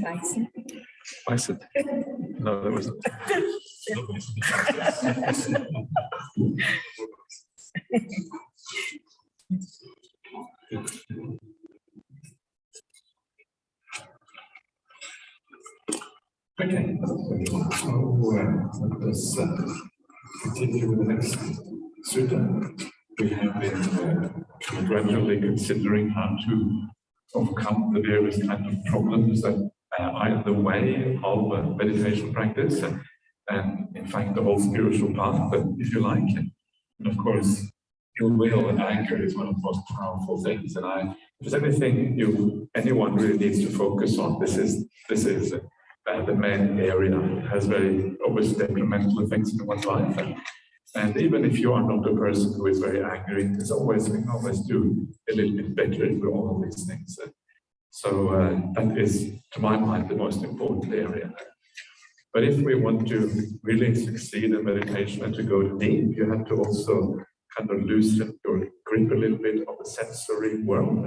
Bison. Bison? No, there wasn't. Okay, so let us continue with the next sutta. We have been gradually considering how to overcome the various kinds of problems that are in the way of meditation practice and in fact the whole spiritual path, if you like. And of course, ill will and anger is one of the most powerful things. And if there's anything anyone really needs to focus on, this is the main area. It has very obvious detrimental effects in one's life. And even if you are not a person who is very angry, we can always do a little bit better with all of these things. So that is, to my mind, the most important area. But if we want to really succeed in meditation and to go deep, you have to also kind of loosen your grip a little bit of the sensory world.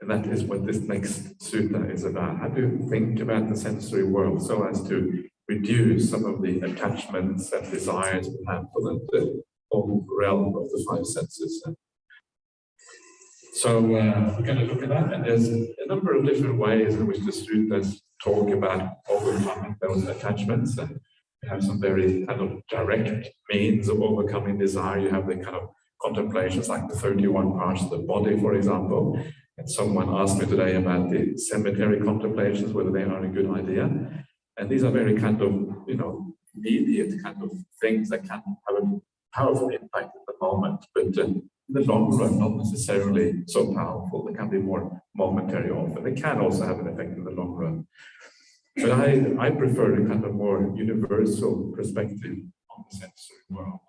And that is what this next sutta is about. How to think about the sensory world so as to reduce some of the attachments and desires we have for the whole realm of the five senses. So we're going to look at that, and there's a number of different ways in which the suttas talk about overcoming those attachments. And you have some very kind of direct means of overcoming desire. You have the kind of contemplations like the 31 parts of the body, for example. And someone asked me today about the cemetery contemplations, whether they are a good idea. And these are very kind of, immediate kind of things that can have a powerful impact at the moment, but in the long run, not necessarily so powerful. They can be more momentary often. They can also have an effect in the long run. But I prefer a kind of more universal perspective on the sensory world.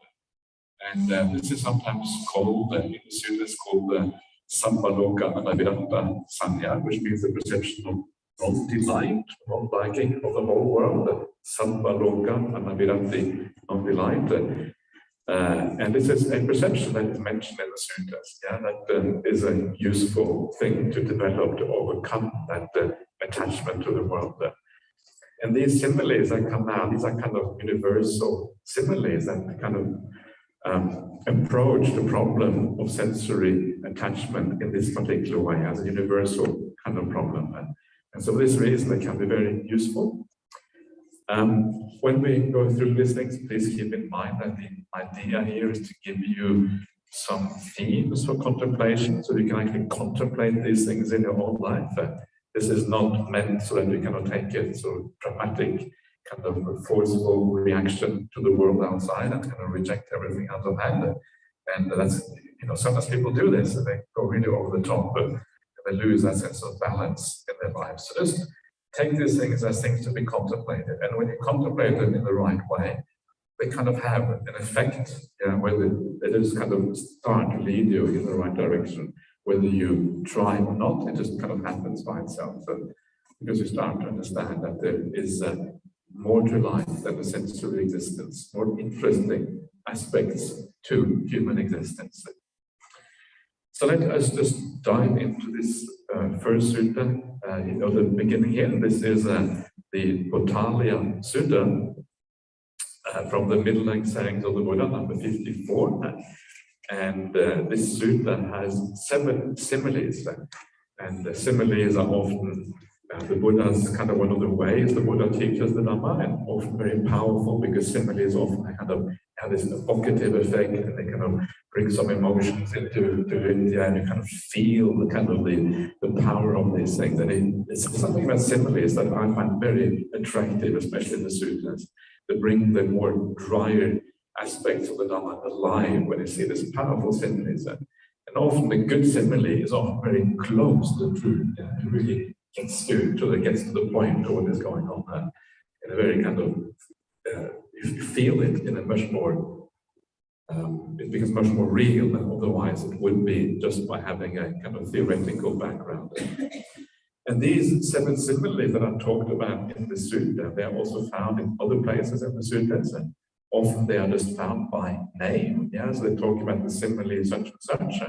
And this is sometimes called, in the suttas, called Sampaloka Anavirata Sanya, which means the perception of non-delight, non-liking of the whole world. Sampaloka Anavirati, non-delight. And this is a perception that is mentioned in the suttas. That is a useful thing to develop to overcome that attachment to the world. And these similes that come now, these are kind of universal similes that kind of approach the problem of sensory attachment in this particular way as a universal kind of problem. And so for this reason, they can be very useful. When we go through these things, please keep in mind that the idea here is to give you some themes for contemplation, so you can actually contemplate these things in your own life. This is not meant so that you cannot take it so dramatic, kind of forceful reaction to the world outside and kind of reject everything out of hand. And that's, sometimes people do this and they go really over the top, but they lose that sense of balance in their lives. So just take these things as things to be contemplated. And when you contemplate them in the right way, they kind of have an effect, whether they just kind of start to lead you in the right direction. Whether you try or not, it just kind of happens by itself. So, because you start to understand that there is more to life than the sensory existence, more interesting aspects to human existence. So let us just dive into this first sutta, the beginning here. This is the Paṭicca Sutta from the Middle Length Sayings of the Buddha, number 54. And this sutta has 7 similes. And the similes are often the Buddha's kind of one of the ways the Buddha teaches the Dhamma, and often very powerful because similes often kind of have this evocative effect, and they kind of bring some emotions into it, and you kind of feel the kind of the power of these things. And it's something about similes that I find very attractive, especially in the suttas, that bring the more drier aspects of the Dhamma alive when you see these powerful similes. And often the good simile is often very close to the truth. It really gets to the point of what is going on there in a very kind of, you feel it in a much more, it becomes much more real than otherwise it would be just by having a kind of theoretical background. And these 7 similes that are talked about in the sutta, they are also found in other places in the suttas, and often they are just found by name. Yeah, so they talk about the simile such and such,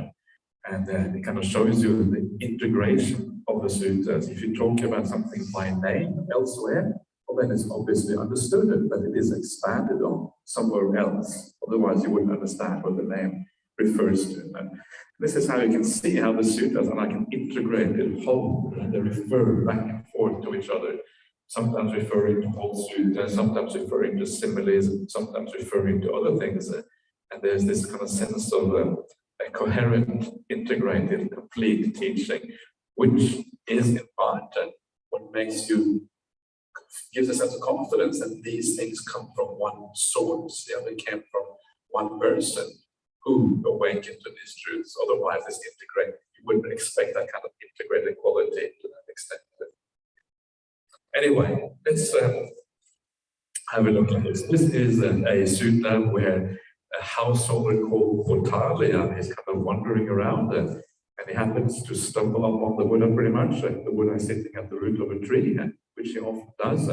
and it kind of shows you the integration of the suttas. If you talk about something by name elsewhere, well, then it's obviously understood that it is expanded on somewhere else. Otherwise, you wouldn't understand what the name refers to. And this is how you can see how the suttas are like an integrated whole. They refer back and forth to each other, sometimes referring to whole suttas, sometimes referring to similes, sometimes referring to other things. And there's this kind of sense of a coherent, integrated, complete teaching, which is in part what makes you, gives a sense of confidence that these things come from one source. Yeah, they came from one person who awakened to these truths. Otherwise, it's integrated. You wouldn't expect that kind of integrated quality to that extent. Anyway, let's have a look at this. This is a sutta where a householder called Vimala is kind of wandering around, and he happens to stumble upon the Buddha pretty much. The Buddha is sitting at the root of a tree, which he often does,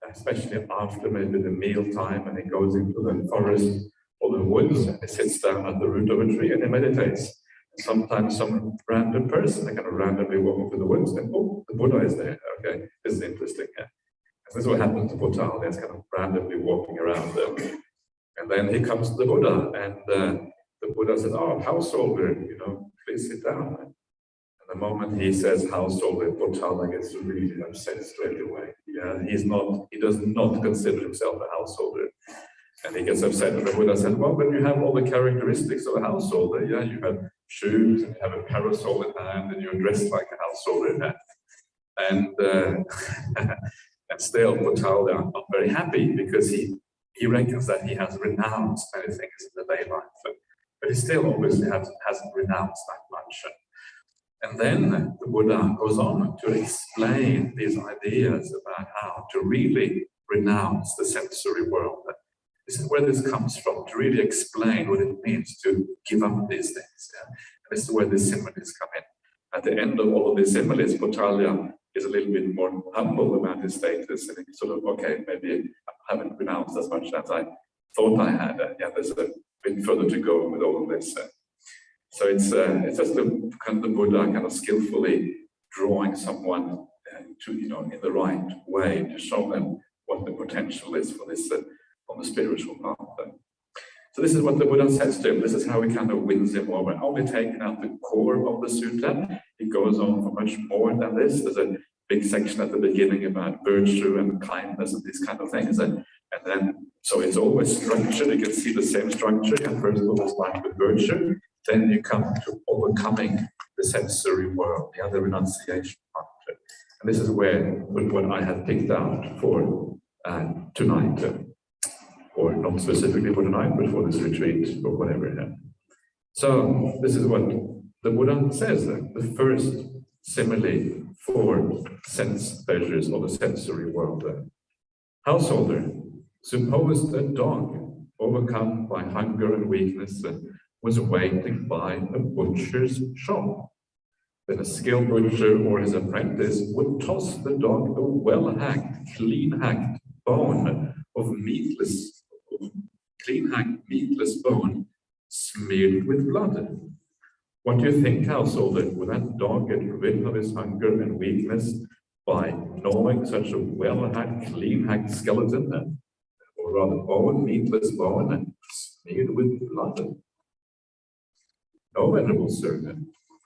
especially after maybe the meal time, and he goes into the forest or the woods, and he sits down at the root of a tree and he meditates. Sometimes some random person, they kind of randomly walk into the woods, and oh, the Buddha is there. Okay, this is interesting. Yeah. This is what happened to Vimala. He's kind of randomly walking around there. And then he comes to the Buddha, and the Buddha says, "Oh, householder, please sit down." And the moment he says householder, Vimala gets really upset straight away. Yeah, he does not consider himself a householder. And he gets upset, and the Buddha said, "Well, when you have all the characteristics of a householder, yeah, you have shoes, and you have a parasol in hand, and you're dressed like a householder." And and still, Vimala are not very happy, because he reckons that he has renounced many things in the day life, but he still obviously hasn't renounced that much. And then the Buddha goes on to explain these ideas about how to really renounce the sensory world. This is where this comes from, to really explain what it means to give up these things. Yeah? And this is where the similes come in. At the end of all of these similes, Vimala is a little bit more humble about his status, and he's sort of, okay, maybe I haven't renounced as much as I thought I had. Yeah, there's a bit further to go with all of this. So it's just the Buddha kind of skillfully drawing someone to, in the right way, to show them what the potential is for this on the spiritual path. So this is what the Buddha says to him. This is how he kind of wins him over. Only taking out the core of the sutta. It goes on for much more than this. There's a big section at the beginning about virtue and kindness and these kind of things. And then, so it's always structured. You can see the same structure. And first of all, start with virtue. Then you come to overcoming the sensory world, the other renunciation part. And this is what I have picked out for tonight. Or not specifically for tonight, but for this retreat, or whatever. So this is what the Buddha says. The first simile for sense pleasures or the sensory world. Householder, suppose a dog, overcome by hunger and weakness, was waiting by a butcher's shop. Then a skilled butcher or his apprentice would toss the dog a well-hacked, clean-hacked bone of clean-hacked, meatless bone smeared with blood. What do you think, householder? Would that dog get rid of his hunger and weakness by gnawing such a well-hacked, clean-hacked skeleton, or rather bone, meatless bone, smeared with blood? No, venerable sir.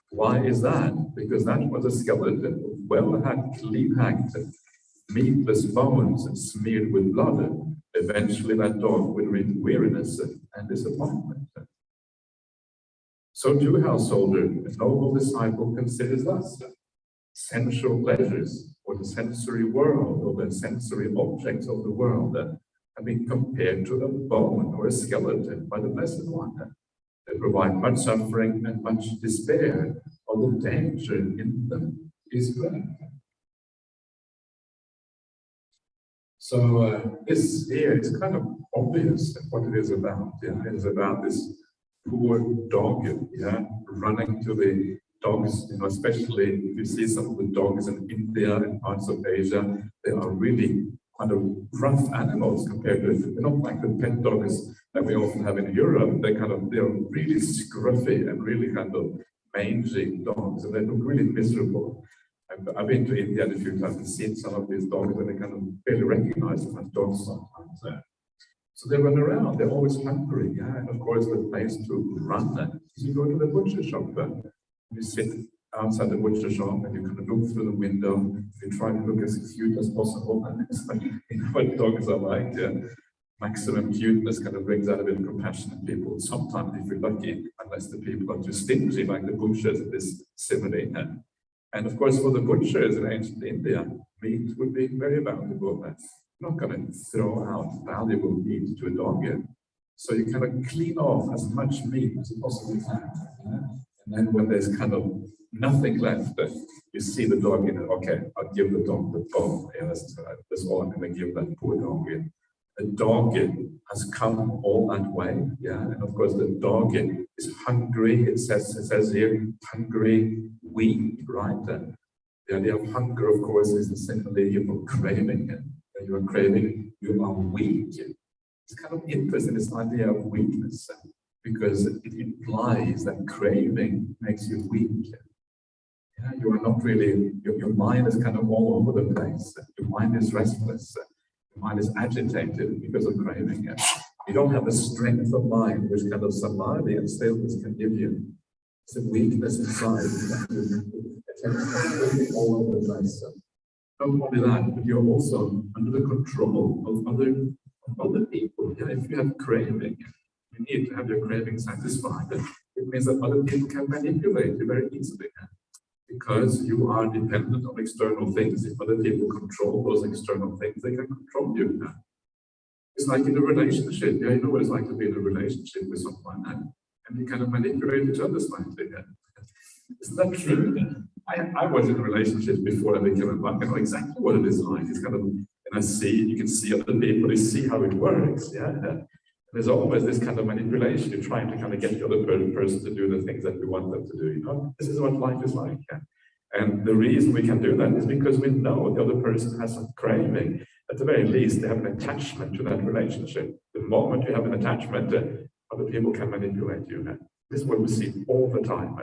Why is that? Because that was a skeleton, well-hacked, clean-hacked, meatless bones smeared with blood. Eventually that dog would reach weariness and disappointment. So too, householder, a noble disciple considers thus: sensual pleasures, or the sensory world, or the sensory objects of the world, have been compared to a bone or a skeleton by the Blessed One. They provide much suffering and much despair, while the danger in them is great. So this here is kind of obvious what it is about. Yeah? It is about this poor dog, yeah, running to the dogs, especially if you see some of the dogs in India and parts of Asia, they are really kind of rough animals compared to, they're not like the pet dogs that we often have in Europe. They're really scruffy and really kind of mangy dogs, and they look really miserable. I've been to India a few times and seen some of these dogs, and they kind of barely recognize them as dogs sometimes. So they run around, they're always hungry, yeah, and of course the place to run is you go to the butcher shop, you sit outside the butcher shop and you kind of look through the window, you try to look as cute as possible, and it's like, what dogs are like, yeah. Maximum cuteness kind of brings out a bit of compassion in people, sometimes if you're lucky, unless the people are too stingy, like the butchers in this simile. And of course, for the butchers in ancient India, meat would be very valuable. You're not going to throw out valuable meat to a dog. So you kind of clean off as much meat as you possibly can. And then when there's kind of nothing left, you see the dog, okay, I'll give the dog the bone. Yeah, that's all I'm going to give that poor dog. The dog has come all that way, yeah, and of course the dog is hungry. It says here, hungry, weak, right? The idea of hunger, of course, is the similarly of craving. When you are craving, you are weak. It's kind of interesting, this idea of weakness, because it implies that craving makes you weak. Yeah, you are not really, your mind is kind of all over the place. Your mind is restless. Mind is agitated because of craving. You don't have the strength of mind which kind of samadhi and stillness can give you. It's a weakness inside. Attention all over the place. Not only that, but you're also under the control of other people. Yeah? If you have craving, you need to have your craving satisfied. It means that other people can manipulate you very easily. Because you are dependent on external things. If other people control those external things, they can control you. It's like in a relationship. Yeah, you know what it's like to be in a relationship with someone, and you kind of manipulate each other slightly. Isn't that true? I was in a relationship before I became a monk. I know exactly what it is like. It's kind of, and you can see other people, you see how it works. Yeah. There's always this kind of manipulation. You're trying to kind of get the other person to do the things that you want them to do. This is what life is like. Yeah? And the reason we can do that is because we know the other person has a craving. At the very least, they have an attachment to that relationship. The moment you have an attachment, other people can manipulate you. This is what we see all the time.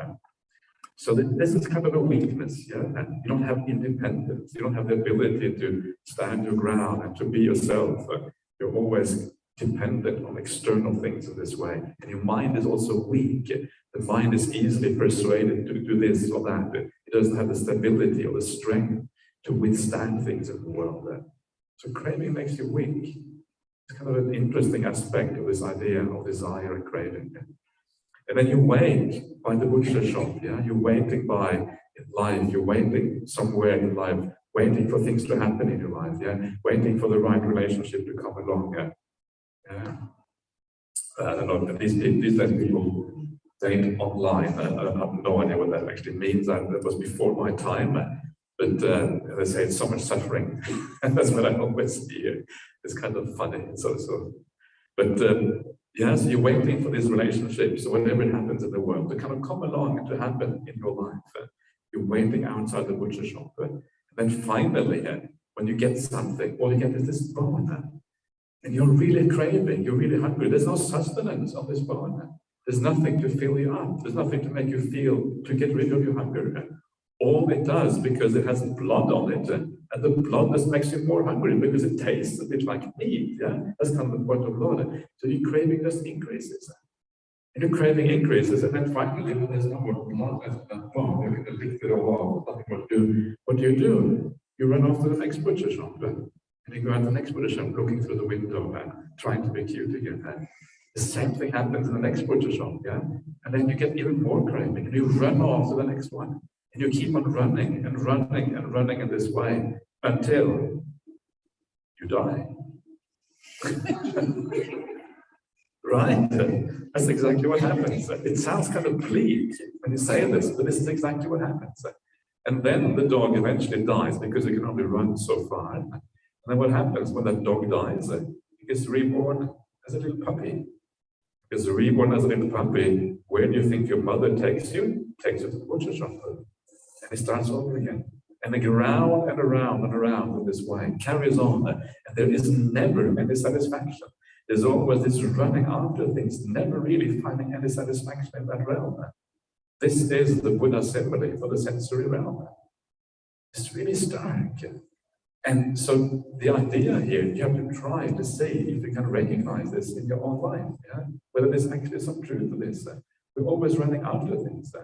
So this is kind of a weakness. Yeah? And you don't have independence. You don't have the ability to stand your ground and to be yourself. You're always dependent on external things in this way. And your mind is also weak. The mind is easily persuaded to do this or that. It doesn't have the stability or the strength to withstand things in the world. So craving makes you weak. It's kind of an interesting aspect of this idea of desire and craving. And then you wait by the butcher shop. Yeah? You're waiting in life. You're waiting somewhere in life, waiting for things to happen in your life. Yeah? Waiting for the right relationship to come along. I don't know, these people date online. I have no idea what that actually means. That was before my time, but they say it's so much suffering. And that's what I always hear. It's kind of funny. But yeah, so you're waiting for these relationships, or whatever happens in the world, to kind of come along and to happen in your life. You're waiting outside the butcher shop. And then finally, when you get something, all you get is this bone. And you're really craving, you're really hungry. There's no sustenance on this bone. There's nothing to fill you up. There's nothing to make you feel, to get rid of your hunger. All it does, because it has blood on it, and the blood just makes you more hungry because it tastes a bit like meat. Yeah? That's kind of the point of blood. So your craving just increases. And your craving increases, and then finally, when there's no more blood left in that bone, you're going to lick it all off. Nothing more to do. What do? You run off to the next butcher shop. And you go out the next butcher shop, looking through the window and trying to be cute again. The same thing happens in the next butcher shop, yeah? And then you get even more craving, and you run off to the next one. And you keep on running and running and running in this way until you die. Right? That's exactly what happens. It sounds kind of bleak when you say this, but this is exactly what happens. And then the dog eventually dies because it can only run so far. And then what happens when that dog dies? It gets reborn as a little puppy. Because reborn as a little puppy, where do you think your mother takes you? Takes you to the butcher shop. And it starts over again. And again, around and around and around in this way, carries on. And there is never any satisfaction. There's always this running after things, never really finding any satisfaction in that realm. This is the Buddha simile for the sensory realm. It's really stark. And so the idea here, you have to try to see if you can recognize this in your own life, whether there's actually some truth to this. We're always running after things.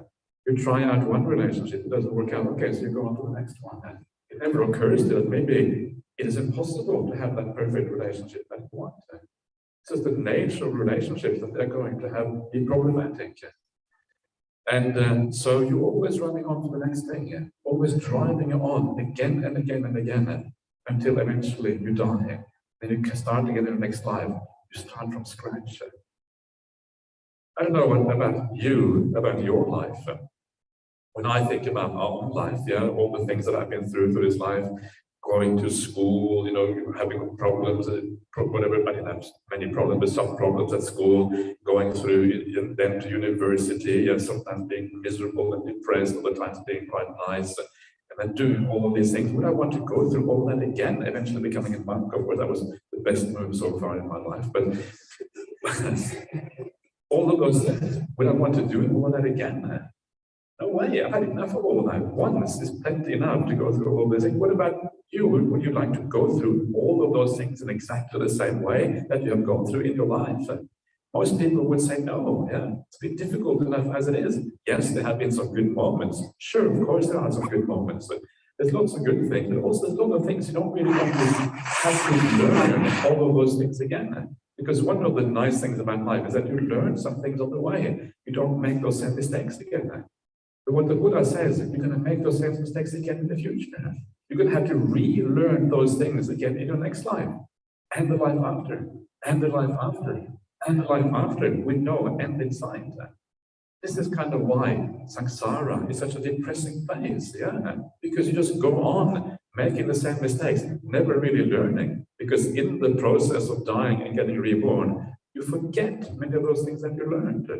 You try out one relationship, it doesn't work out, okay, so you go on to the next one. And it never occurs to you that maybe it is impossible to have that perfect relationship that you want. It's just the nature of relationships that they're going to have be problematic. And so you're always running on to the next thing, always driving on again and again and again until eventually you die. Then you can start again in the next life. You start from scratch. I don't know what about you, about your life. When I think about my own life, all the things that I've been through this life, going to school, having problems, whatever, everybody has many problems, but some problems at school, going through, then to university, sometimes being miserable and depressed, other times being quite nice, and then doing all of these things. Would I want to go through all that again, eventually becoming a monk? Of course, that was the best move so far in my life, but all of those things, would I want to do all that again? No way, I've had enough of all that. Once is plenty enough to go through all these things. What about you? Would you like to go through all of those things in exactly the same way that you have gone through in your life? Most people would say no, it's been difficult enough as it is. Yes, there have been some good moments. Sure, of course there are some good moments. There's lots of good things, but also there's a lot of things you don't really want to have to learn all of those things again. Because one of the nice things about life is that you learn some things on the way. You don't make those same mistakes again. But what the Buddha says, you're going to make those same mistakes again in the future. You're going to have to relearn those things again in your next life, and the life after, and the life after, and the life after, with no end in sight. This is kind of why samsara is such a depressing place, because you just go on making the same mistakes, never really learning, because in the process of dying and getting reborn, you forget many of those things that you learned.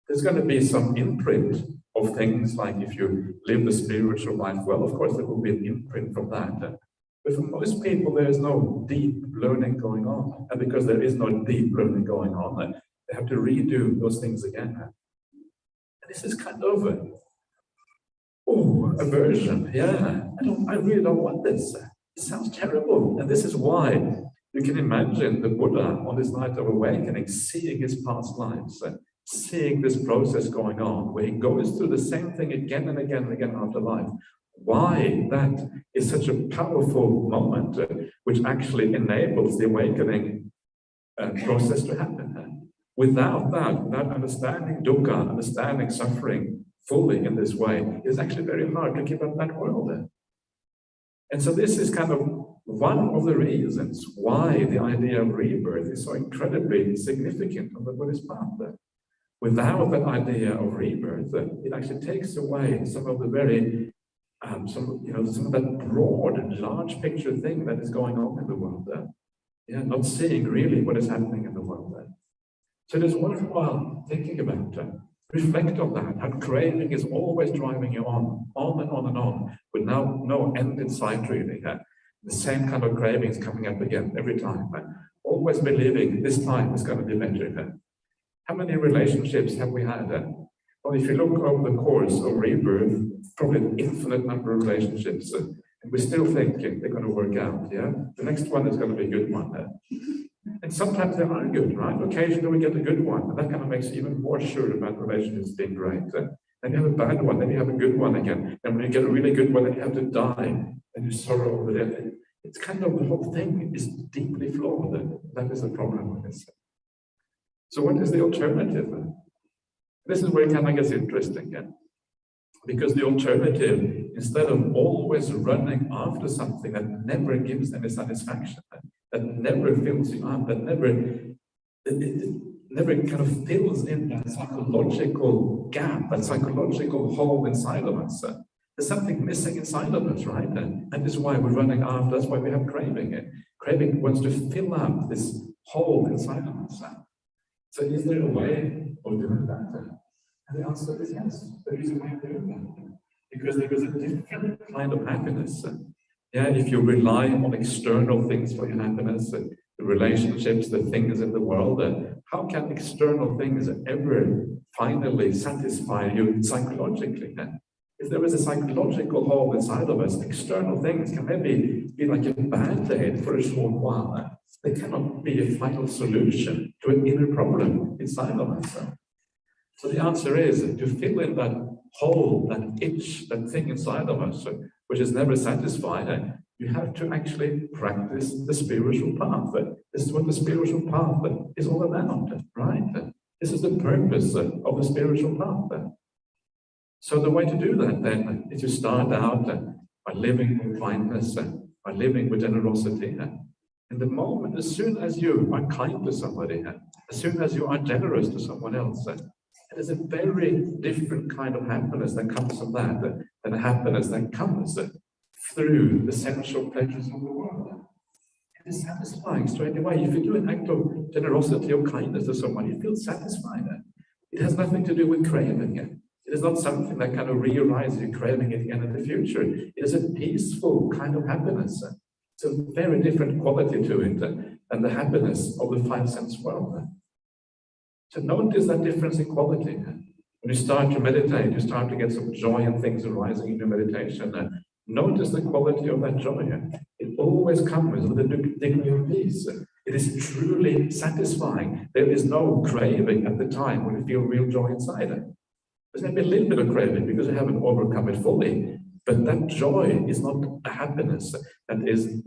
There's going to be some imprint of things like if you live the spiritual life well, of course there will be an imprint from that. But for most people, there is no deep learning going on. And because there is no deep learning going on, they have to redo those things again. And this is kind of aversion. I really don't want this. It sounds terrible. And this is why you can imagine the Buddha on this night of awakening, seeing his past lives, seeing this process going on, where he goes through the same thing again and again and again after life. Why that is such a powerful moment, which actually enables the awakening process to happen. Without that, without understanding dukkha, understanding suffering fully in this way, it's actually very hard to keep up that world. And so this is kind of one of the reasons why the idea of rebirth is so incredibly significant on the Buddhist path. Without that idea of rebirth, it actually takes away some of the very, some of that broad and large picture thing that is going on in the world. Not seeing really what is happening in the world. So it is worthwhile thinking about reflect on that. How craving is always driving you on and on and on, with no end in sight really. The same kind of cravings coming up again every time. Always believing this time is going to be better. How many relationships have we had? Well, if you look over the course of rebirth, probably an infinite number of relationships, and we're still thinking they're going to work out. The next one is going to be a good one. And sometimes they are good, right? Occasionally we get a good one, and that kind of makes you even more sure about relationships being great. Then you have a bad one, then you have a good one again. And when you get a really good one, then you have to die, and you sorrow over it. It's kind of the whole thing is deeply flawed. That is the problem with this. So what is the alternative? This is where it kind of gets interesting, because the alternative, instead of always running after something that never gives any satisfaction, that never fills you up, that never kind of fills in that psychological gap, that psychological hole inside of us. There's something missing inside of us, right? And this is why we're running after, that's why we have craving. Craving wants to fill up this hole inside of us. So is there a way of doing that? And the answer is yes, there is a way of doing that. Because there is a different kind of happiness. Yeah, if you rely on external things for your happiness, the relationships, the things in the world, how can external things ever finally satisfy you psychologically? If there is a psychological hole inside of us, external things can maybe be like a band-aid for a short while. They cannot be a final solution to an inner problem inside of us. So the answer is to fill in that hole, that itch, that thing inside of us, which is never satisfied. You have to actually practice the spiritual path. This is what the spiritual path is all about, right? This is the purpose of the spiritual path. So the way to do that then is to start out by living with kindness, by living with generosity. In the moment, as soon as you are kind to somebody, as soon as you are generous to someone else, there's a very different kind of happiness that comes from that than a happiness that comes through the sensual pleasures of the world. It is satisfying straight away. If you do an act of generosity or kindness to someone, you feel satisfied. It has nothing to do with craving. It is not something that kind of rearises you craving it again in the future. It is a peaceful kind of happiness. It's a very different quality to it than the happiness of the five sense world. So notice that difference in quality. When you start to meditate, you start to get some joy and things arising in your meditation. Notice the quality of that joy. It always comes with a degree of peace. It is truly satisfying. There is no craving at the time when you feel real joy inside it. There's maybe a little bit of craving because you haven't overcome it fully. But that joy is not a happiness that is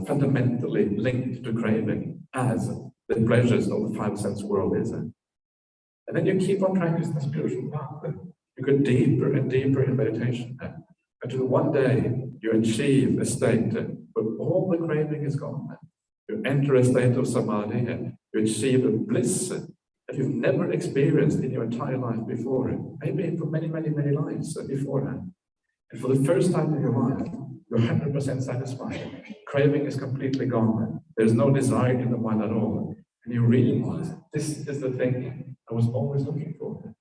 fundamentally linked to craving as the pleasures of the five sense world is. And then you keep on practicing the spiritual path. You go deeper and deeper in meditation until one day you achieve a state where all the craving is gone. You enter a state of samadhi and you achieve a bliss that you've never experienced in your entire life before. Maybe for many, many, many lives beforehand. And for the first time in your life, you're 100% satisfied. Craving is completely gone. There's no desire in the mind at all. And you realize this is the thing I was always looking for.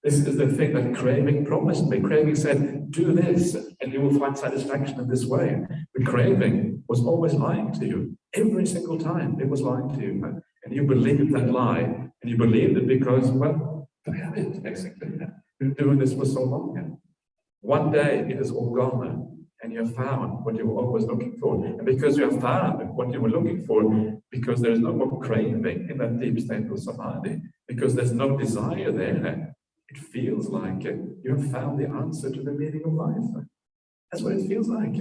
This is the thing that craving promised me. Craving said, do this, and you will find satisfaction in this way. But craving was always lying to you. Every single time it was lying to you. And you believed that lie. And you believed it because, well, I have it, basically. You've been doing this for so long. One day it is all gone. And you have found what you were always looking for. And because you have found what you were looking for, because there's no more craving in that deep state of samadhi, because there's no desire there, it feels like you have found the answer to the meaning of life. That's what it feels like.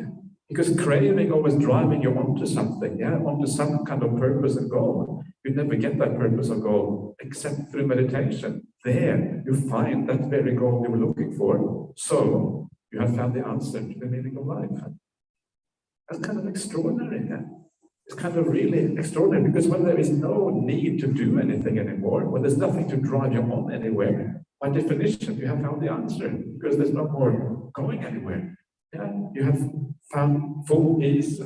Because craving always driving you onto something, onto some kind of purpose and goal. You never get that purpose or goal except through meditation. There you find that very goal you were looking for. So you have found the answer to the meaning of life. That's kind of extraordinary. It's kind of really extraordinary because when there is no need to do anything anymore, when there's nothing to drive you on anywhere, by definition, you have found the answer because there's no more going anywhere. You have found full peace,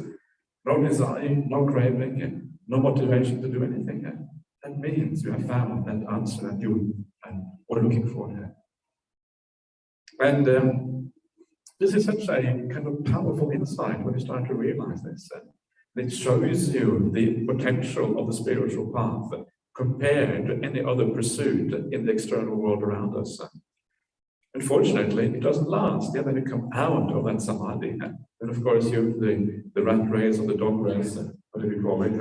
no desire, no craving, no motivation to do anything. That means you have found that answer that you were looking for. And this is such a kind of powerful insight when you start to realize this. It shows you the potential of the spiritual path compared to any other pursuit in the external world around us. Unfortunately, it doesn't last. Then you come out of that samadhi. And of course, you have the rat race or the dog race, whatever you call it.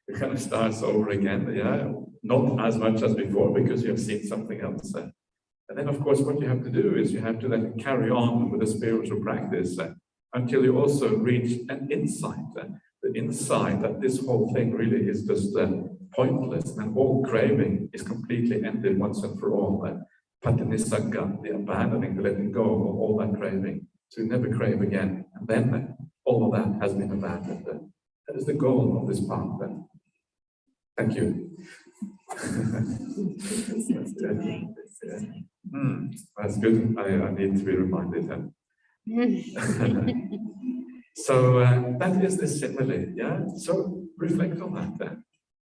It kind of starts over again. Not as much as before because you have seen something else. And then, of course, what you have to do is you have to then carry on with the spiritual practice until you also reach an insight. The insight that this whole thing really is just pointless and all craving is completely ended once and for all. Paṭicca-samuppāda, the abandoning, the letting go of all that craving. So you never crave again. And then all of that has been abandoned. That is the goal of this path then. Thank you. That's good. I need to be reminded then. So that is the simile, yeah? So reflect on that then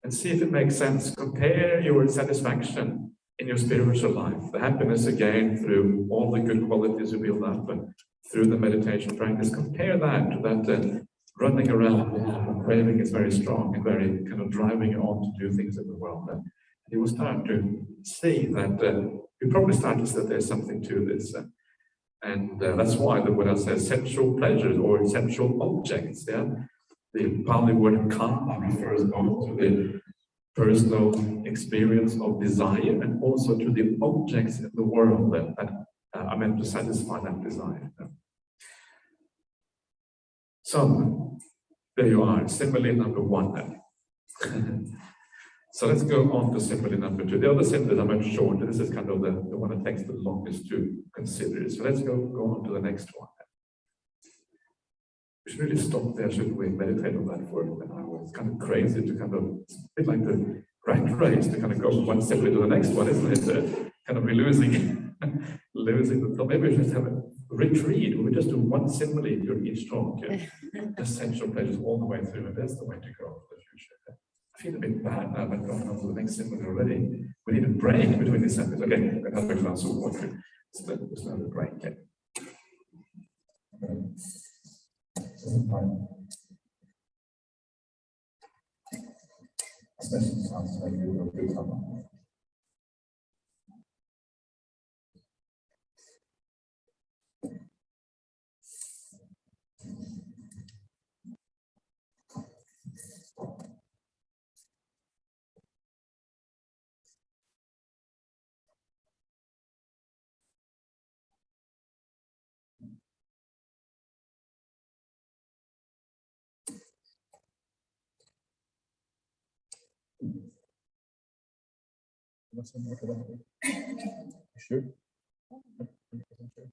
and see if it makes sense. Compare your satisfaction in your spiritual life, the happiness again through all the good qualities you build up and through the meditation practice. Compare that to that running around, the craving is very strong and very kind of driving you on to do things in the world. And you will start to see that you probably start to see that there's something to this. And that's why the Buddha says sensual pleasures or sensual objects. Yeah, the Pali word kama refers both to the personal experience of desire and also to the objects in the world that are meant to satisfy that desire. So there you are, simile number 1 then. So let's go on to simile number 2. The other similes are much shorter. This is kind of the one that takes the longest to consider. So let's go on to the next one. We should really stop there, shouldn't we? Meditate on that for an hour. It's kind of crazy to kind of, it's a bit like the rat race to kind of go from one simile to the next one, isn't it? Kind of be losing the thought. Maybe we should have a retreat where we just do one simile during each talk. Essential pleasures all the way through, and that's the way to go for the future. I feel a bit bad now, but going on to the next simile already. We need a break between these similes. Okay, I'm going to have a glass of water. So let's have a break. Okay. Especially sounds like you have a good Dhamma. What's the matter about it? You sure? 100% sure?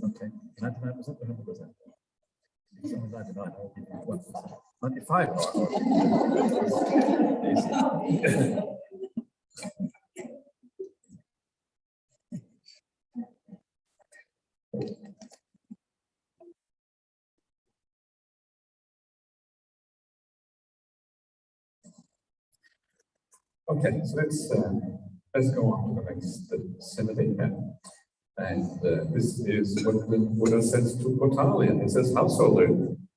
Okay. 99% or 100%? If someone's 99, I'll give you 1%. 95? Easy. Okay, so let's go on to the next simile. And this is what the Buddha says to Potalian. He says, householder,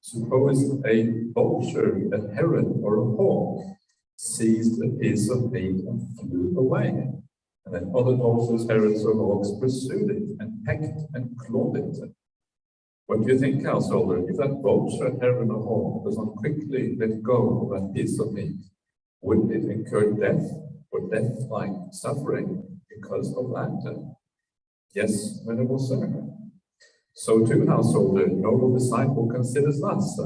suppose a vulture, a heron, or a hawk seized a piece of meat and flew away. And then other vultures, herons, or hawks pursued it and pecked and clawed it. What do you think, householder? If that vulture, heron, or hawk does not quickly let go of that piece of meat, wouldn't it incur death or death-like suffering because of that? Yes, venerable sir. So too, householder, noble disciple considers thus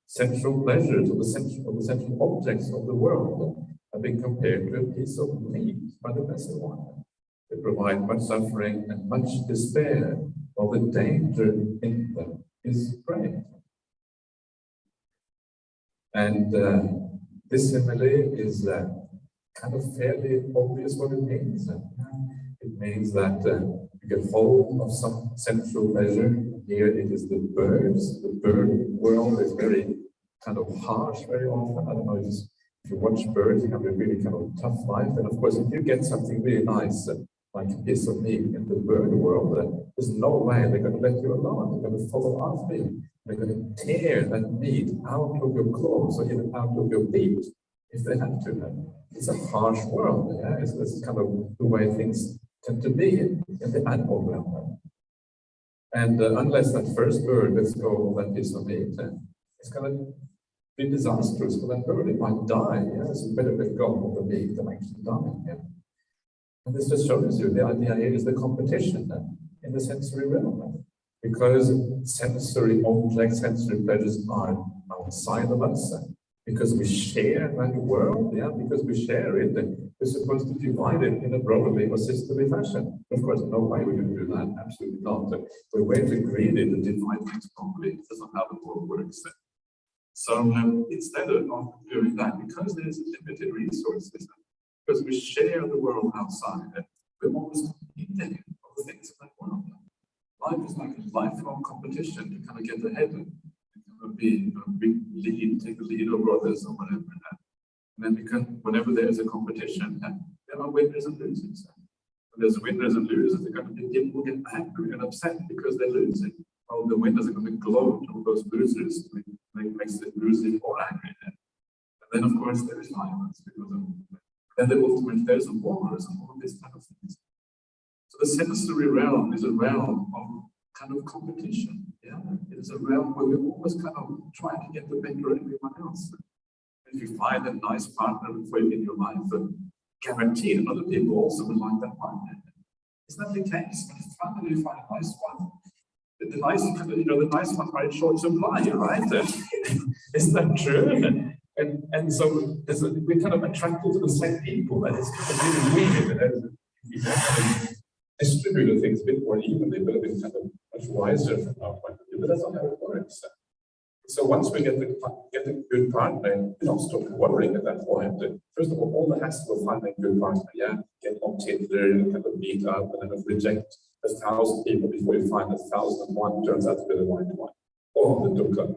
sensual pleasures of the sensual objects of the world have been compared to a piece of meat by the Blessed One. They provide much suffering and much despair, while the danger in them is great. And this simile is kind of fairly obvious what it means. It means that you get hold of some sensual pleasure. Here it is the birds. The bird world is very kind of harsh very often. I don't know, if you watch birds, you have a really kind of tough life. And of course, if you get something really nice, like a piece of meat in the bird world, there's no way they're going to let you alone. They're going to follow after you. They're going to tear that meat out of your claws or even out of your beak if they have to. It's a harsh world. Yeah? It's kind of the way things tend to be in the animal realm. And unless that first bird lets go of that piece of meat, it's going to be disastrous for that bird. It might die. Yeah? So you better let go of the meat than actually die. Yeah? And this just shows you the idea here is the competition in the sensory realm. Because sensory objects, sensory pleasures are outside of us. Because we share that world, yeah, because we share it, we're supposed to divide it in a brotherly or sisterly fashion. Of course, no way we can do that, absolutely not. We're way too greedy to divide things properly. That's not how the world works. So instead of doing that, because there's limited resources, because we share the world outside, we're always competing over things in that world. Life is like a lifelong competition to kind of get ahead and be take the lead over others or whatever. And then whenever there's a competition, there are winners and losers. When there's winners and losers, they're going to be people who get angry and upset because they're losing. Well, the winners are going to gloat on those losers, makes the losers more angry. And then, of course, there is violence because of then ultimately there's wars and all of these kind of things. So the sensory realm is a realm of kind of competition. Yeah, it is a realm where we're always kind of trying to get the better of everyone else. If you find a nice partner for you in your life, guaranteed other people also would like that partner. Is that the case? If finally you find a nice one, the nice ones are in short supply, right? Isn't that true? And so we're kind of attracted to the same people, and it's kind of really weird. We have distributed things a bit more evenly, but a bit kind of much wiser from our point of view. But that's not how it works. So once we get a good partner, we don't stop worrying at that point. First of all the hassle of finding a good partner, get on Tinder and kind of meet up and then reject 1,000 people before you find 1,001 turns out to be the right one. Or the dukkha.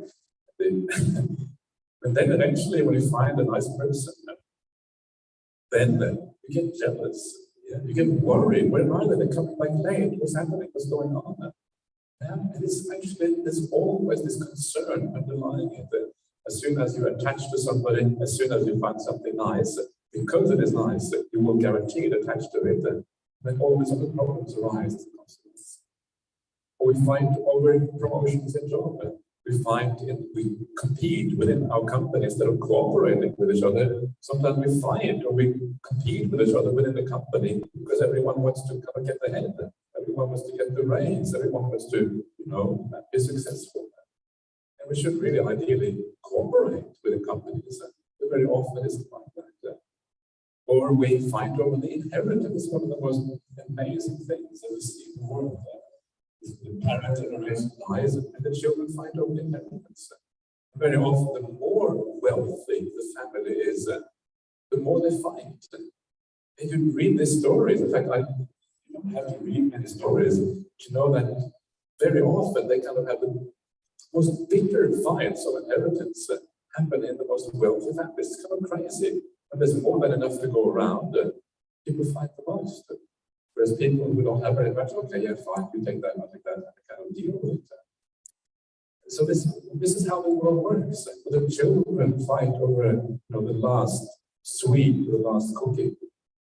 And then eventually when you find a nice person, then you get jealous. Yeah? You get worried. Where are they? They're coming back late. What's happening? What's going on? And it's actually, there's always this concern underlying it. That as soon as you're attached to somebody, as soon as you find something nice, because it is nice, you will guarantee it attached to it. And then all these other problems arise as a consequence. Or we fight over promotions in job. We compete within our company instead of cooperating with each other. Sometimes we fight or we compete with each other within the company because everyone wants to kind of get ahead. Everyone wants to get the raise. Everyone wants to, be successful. And we should really ideally cooperate with the companies. But very often it's like that. Or we fight over the inheritance. One of the most amazing things that we see in the world. The parent generation dies and the children fight over the inheritance. Very often, the more wealthy the family is, the more they fight. And you read these stories. In fact, you don't have to read many stories to know that very often they kind of have the most bitter fights of inheritance happen in the most wealthy families. It's kind of crazy. When there's more than enough to go around, people fight the most. Whereas people who don't have very much, okay, yeah, fine, you take that, I'll take that, and kind of deal with it. So this is how the world works. The children fight over the last sweet, the last cookie.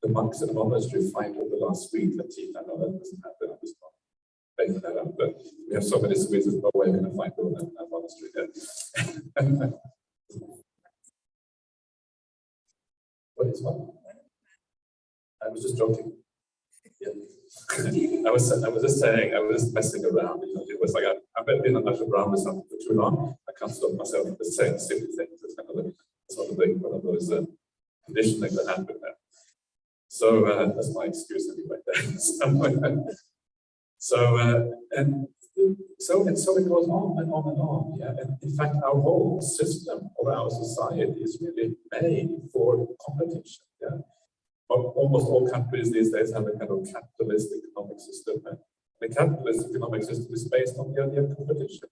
The monks in the monastery fight over the last sweet. Let's see, I know that doesn't happen. I'm just not making that up, but we have so many sweets, there's no way we're going to fight over that monastery there. What is one? I was just joking. Yeah. I was just saying, I was just messing around. It was like I've been on Ajahn Brahmali for too long. I can't stop myself from saying silly things. It's kind of one of those conditioning that happen there. So that's my excuse anyway. So it goes on and on and on. Yeah. And in fact, our whole system of our society is really made for competition. Yeah. Almost all countries these days have a kind of capitalist economic system. The capitalist economic system is based on the idea of competition.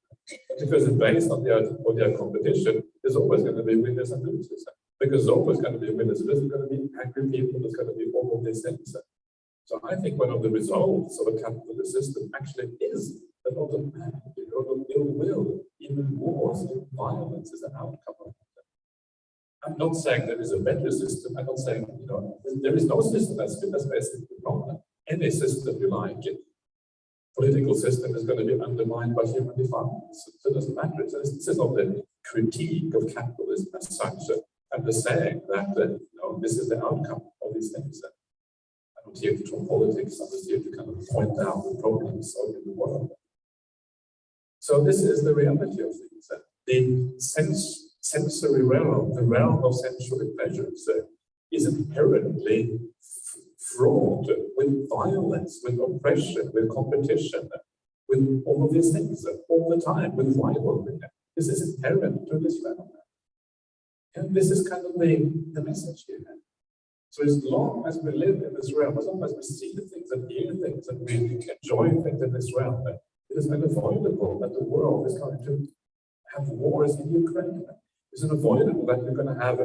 Because it's based on the idea of competition, there's always going to be winners and losers. Because there's always going to be winners, there's going to be angry people, there's going to be all of these things. So I think one of the results of a capitalist system actually is a lot of anger, a lot of ill will, even wars and violence is an outcome of it. I'm not saying there is a better system. I'm not saying, there is no system that's good. That's basically wrong. Any system you like, political system is going to be undermined by human defilements. So it doesn't matter. This is not a critique of capitalism as such. I'm just saying that this is the outcome of these things. I'm not here to talk politics. I'm just here to kind of point out the problems of the world. So this is the reality of things. The sensory realm, the realm of sensual pleasures, is inherently fraught with violence, with oppression, with competition, with all of these things all the time, with rivalry. This is inherent to this realm. And this is kind of the message here. So as long as we live in this realm, as long as we see the things and hear things and we enjoy things in this realm, it is unavoidable that the world is going to have wars in Ukraine. It's unavoidable that we're going to have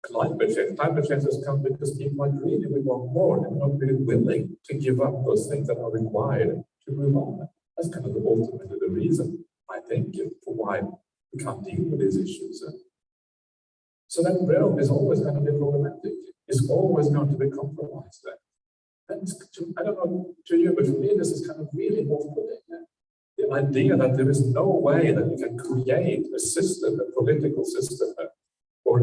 climate change. Climate change has come because people are greedy, we want more, and not really willing to give up those things that are required to move on. That's kind of ultimately the reason, I think, for why we can't deal with these issues. So that realm is always going to be problematic. It's always going to be compromised. And I don't know to you, but for me, this is kind of really off-putting. The idea that there is no way that you can create a system, a political system, or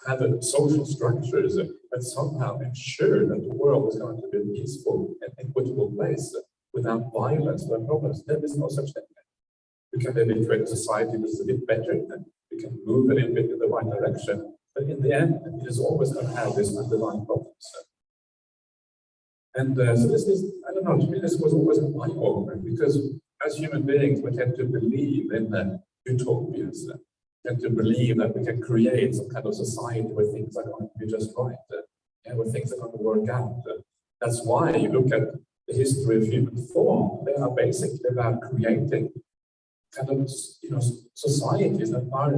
have a social structures that somehow ensure that the world is going to be a peaceful and equitable place without violence, without problems. There is no such thing. We can maybe create a society that is a bit better, and we can move a little bit in the right direction. But in the end, it is always going to have this underlying problems. And so this is, I don't know, to me this was always an eye-opener, because as human beings, we tend to believe in utopias, tend to believe that we can create some kind of society where things are going to be just right, and where things are going to work out. That's why you look at the history of human thought, they are basically about creating kind of, societies that are,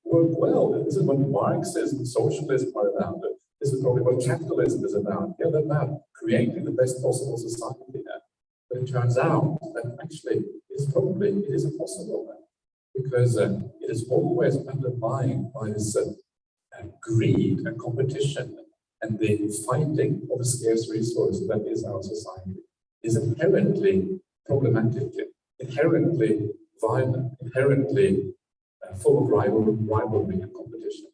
work well. This is what Marxism and socialism are about. This is probably what capitalism is about. Yeah, they're about creating the best possible society. But it turns out that actually it is impossible, because it is always undermined by this greed and competition and the fighting of a scarce resource that is our society. It is inherently problematic, inherently violent, inherently full of rivalry and competition.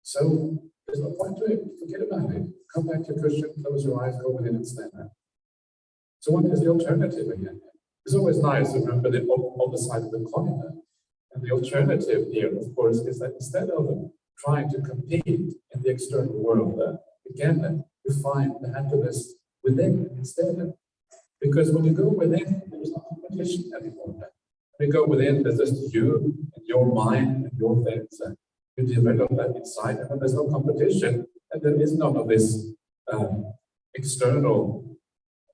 So there's no point to it. Forget about it. Come back to Christian, close your eyes, go within and stand there. So what is the alternative again? It's always nice to remember the other side of the coin. And the alternative here, of course, is that instead of trying to compete in the external world, again, you find the happiness within instead. Because when you go within, there's no competition anymore. When you go within, there's just you and your mind and your things. You develop that inside, and when there's no competition, and there is none of this external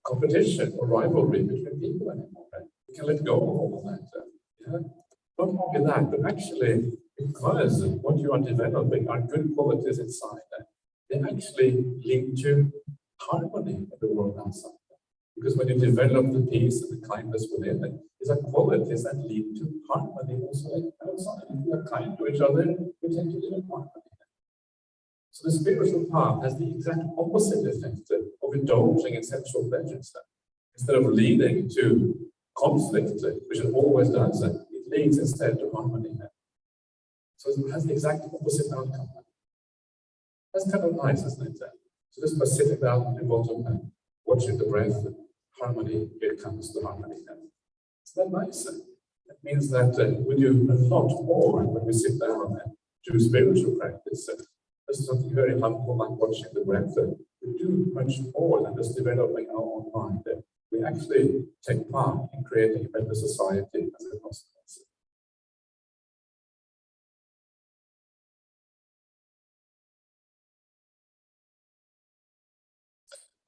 competition or rivalry between people anymore. You can let go of all of that. Not only that, but actually, because what you are developing are good qualities inside, they actually lead to harmony in the world outside. Because when you develop the peace and the kindness within it, these are qualities that lead to harmony also outside. If we are kind to each other, we tend to live in harmony. So the spiritual path has the exact opposite effect of indulging in sensual pleasures. Instead of leading to conflict, which it always does, it leads instead to harmony. So it has the exact opposite outcome. That's kind of nice, isn't it? So just by sitting down in the bottom and watching the breath, harmony, here comes the harmony. Isn't that nice? That means that we do a lot more when we sit down and do spiritual practice. This is something very humble, like watching the breath. We do much more than just developing our own mind. We actually take part in creating a better society as a consequence.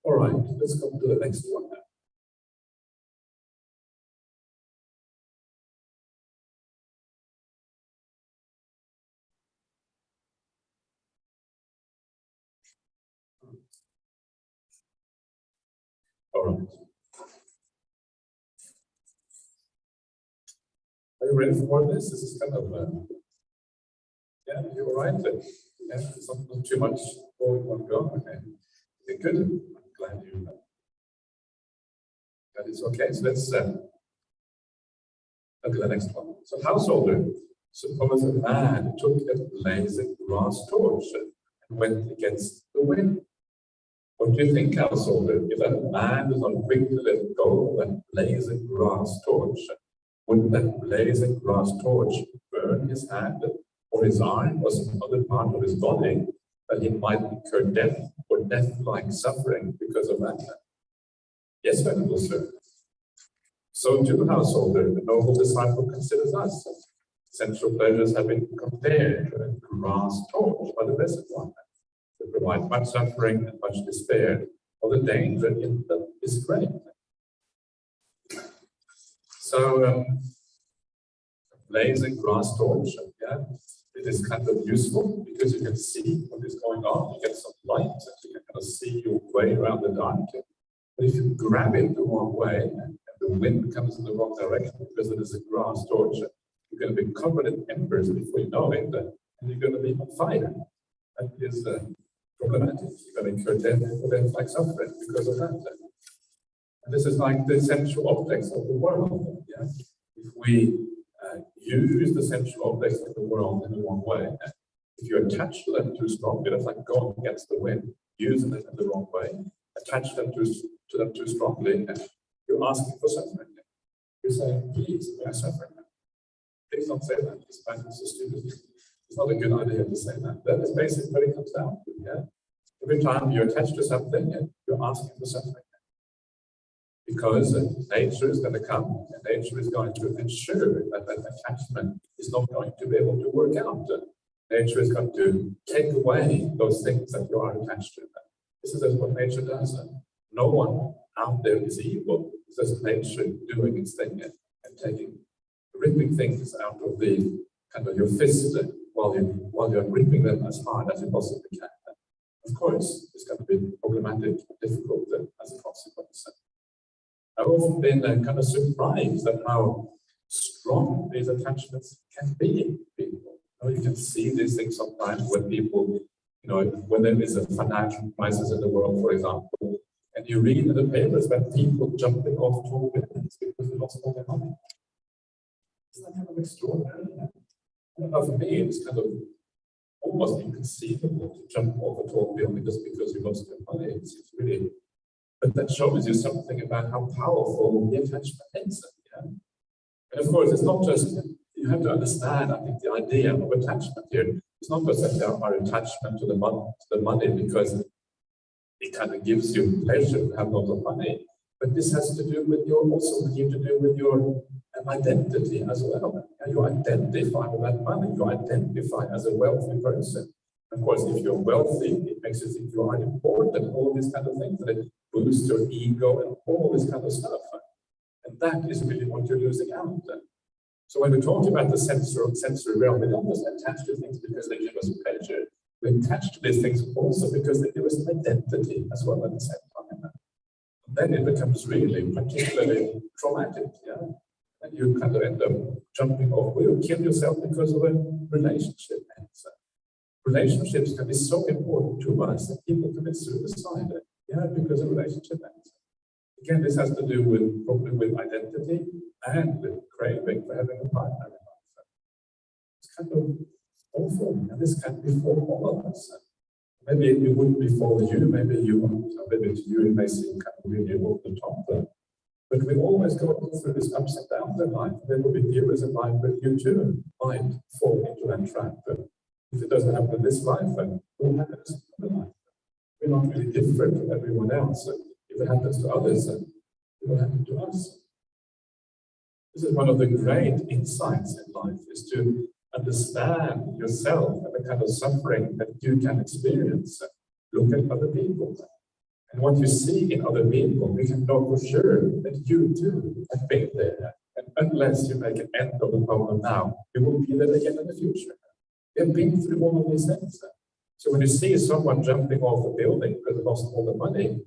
All right, let's go to the next one now. All right. Are you ready for this? This is kind of, yeah, you're right. Yeah, it's not too much going on go. Okay. You're good. I'm glad that is okay. So let's look at the next one. So householder, suppose a man took a blazing brass torch and went against the wind. What do you think, householder? If that man does not quickly let go of that blazing brass torch, would that blazing brass torch burn his hand or his arm or some other part of his body, that he might incur death or death-like suffering because of that? Yes, Venerable Sir. So too, householder, the noble disciple considers us. Sensual pleasures have been compared to a grass torch by the Blessed One. They provide much suffering and much despair, or the danger in them is great. So, blazing grass torch, yeah, it is kind of useful because you can see what is going on. You get some light, and you can kind of see your way around the dark. But if you grab it the wrong way, and the wind comes in the wrong direction because it is a grass torch, you're going to be covered in embers before you know it, and you're going to be on fire. That is problematic. You're going to incur death like suffering because of that. And this is like the sensual objects of the world. Yeah? If we use the sensual objects of the world in the wrong way, if you attach to them too strongly, that's like going against the wind, using them in the wrong way, attach them to them too strongly, and you're asking for suffering. You're saying, please, we are suffering. Please don't say that. It's so stupid. It's not a good idea to say that. That is basically what it comes down to. Yeah? Every time you attach to something, you're asking for suffering. Because nature is going to come, and nature is going to ensure that that attachment is not going to be able to work out. Nature is going to take away those things that you are attached to. This is what nature does. No one out there is evil. It's just nature doing its thing and ripping things out of the kind of your fist while you're ripping them as hard as you possibly can. Of course, it's going to be problematic and difficult as a consequence. I've often been kind of surprised at how strong these attachments can be in people. You can see these things sometimes when people, when there is a financial crisis in the world, for example, and you read in the papers about people jumping off tall buildings because they lost all their money. Isn't that kind of extraordinary? For me, it's kind of almost inconceivable to jump off a tall building just because you lost your money. It's really. But that shows you something about how powerful the attachment is. Yeah? And of course, it's not just, you have to understand, I think, the idea of attachment here. It's not just that there are attachment to the money because it kind of gives you pleasure to have a lot of money. But this has to do with your identity as well. You identify with that money. You identify as a wealthy person. Of course, if you're wealthy, it makes you think you are important, all these kind of things, and it boosts your ego and all this kind of stuff. And that is really what you're losing out. So when we talk about the sensory realm, we don't just attach to things because they give us pleasure. We attach to these things also because they give us an identity as well at the same time. And then it becomes really particularly traumatic, yeah? And you kind of end up jumping off. You kill yourself because of a relationship. Relationships can be so important to us that people commit suicide, because of relationship ends. Again, this has to do probably with identity and with craving for having a partner in life. It's kind of awful, and this can befall all of us. Maybe it wouldn't befall you, maybe to you it may seem kind of really over the top. But we always go through this ups and downs in life. There will be periods in life where you too might fall into that trap. If it doesn't happen in this life, then it will happen in another life. We're not really different from everyone else. If it happens to others, then it will happen to us. This is one of the great insights in life, is to understand yourself and the kind of suffering that you can experience. Look at other people. And what you see in other people, you can know for sure that you too have been there. And unless you make an end of the problem now, you will be there again in the future. We have been through all of these things. So when you see someone jumping off a building because they lost all the money,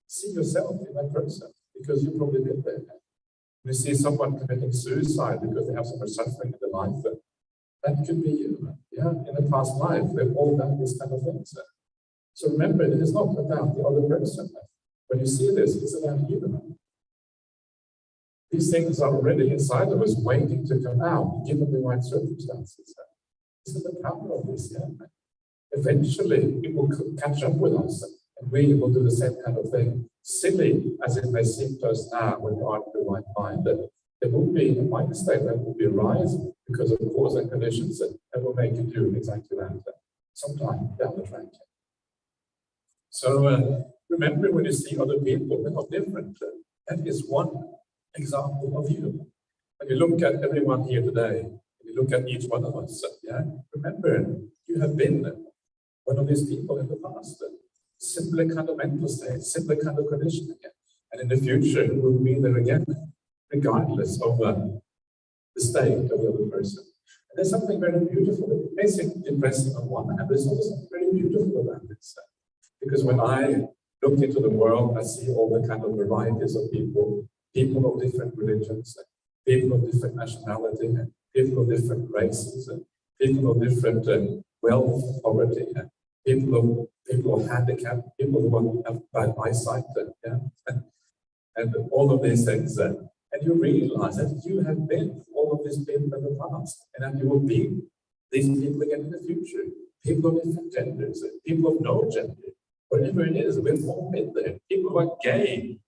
see yourself in that person, because you've probably been there. When you see someone committing suicide because they have so much suffering in their life, that could be you. Yeah, in a past life, we've all done these kind of things. So remember, it is not about the other person. When you see this, it's about you. These things are already inside of us, waiting to come out, given the right circumstances. This is the power of this. Yeah? Eventually, it will catch up with us, and we will do the same kind of thing. Silly as it may seem to us now when you are in the right mind, that there will be a mind state that will be a rise because of cause and conditions that will make you do exactly that sometime down the track. So remember, when you see other people, they're not different. That is one example of you. When you look at everyone here today, when you look at each one of us, yeah, remember, you have been one of these people in the past. Similar kind of mental state, similar kind of conditioning. And in the future, you will be there again, regardless of the state of the other person. And there's something very beautiful. It makes it depressing on one hand, but there's also something very beautiful about this. Because when I look into the world, I see all the kind of varieties of people, people of different religions, people of different nationality, people of different races, people of different wealth, poverty, people of handicap, people who have bad eyesight, and all of these things. And you realize that you have been all of these people in the past, and that you will be these people again in the future. People of different genders, people of no gender, whatever it is, we've all been there. People who are gay,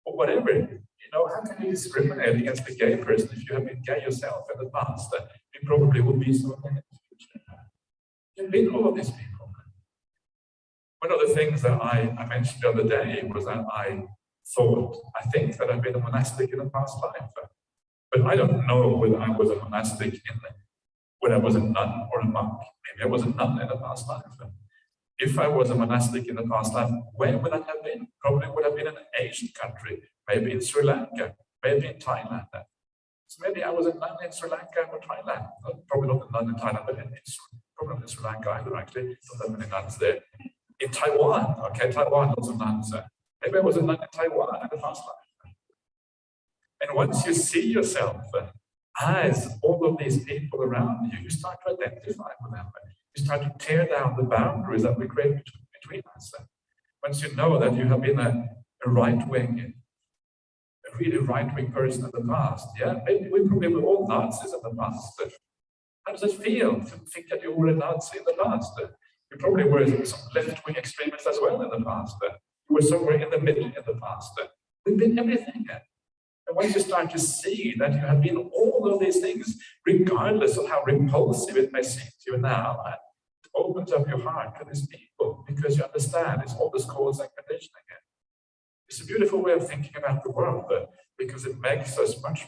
or whatever. You know, how can you discriminate against a gay person if you have been gay yourself in the past? You probably will be so in the future. You've been all of these people. One of the things that I mentioned the other day was that I think that I've been a monastic in a past life. But I don't know whether I was a monastic when I was a nun or a monk. Maybe I was a nun in a past life. If I was a monastic in the past life, where would I have been? Probably would have been in an Asian country, maybe in Sri Lanka, maybe in Thailand. So maybe I was a nun in Sri Lanka or Thailand. Probably not a nun in Thailand, but probably not in Sri Lanka either, actually. Don't have many nuns there. In Taiwan, okay, Taiwan, lots of nuns. Maybe I was a nun in Taiwan in the past life. And once you see yourself as all of these people around you, you start to identify with them. You start to tear down the boundaries that we create between us. Once you know that you have been a right-wing, a really right-wing person in the past, yeah, maybe we probably were all Nazis in the past. How does it feel to think that you were a Nazi in the past? You probably were some left-wing extremists as well in the past. You were somewhere in the middle in the past. We've been everything. And once you start to see that you have been all of these things, regardless of how repulsive it may seem to you now, it opens up your heart to these people because you understand it's all this cause and conditioning. It's a beautiful way of thinking about the world because it makes us much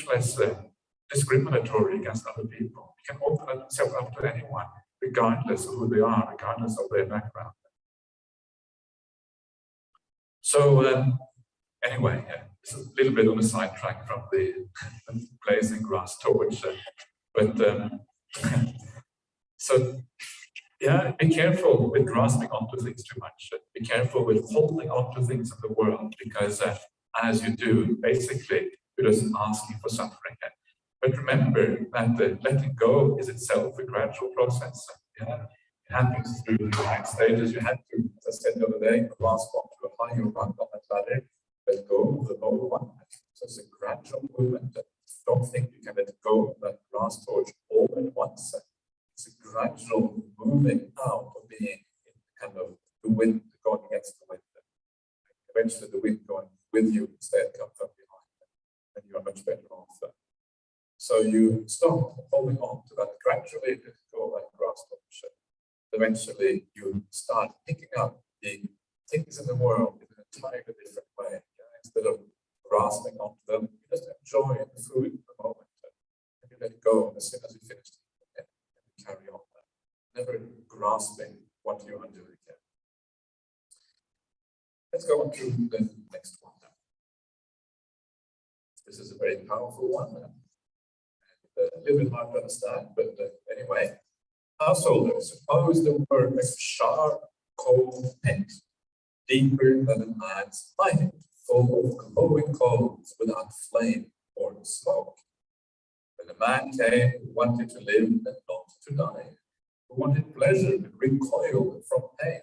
less discriminatory against other people. You can open yourself up to anyone, regardless of who they are, regardless of their background. So anyway, it's a little bit on a sidetrack from the blazing grass torch, so yeah, be careful with grasping onto things too much. Be careful with holding onto things in the world because as you do, basically, you're just asking for suffering. But remember that letting go is itself a gradual process. Yeah? It happens through the right stages. You have to, as I said the other day, grasp onto a higher rung on that ladder, let go of the lower one. So it's a gradual movement. Don't think you can let go of that grass torch all at once. It's a gradual moving out of being in kind of the wind going against the wind. Eventually the wind going with you instead comes up behind, and you are much better off. So you stop holding on to that gradually, let go of that grass torch. Eventually you start picking up the things in the world in an entirely different way. Instead of grasping onto them, you just enjoy the food for the moment. And you let go as soon as you finish it and you carry on. Never grasping what you are doing. Let's go on to the next one. This is a very powerful one. A little bit hard to understand, but anyway. Householder, suppose there were a sharp, cold pit, deeper than a man's height, full of glowing coals without flame or smoke. When a man came who wanted to live and not to die, who wanted pleasure but recoiled from pain,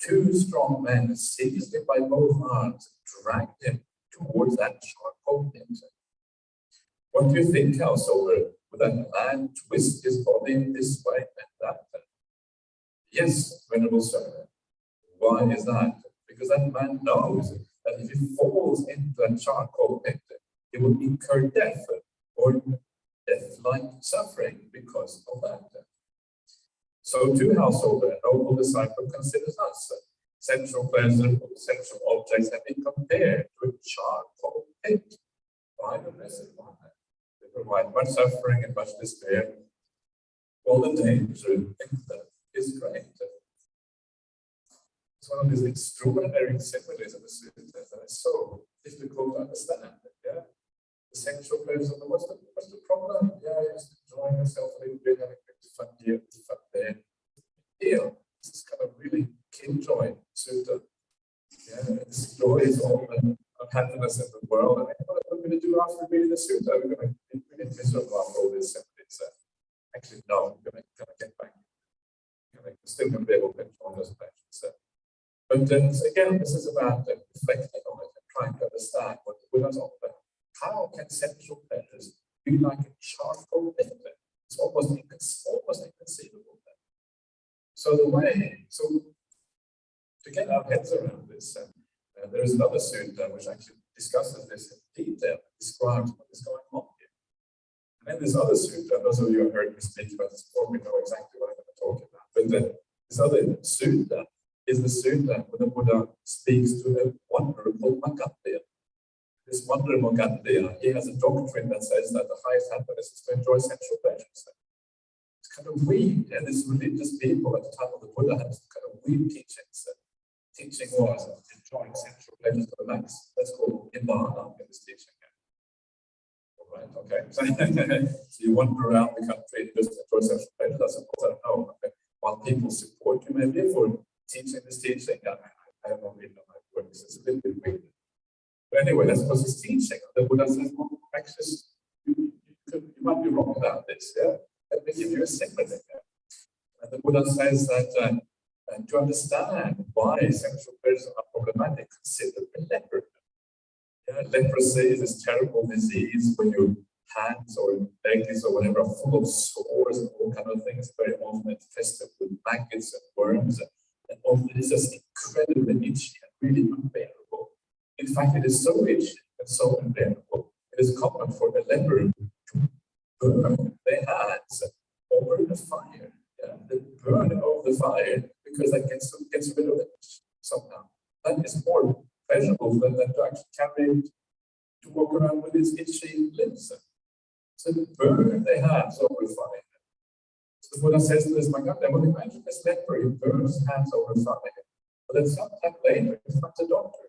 two strong men seized him by both arms and dragged him towards that charcoal pit. What do you think, householder? Would that man twist his body in this way and that? Yes, venerable sir. Why is that? Because that man knows that if he falls into that charcoal pit, he will incur death or death-like suffering because of that. So too, householder, a noble disciple considers us. Sensual pleasure or sensual objects have been compared to a charcoal hit by the blessed one. They provide much suffering and much despair. All the danger in that is great. It's one of these extraordinary symbolisms that are so difficult to understand. Yeah, the sexual pleasure. What's the problem? Yeah, just enjoying yourself a little bit, having fun here, fun there. Here, this is kind of really killjoy sutta. Yeah, this joy is all of happiness in the world. And what are we going to do after reading the sutta? We're going to be really miserable after all this. Actually, no, we're going to get back. We're still going to be able to enjoy those pleasures. But again, this is about reflecting on it and trying to understand what the Buddha's offer. How can sensual pleasures be like a charcoal liquid? It's almost inconceivable. So to get our heads around this, there is another sutta which actually discusses this in detail, describes what is going on here. And then this other sutta, those of you who have heard me speak about this before, we know exactly what I'm going to talk about. But this other sutta is the sutta where the Buddha speaks to a wanderer called Magadya. This wanderer Magadya, he has a doctrine that says that the highest happiness is to enjoy sensual pleasures. It's kind of weak, and these religious people at the time of the Buddha had kind of weak teachings. Teaching was enjoying sensual pleasures to the max. That's called Vimala in this teaching. All right, okay. So you wander around the country and just enjoy sensual pleasures. I suppose I don't know. Okay. While people support you maybe for teaching this teaching, I don't really know how it works. It's a little bit weird. But anyway, that's what he's teaching. The Buddha says, well, actually, you might be wrong about this. Yeah? Let me give you a sympathy. And the Buddha says that to understand why sexual pleasures are problematic, consider a leper. Yeah, leprosy is this terrible disease when your hands or legs or whatever are full of sores and all kind of things, very often infested with maggots and worms. And often it's just incredibly itchy and really unbearable. In fact, it is so itchy and so unbearable. It is common for a leper to burn their hands over the fire. Yeah? They burn over the fire because that gets rid of it somehow. That is more pleasurable than to actually carry it, to walk around with these itchy limbs. So they burn their hands over the fire. So the Buddha says to this Magadya, well, imagine this leper, he burns his hands over the fire. But then sometime later, he finds a doctor.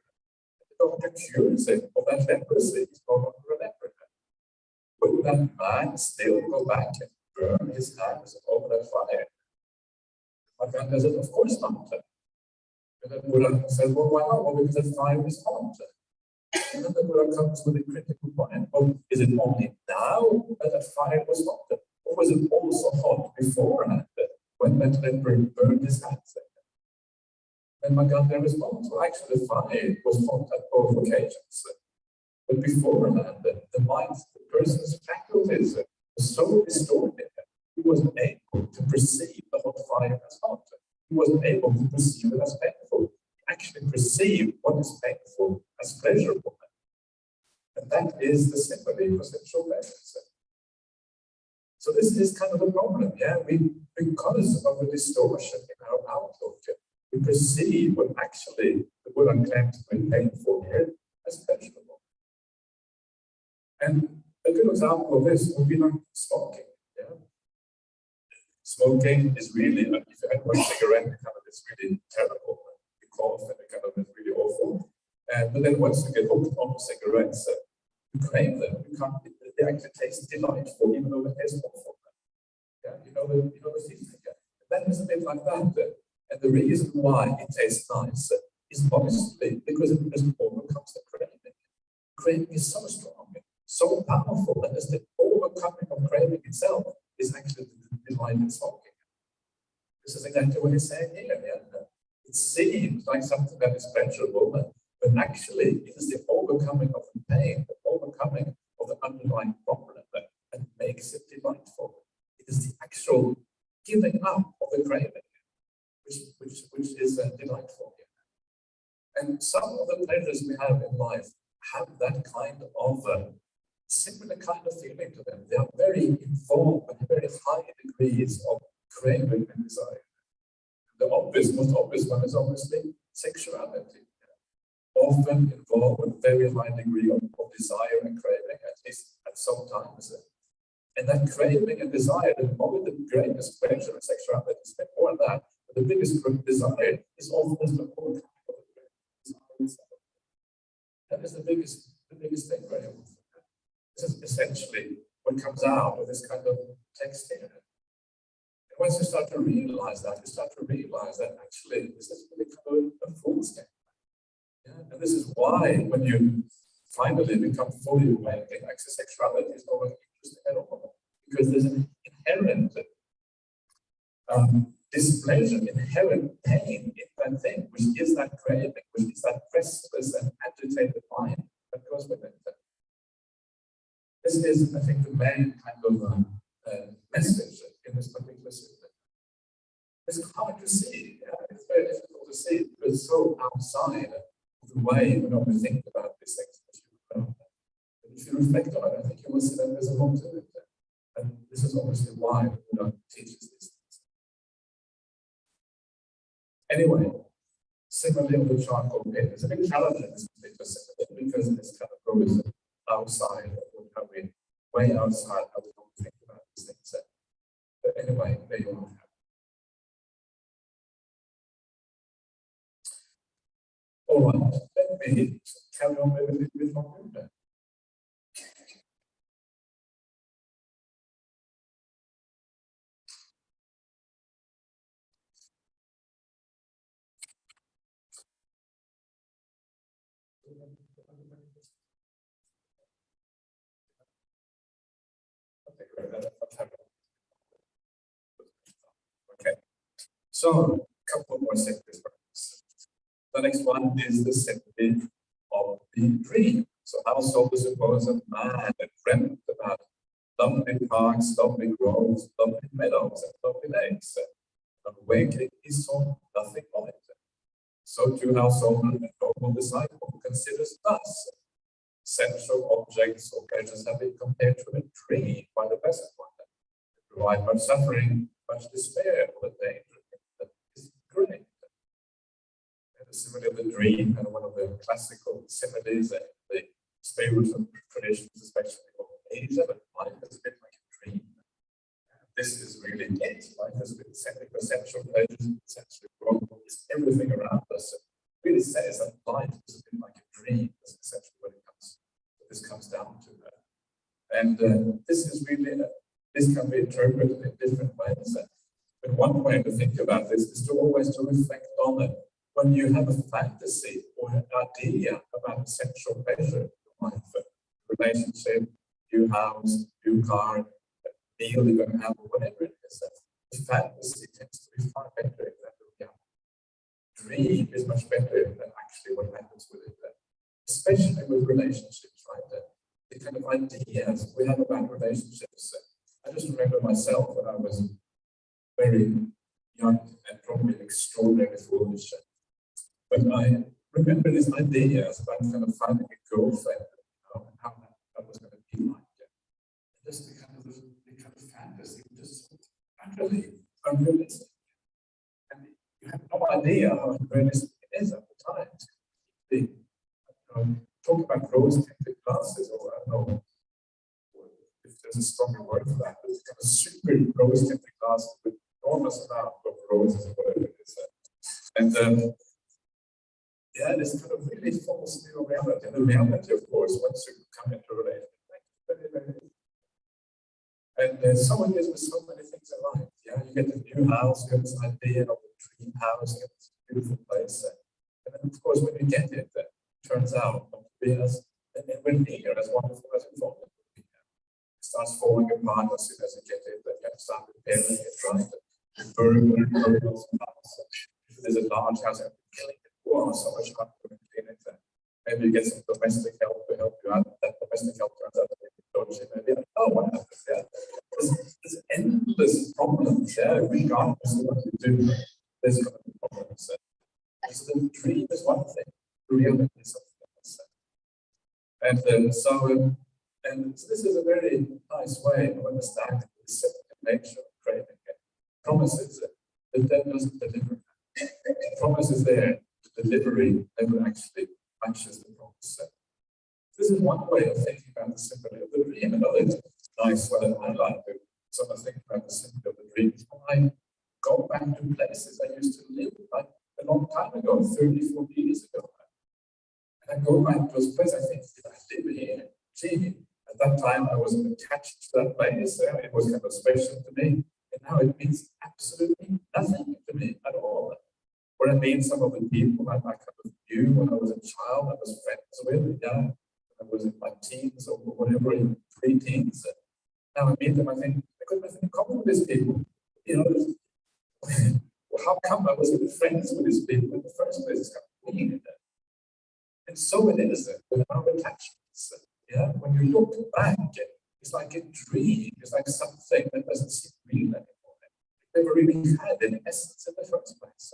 The doctor cures him of that leprosy. He's no longer a leper. Would that man still go back and burn his hands over that fire? Magadya said, of course not. And the Buddha says, well, why not? Well, because the fire is hot. And then the Buddha comes with a critical point. Well, is it only now that the fire was hot? Or was it also hot beforehand when that leper burned his hands? And Magadya responds, well, actually, the fire was hot at both occasions. But beforehand, the mind, the person's faculties were so distorted, he wasn't able to perceive the hot fire as hot. He wasn't able to perceive it as painful. He actually perceived what is painful as pleasurable. And that is the sympathy for sensual pleasures. So this is kind of a problem, yeah? Because of the distortion in our outlook, we perceive what actually the Buddha claims to be painful here as pleasurable. And a good example of this would be like smoking. Yeah? Smoking is really, if you had one cigarette, it's really terrible. You cough and it's really awful. But then once you get hooked on cigarettes, you crave them. They actually taste delightful, even though they taste awful. Yeah, you know the feeling. That is a bit like that. And the reason why it tastes nice is obviously because it overcomes the craving. Craving is so strong, so powerful, that the overcoming of craving itself is actually the delight in smoking. This is exactly what he's saying here. Yeah? It seems like something that is pleasurable, but actually it is the overcoming of the pain, the overcoming of the underlying problem that makes it delightful. It is the actual giving up of the craving, which is delightful. And some of the pleasures we have in life have that kind of similar kind of feeling to them. They are very involved with very high degrees of craving and desire. The most obvious one is obviously sexuality. often involve a very high degree of desire and craving, at least at some times. And that craving and desire, probably the greatest pleasure in sexuality, is more than that, but the biggest desire is almost the whole kind of desire. That is the biggest thing, right? This is essentially what comes out of this kind of text here. And once you start to realize that, actually this is really kind of a fool's game. Yeah? And this is why when you finally become fully awake in access sexuality, is not interesting at all. Because there's an inherent displeasure, inherent pain in that thing, which is that craving, which is that restless and agitated mind that goes with it. This is, I think, the main kind of message in this particular system. It's hard to see. Yeah? It's very difficult to see because it's so outside of the way we normally think about these things. But if you reflect on it, I think you will see that there's a lot to it. And this is obviously why Buddha teaches these things. Anyway, similarly on the charcoal pit, it's a bit challenging because this kind of goes outside of how we, way outside how we don't think about these things. But anyway, there you are. All right, let me carry on with a little bit more. Okay, so a couple more sentences. The next one is the sentence of the dream. So how so to suppose a man that dreamt about lovely parks, lovely groves, lovely meadows, and lovely lakes. On awakening, he saw nothing of it. So too how so a noble disciple considers thus. Sensual objects or pleasures have been compared to a dream by the present one. They provide much suffering, much despair, or the danger that is great. And similarly, the dream, and one of the classical similes in the spiritual traditions, especially of Asia, but life is a bit like a dream. This is really it. Life is a bit sensual pleasures, sensual growth, it's everything around us. It really says that life is a bit like a dream. That's essentially what it comes. This comes down to that. And this is really, this can be interpreted in different ways. But one way to think about this is to always to reflect on it. When you have a fantasy or an idea about sexual pleasure in your life, relationship, new house, new car, meal you're going to have, or whatever it is, the fantasy tends to be far better than the reality. Dream is much better than actually what happens with it. Especially with relationships, right? The kind of ideas we have about relationships. I just remember myself when I was very young and probably extraordinarily foolish. But I remember these ideas about kind of finding a girlfriend, and how that was going to be like. And just the kind of fantasy, just utterly unrealistic. And you have no idea how realistic it is at the time. Talk about rose-tinted glasses, or I don't know if there's a stronger word for that, but it's kind of super rose-tinted glasses with enormous amount of roses or whatever it is. And yeah, this kind of really false new reality. And the reality, of course, once you come into a relationship, very, very easy. And so it is with so many things in life. Yeah, you get a new house, you have this idea of a dream house, you have this beautiful place. And then, of course, when you get it, turns out not to be as anywhere near as wonderful as you thought it would be. It starts falling apart as soon as you get it, then you have to start repairing it, right? The burglars and house. If there's a large house, and killing it, wow, so much fun to clean it. Maybe you get some domestic help to help you out. That domestic help turns out to be dodgy. Maybe, oh, what happens? Yeah, there's endless problems. Yeah, regardless of what you do, there's going to be problems. So the dream is one thing. Reality is something else. And so this is a very nice way of understanding the simple nature of craving. Promises that then doesn't deliver. Promises there, the delivery never actually matches the promise. This is one way of thinking about the symphony of the dream. Another nice one that I like to sort of think about the symphony of the dream is when I go back to places I used to live like a long time ago, 30, 40 years ago. And I go back to those places, I think, did I live here? Gee, at that time I was attached to that place. It was kind of special to me. And now it means absolutely nothing to me at all. Or I mean some of the people I kind of knew when I was a child, I was friends with, yeah. I was in my teens or whatever, in pre-teens. Now I meet them, I think, I got nothing in common with these people. You know, well, how come I was friends with these people in the first place? It's kind of weird. And so it is with our attachments. Yeah, when you look back, it's like a dream. It's like something that doesn't seem real anymore. It never really had an essence in the first place.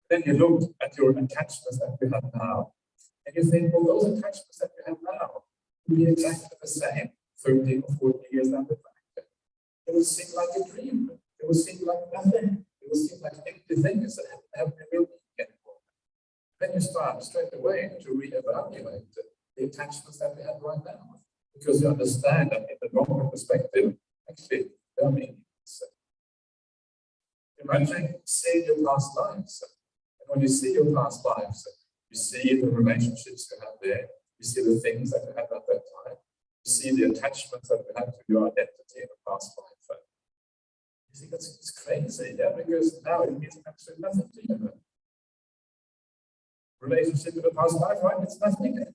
Then you look at your attachments that you have now, and you think, well, those attachments that you have now will be exactly the same 30 or 40 years down the track. It will seem like a dream. It will seem like nothing. It will seem like empty things that have no real meaning anymore. Then you start straight away to reevaluate the attachments that we have right now, because you understand that in the longer perspective, actually, they are meaningless. Imagine seeing your past lives. And when you see your past lives, you see the relationships you have there, you see the things that you had at that time, you see the attachments that you had to your identity in the past life. You think it's crazy, yeah, because now it means absolutely nothing to you. Relationship in the past life, right? It's nothing.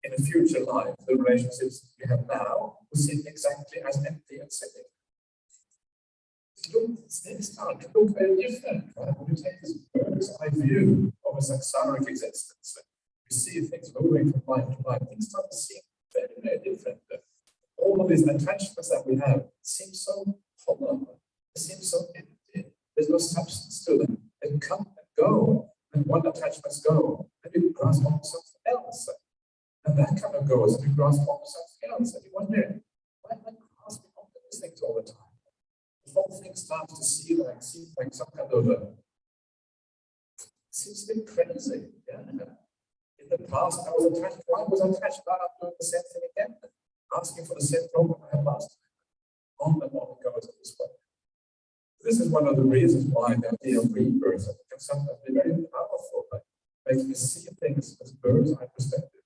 In a future life, the relationships you have now will seem exactly as empty and silly. Things start to look very different. Right? When you take this bird's eye view of a samsaric existence, you see things moving from life to life, things start to seem very, very different. All of these attachments that we have seem so hollow, they seem so empty. There's no substance to them. They come and go, and one attachments go, and you grasp on something else. And that kind of goes, and you grasp on something else, and you wonder, why am I grasping onto these things all the time? The whole thing starts to seem like some kind of seems a bit crazy. Yeah. In the past, I was attached. Why was I attached? Now I'm doing the same thing again, asking for the same problem I had last time. On and on it goes this way. This is one of the reasons why the idea of rebirth can sometimes be very powerful, like making you see things as bird's eye perspective.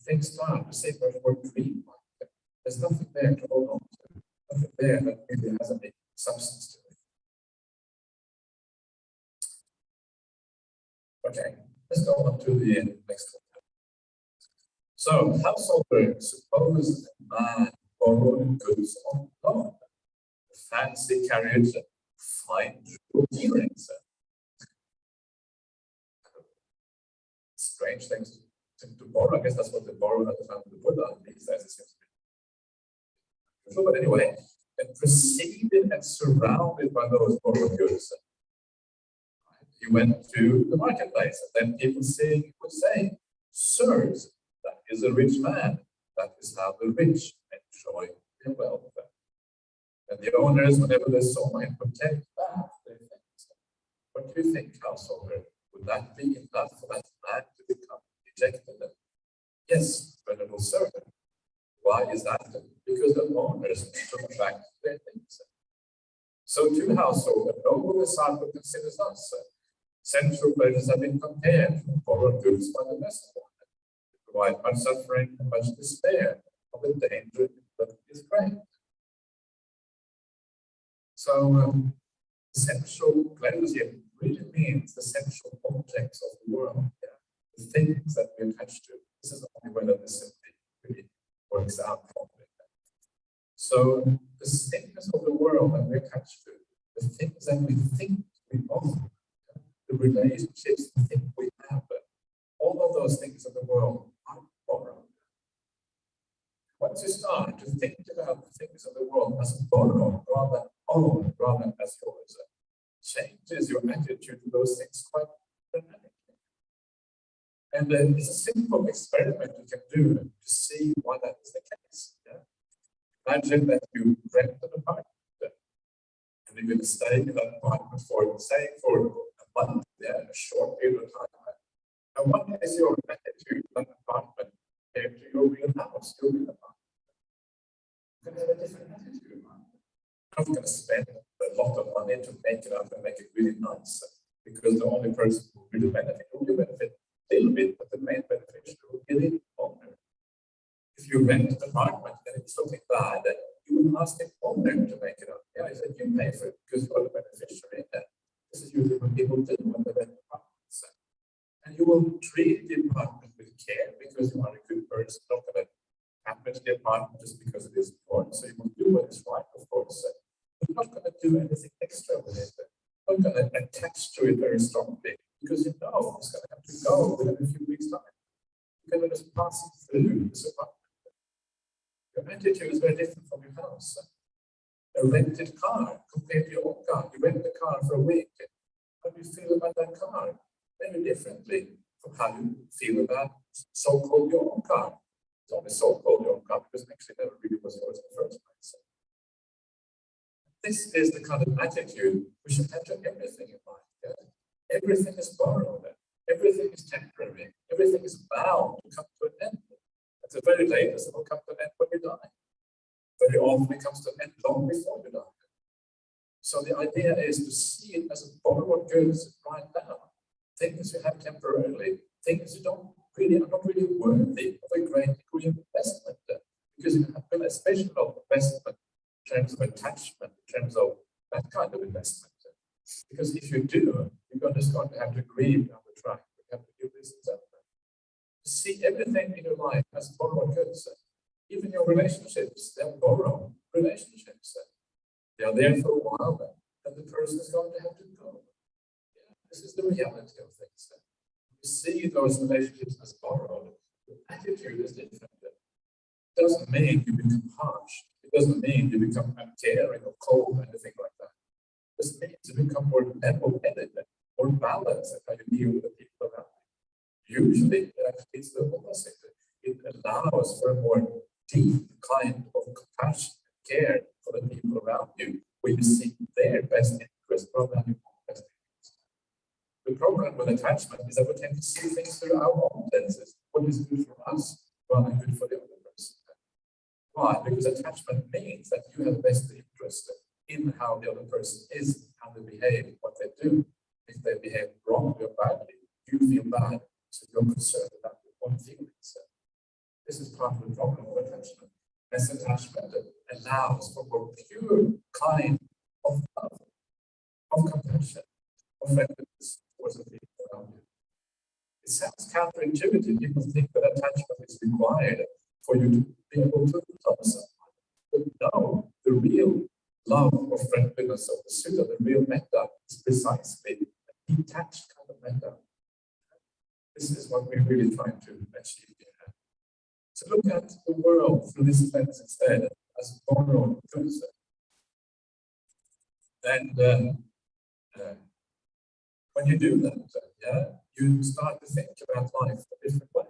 Things start to seem much more dream-like. There's nothing there to hold on to, nothing there that really has any substance to it. Okay, let's go on to the next one. So, householder, suppose a man borrowed goods on loan, a fancy carriage, fine earrings. Strange things to borrow. I guess that's what they borrowed at the time of the Buddha. These days it seems to be. But anyway, and preceded and surrounded by those borrowed goods. He went to the marketplace, and then people would say, sirs, that is a rich man. That is how the rich enjoy their wealth. And the owners, whenever they saw him, would take back their things. What do you think, householder? Would that be enough for that man to become rejected? Yes, venerable sir. Why is that? Because the owners took back their things. So too, householder, noble disciple considers us. Sensual pleasures have been compared to borrowed goods by the lesser one, to provide much suffering and much despair of the danger that is great. So, sensual pleasures here really means the sensual objects of the world, yeah? The things that we attach to. This is the only way that this simply really works out properly. So, the things of the world that we attach to, the things that we think we own, the relationships we think we have, all of those things of the world are borrowed. Once you start to think about the things of the world as borrowed rather than owned, rather than as yours, changes your attitude to those things quite dramatically. And it's a simple experiment you can do to see why that is the case. Yeah? Imagine that you rent an apartment and you're going to stay in that apartment for a month, yeah, a short period of time. And what is your attitude house, you'll be the partner. You're going to have a different attitude. You're not going to spend a lot of money to make it up and make it really nice, because the only person who will benefit a little bit, but the main beneficiary will be the owner. If you rent an apartment and it's something bad, you will ask the owner to make it up. Yeah, I said you pay for it because you're the beneficiary. And this is usually what people do when they rent apartments. And you will treat the apartment with care because you are a good person, not going to happen to the apartment just because it is important. So you will do what is right, of course. You're not going to do anything extra with it. You're not going to attach to it very strongly because you know it's going to have to go within a few weeks' time. You're going to just pass through this apartment. Your attitude is very different from your house. A rented car compared to your own car. You rent the car for a week. How do you feel about that car? Very differently from how you feel about so-called your own car. It's only so-called your own car because it actually never really was yours in the first place. This is the kind of attitude we should have to everything in life. Yeah? Everything is borrowed. Everything is temporary. Everything is bound to come to an end. At the very latest, it will come to an end when you die. Very often it comes to an end long before you die. So the idea is to see it as a borrowed goods right now. Things you have temporarily, things you are not really worthy of a great degree of investment. Because you have been a special investment in terms of attachment, in terms of that kind of investment. Because if you do, you're just going to have to grieve down the track. You have to do this and that. See everything in your life as borrowed goods. Even your relationships, they're borrowed relationships. They are there for a while, and the person is going to have to go. Yeah, this is the reality of things. You see those relationships as borrowed. The attitude is different. It doesn't mean you become harsh. It doesn't mean you become uncaring or cold or anything like that. This means you become more level-headed, more balanced in how you deal with the people around you. Usually, it's the opposite. It allows for a more deep kind of compassion and care for the people around you, where you see their best interest rather than your own best interest. The problem with attachment is that we tend to see things through our own lenses. What is good for us rather than good for the other person. Why? Because attachment means that you have best interest in how the other person is, how they behave, what they do. If they behave wrongly or badly, you feel bad. So you're concerned about your own feelings. This is part of the problem of attachment. This attachment allows for more pure kind of love, of compassion, of friendliness towards the people around you. It sounds counterintuitive. People think that attachment is required for you to be able to love someone. But no, the real love or friendliness of the sutta, the real metta, is precisely a detached kind of metta. This is what we're really trying to achieve here. So look at the world through this lens instead, as borrowed goods. And when you do that, you start to think about life a different way.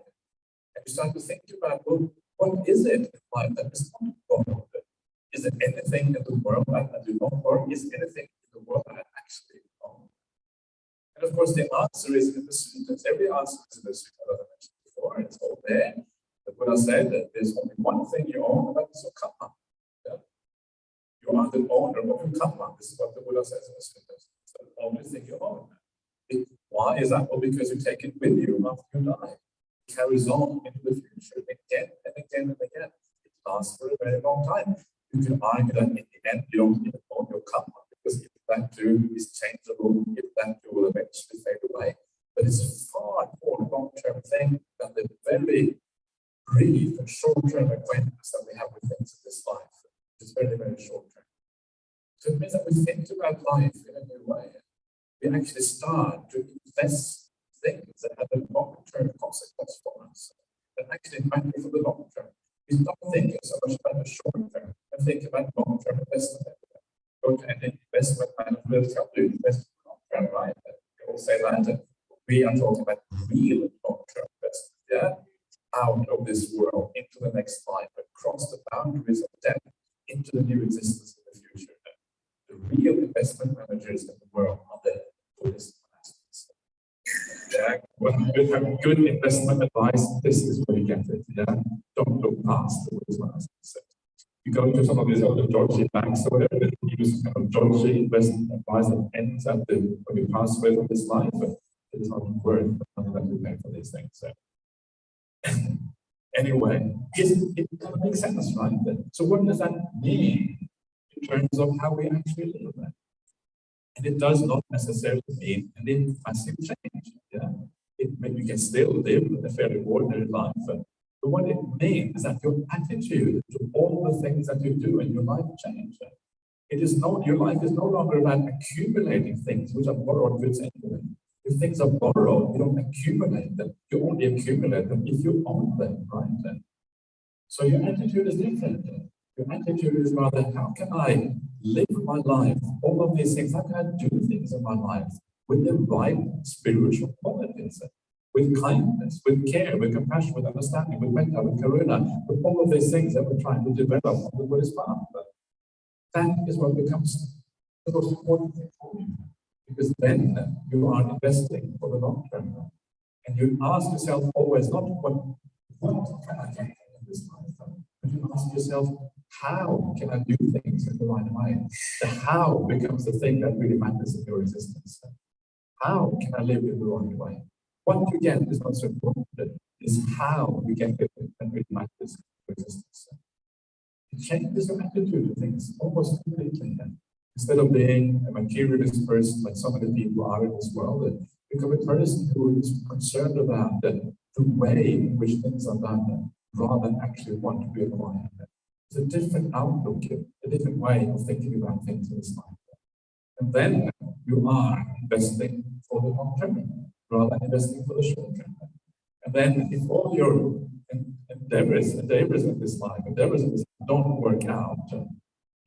And you start to think about, well, what is it in life that is not borrowed? Is there anything in the world that I do not borrow? Is there anything in the world that I actually own? And of course, the answer is in the suttas. Every answer is in the sutta that I mentioned before. It's all there. The Buddha said that there's only one thing you own, and that is your karma. Yeah? You are the owner of your karma. This is what the Buddha says in the suttas. It's the only thing you own. Why is that? Well, because you take it with you after you die. It carries on into the future again and again and again. It lasts for a very long time. You can argue that in the end, you don't even own your karma, because if that too is changeable, if that too will eventually fade away. But it's a far more long-term thing than the very brief and short-term acquaintance that we have with things in this life. It's very, very short-term. So it means that we think about life in a new way. We actually start to invest things that have a long-term consequence for us, that actually matter for the long term. We stop thinking so much about the short term and think about long-term investment. Go to any investment manager will tell you invest for long-term, right? They will say that. We are talking about real long-term investment, yeah? Out of this world into the next life, across the boundaries of death into the new existence in the future. The real investment managers in the world are the Buddhist monastics. Yeah, when you have good investment advice, this is where you get it. Yeah, don't look past the wisdom. You go to some of these other dodgy banks or whatever, they use kind of dodgy investment advice that ends at the when you pass away from this life. But it is not worth the money that we pay for these things. So. Anyway, it kind of makes sense, right? So what does that mean in terms of how we actually live? And it does not necessarily mean any massive change. Yeah, you can still live a fairly ordinary life. But what it means is that your attitude to all the things that you do in your life change. Your life is no longer about accumulating things which are borrowed goods anyway. If things are borrowed, you don't accumulate them. You only accumulate them if you own them, right? So your attitude is different. Your attitude is rather, how can I live my life? All of these things, how can I do things in my life with the right spiritual qualities? With kindness, with care, with compassion, with understanding, with metta, with karuna, with all of these things that we're trying to develop on the Buddhist path. That is what becomes the most important thing for you. Because then you are investing for the long term. And you ask yourself always not what can I get in this life, but you ask yourself, how can I do things in the right way? The how becomes the thing that really matters in your existence. How can I live in the right way? What you get is not so important, it's how you get it that really matters in your existence. It changes your attitude to things almost completely. Instead of being a materialist person like so many people are in this world, become a person who is concerned about the way in which things are done rather than actually want to be alive. It's a different outlook, a different way of thinking about things in this life. And then you are investing for the long term rather than investing for the short term. And then if all your endeavors in this life, don't work out,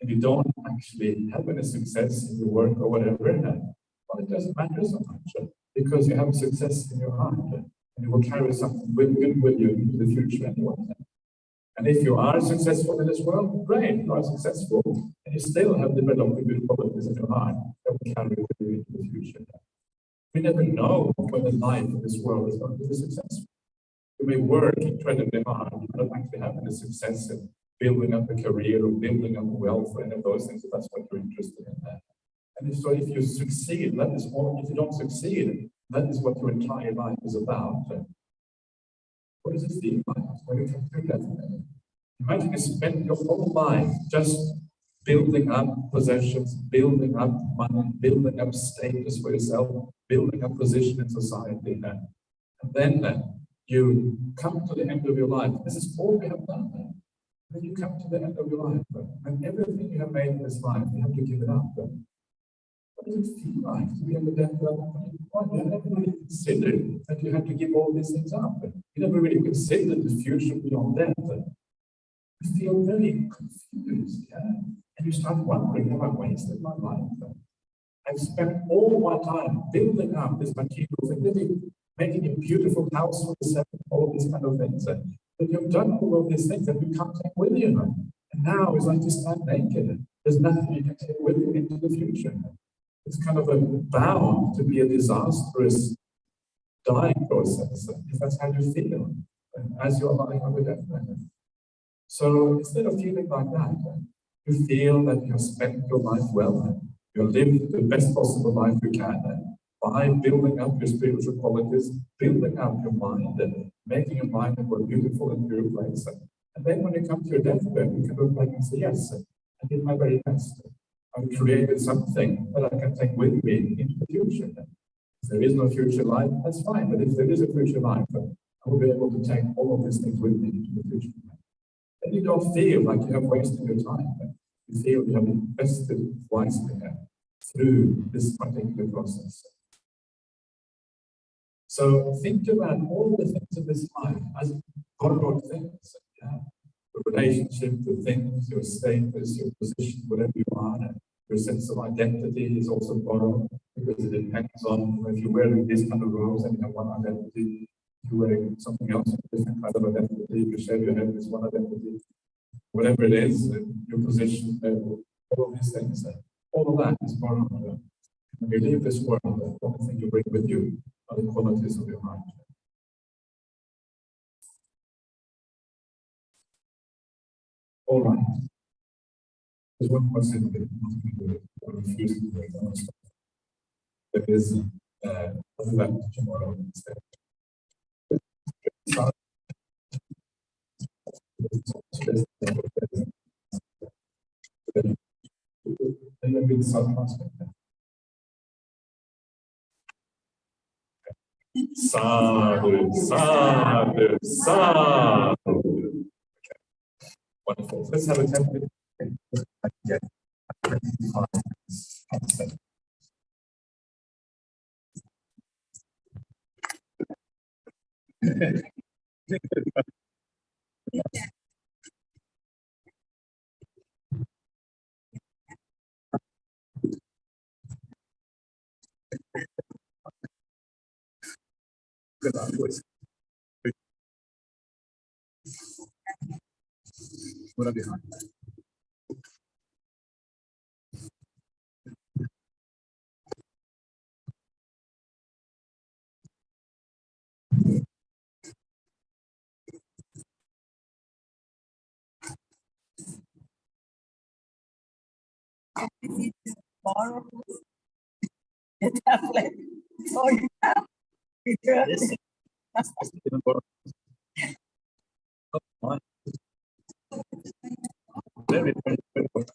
and you don't actually have any success in your work or whatever, well, it doesn't matter so much because you have success in your heart and you will carry something good with you into the future anyway. And if you are successful in this world, great, you are successful, and you still have developed the good qualities in your heart that will carry with you into the future. We never know when the life in this world is going to be successful. You may work incredibly hard, you don't actually have any success in building up a career or building up wealth or any of those things, if that's what you're interested in. And so if you succeed, that is all. If you don't succeed, that is what your entire life is about. What does it feel like when you come through that? Imagine you spend your whole life just building up possessions, building up money, building up status for yourself, building up position in society. And then you come to the end of your life. This is all we have done. When you come to the end of your life, and everything you have made in this life, you have to give it up. What does it feel like to be on the deathbed? You never really considered that you had to give all these things up. You never really considered the future beyond death. You feel very confused, yeah? And you start wondering, have I wasted my life? I've spent all my time building up this material thing, making a beautiful house for yourself, all these kind of things. But you've done all of these things that you can't take with you. And now it's like you stand naked. There's nothing you can take with you into the future. It's kind of bound to be a disastrous dying process, if that's how you feel as you're lying on the deathbed. So instead of feeling like that, you feel that you have spent your life well. You lived the best possible life you can by building up your spiritual qualities, building up your mind, and making your mind a more beautiful and pure place. And then when you come to your deathbed, you can look back and say, yes, I did my very best. I created something that I can take with me into the future. If there is no future life, that's fine. But if there is a future life, I will be able to take all of these things with me into the future. Then you don't feel like you have wasted your time. You feel you have invested wisely through this particular process. So think about all the things in this life as borrowed things. Yeah? Your relationship to things, your status, your position, whatever you are, your sense of identity is also borrowed because it depends on if you're wearing this kind of robes and you have one identity, if you're wearing something else, a different kind of identity, if you shave your head, it's one identity, whatever it is, your position, all of these things, all of that is borrowed. When you leave this world, the only thing you bring with you are the qualities of your heart. All right. There's one person that I'm refusing to do it. That is that tomorrow instead. Sadhu, sadhu, sadhu. Okay. Wonderful. Let's have a 10-minute. Yeah. What are behind? Borrow the tablet. So you have Yes. Very, very, very good.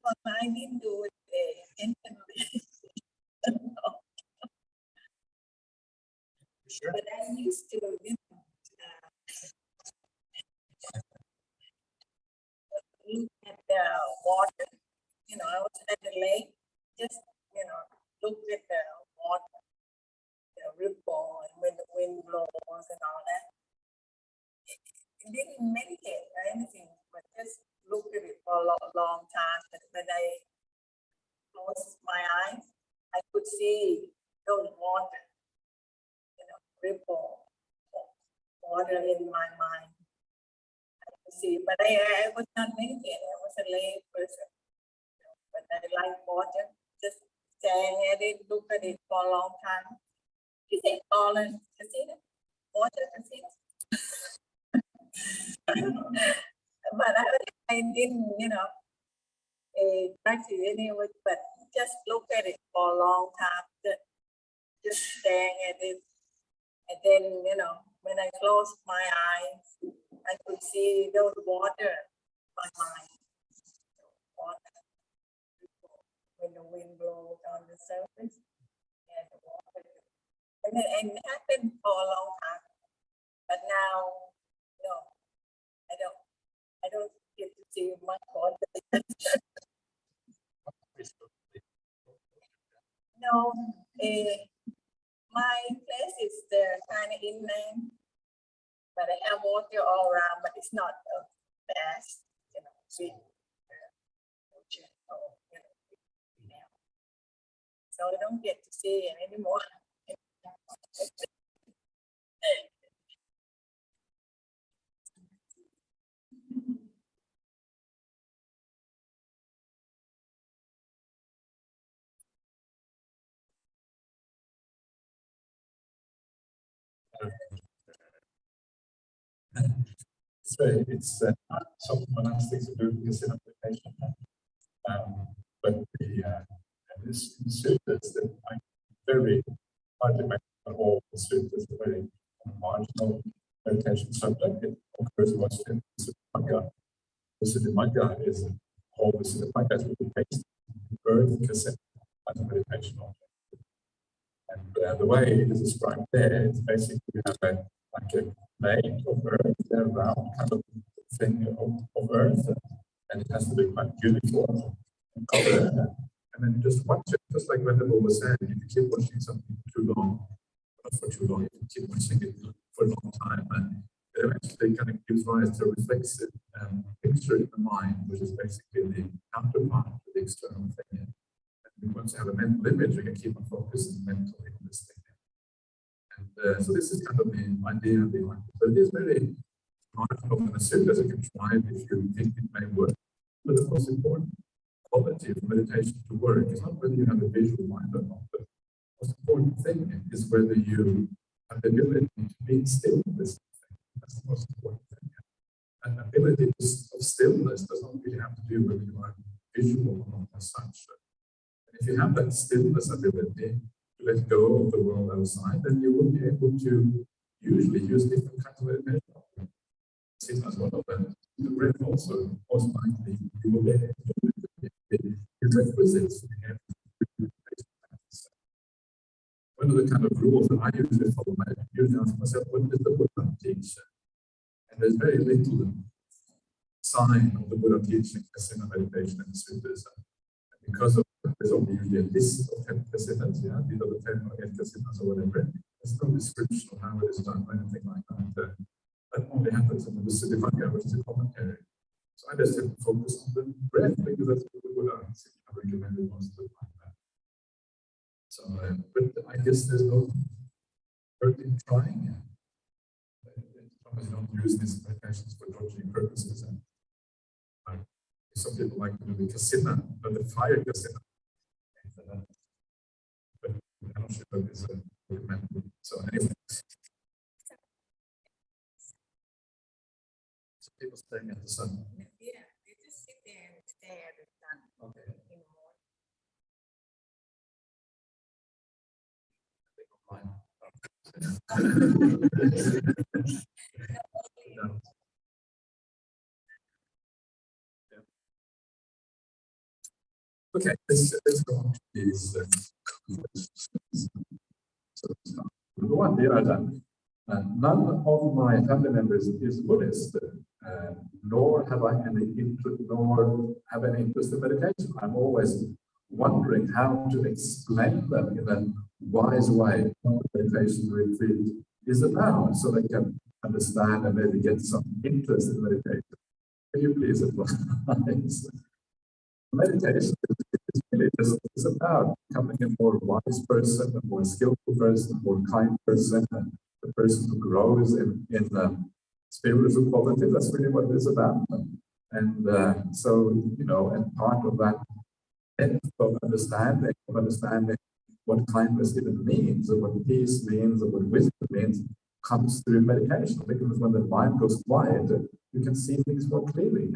But I didn't do it intentionally. Sure. But I used to, look at the water. I was at the lake, just, look at the water, ripple, and when the wind blows and all that. Didn't meditate or anything, but just look at it for a long time. But when I closed my eyes, I could see those water, ripple, water in my mind. I could see, but I was not meditating. I was a lay person. But I like water, just staring at it, look at it for a long time. You say, Colin, casino? Water casino? But I didn't, practice anyway, but just look at it for a long time, just staring at it. And then, when I closed my eyes, I could see those water in my mind. Water. When the wind blows on the surface, and the water. And it happened for a long time. But now, no, I don't get to see much water. No, my place is kind of inland, but I have water all around, but it's not vast, big ocean or, so I don't get to see it anymore. It's some monastics are doing this in application. But this suttas that I very hard to make all the suttas are very marginal meditation subject. It occurs once in the sutta-retreat. The sutta-retreat is all the sutta-retreat is really based on earth cassette as a meditation object. And the way it is described there, it's basically you have like a plate of earth, a round kind of thing of earth, and it has to be quite uniform and colored. And then you just watch it, just like Venerable was saying, if you keep watching something too long, not for too long, if you keep watching it for a long time, and it eventually kind of gives rise to a reflexive picture in the mind, which is basically the counterpart to the external thing. And once you have a mental image, you can keep on focusing mentally on this thing. And so this is kind of the idea behind it. But it is very marginal and as soon as you can try it if you think it may work. But the most important quality of meditation to work is not whether you have a visual mind or not. But the most important thing is whether you have the ability to be still with this thing. That's the most important thing. And ability of stillness does not really have to do whether you are visual or not as such. If you have that stillness ability to let go of the world outside, then you will be able to usually use different kinds of meditation. Sitting as one of them. The breath also, most likely, you will be able to do the prerequisites for being able to do meditation practice. One of the kind of rules that I usually follow, I usually ask myself, what does the Buddha teach? And there's very little sign of the Buddha teaching as in a meditation in the suttas. Because of there's only usually a list of 10 kasinas, these are the 10 or 8 kasinas or whatever. There's no description of how it is done or anything like that. That only happens in the Sutta-retreat, which is a commentary. So I just have to focus on the breath because that's what the Buddha recommended most of the time. So, but I guess there's no hurt in trying. As long as you don't use these meditations for dodgy purposes. Some people like to do the kasina, but the fire kasina. But I'm not sure if it's recommended. So anyway. So people staying at the sun. Yeah, they just sit there and stare at the sun. Okay. In the morning. No. Okay, let's go on to these Number one, dear Ajahn, none of my family members is Buddhist, nor have any interest in meditation. I'm always wondering how to explain them in a wise way what the meditation retreat is about, so they can understand and maybe get some interest in meditation. Can you please advise? Meditation is really just it's about becoming a more wise person, a more skillful person, a more kind person, and a person who grows in spiritual quality. That's really what it is about. And so, you know, and part of that depth of understanding what kindness even means, and what peace means, and what wisdom means, comes through meditation. Because when the mind goes quiet, you can see things more clearly.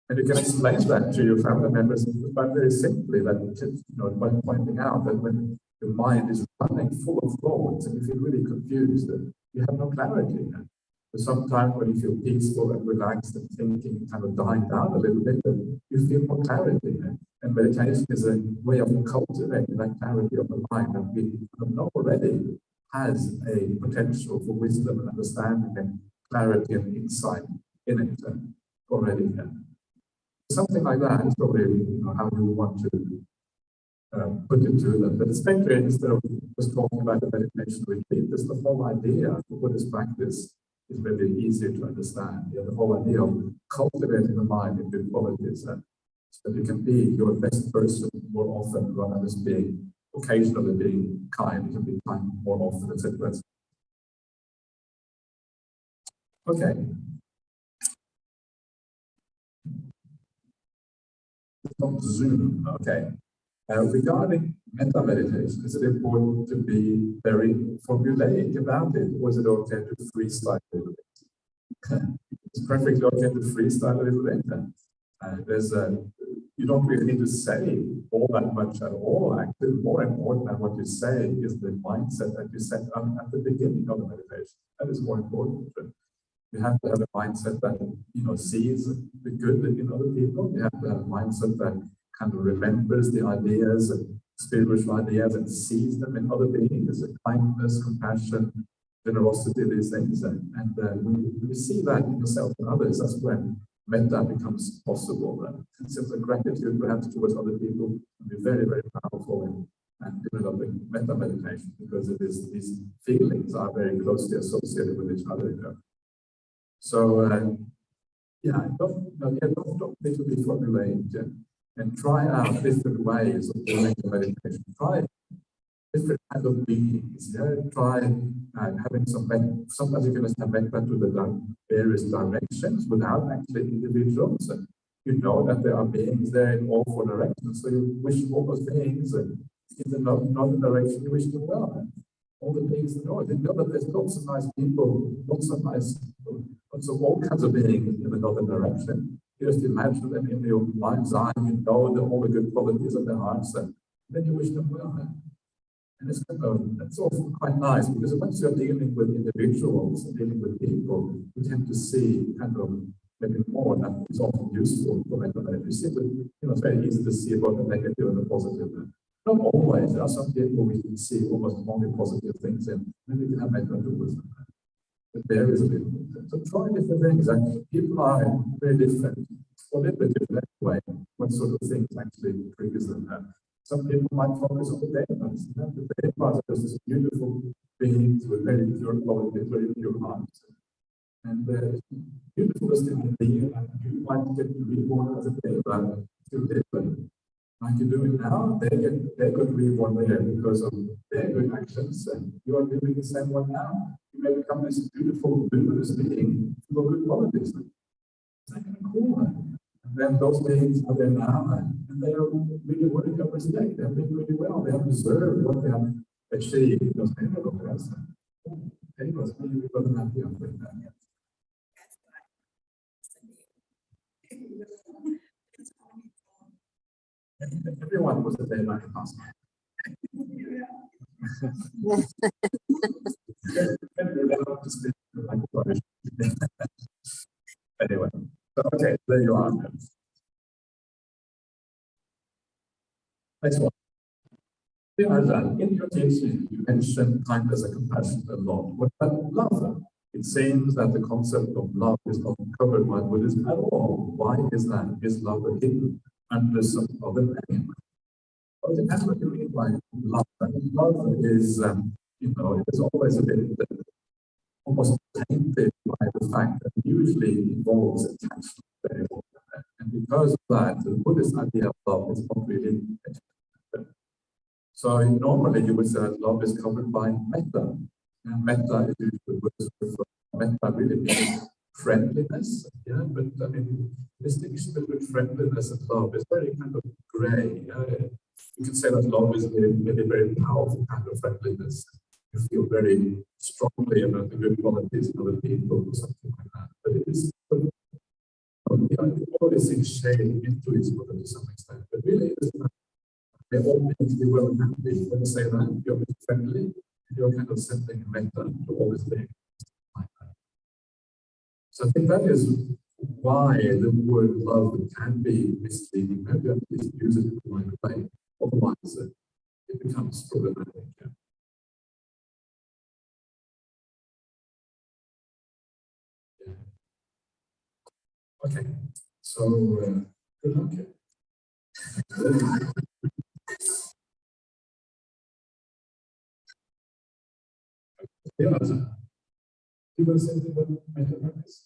And you can explain that to your family members by very simply, that, you know, by pointing out that when your mind is running full of thoughts and you feel really confused, you have no clarity. But sometimes when you feel peaceful and relaxed and thinking kind of dying down a little bit, you feel more clarity. And meditation is a way of cultivating that clarity of the mind, and we know already has a potential for wisdom and understanding and clarity and insight in it already. Something like that is probably, you know, how you want to put it to them. But especially instead of just talking about the meditation retreat, there's the whole idea of Buddhist practice is maybe easier to understand. You know, the whole idea of cultivating the mind in good qualities, so that you can be your best person more often rather than just being occasionally being kind. You can be kind more often, etc. Okay. On Zoom, okay. Regarding metta meditation, is it important to be very formulaic about it, or is it okay to freestyle a little bit? It's perfectly okay to freestyle a little bit. You don't really need to say all that much at all. Actually, more important than what you say is the mindset that you set up at the beginning of the meditation. That is more important. You have to have a mindset that, you know, sees the good in other people. You have to have a mindset that kind of remembers the ideas and spiritual ideas and sees them in other beings, kindness, compassion, generosity, these things. And when you see that in yourself and others, that's when metta becomes possible. And sense of gratitude perhaps towards other people can be very, very powerful in developing metta meditation, because it is, these feelings are very closely associated with each other. You know? So, yeah, don't need to be formulaic, and try out different ways of doing the meditation. Try different kinds of beings. Yeah? Try having sometimes you can just have metta to the various directions without actually individuals. And you know that there are beings there in all four directions, so you wish all those beings in the northern direction, you wish them well. All the beings in the north, you know that there's lots of nice people, lots of all kinds of beings in the northern direction. You just imagine them in your mind's eye, you know all the good qualities of their hearts, and then you wish them well. And it's kind of, that's also quite nice, because once you're dealing with individuals and dealing with people, you tend to see kind of maybe more that is often useful for mental health. You see that, you know, it's very easy to see both the negative and the positive. Not always. There are some people we can see almost only positive things in, and you can have mental with them. It varies a little bit. So try different things. And people are very different, or a little bit different anyway, what sort of things actually triggers them. Some people might focus on the Devas. You know? The Devas are just beautiful beings with very pure qualities, very pure hearts. And beautiful as they can be, and you might get reborn as a Deva through different. Like you're doing now, they could reborn there because of their good actions, and you are doing the same one now. You may become this beautiful, luminous being full of good qualities. It's like kind of cool. And then those beings are there now, and they are really worthy of respect. They have been really well. They have deserved what they have achieved. Those people of us. They was really wasn't happy with that yet. Everyone was a day like a past. Anyway, so, okay, there you are. Next one. In your teaching, you mentioned kindness and compassion a lot. What about love? It seems that the concept of love is not covered by Buddhism at all. Why is that? Is love hidden under some other name? Well, it depends what you mean by love. I mean, love is, it is always a bit almost tainted by the fact that it usually involves attachment. And because of that, the Buddhist idea of love is not really attachment. So normally you would say that love is covered by metta. And metta is usually the Buddhist word for metta really means friendliness. Yeah, but I mean, distinction between friendliness and love is very kind of grey. You can say that love is maybe a very powerful kind of friendliness. You feel very strongly about the good qualities in other people or something like that. But it is always in shade into each other to some extent. But really, they all need to be well and happy. When you say that, you're friendly, you're kind of sending a metta to all these things like that. So I think that is why the word love can be misleading. Maybe at least use it in the right way. Otherwise, it becomes problematic. Yeah. Okay, so good luck. Yeah, you want to say anything about mental practice?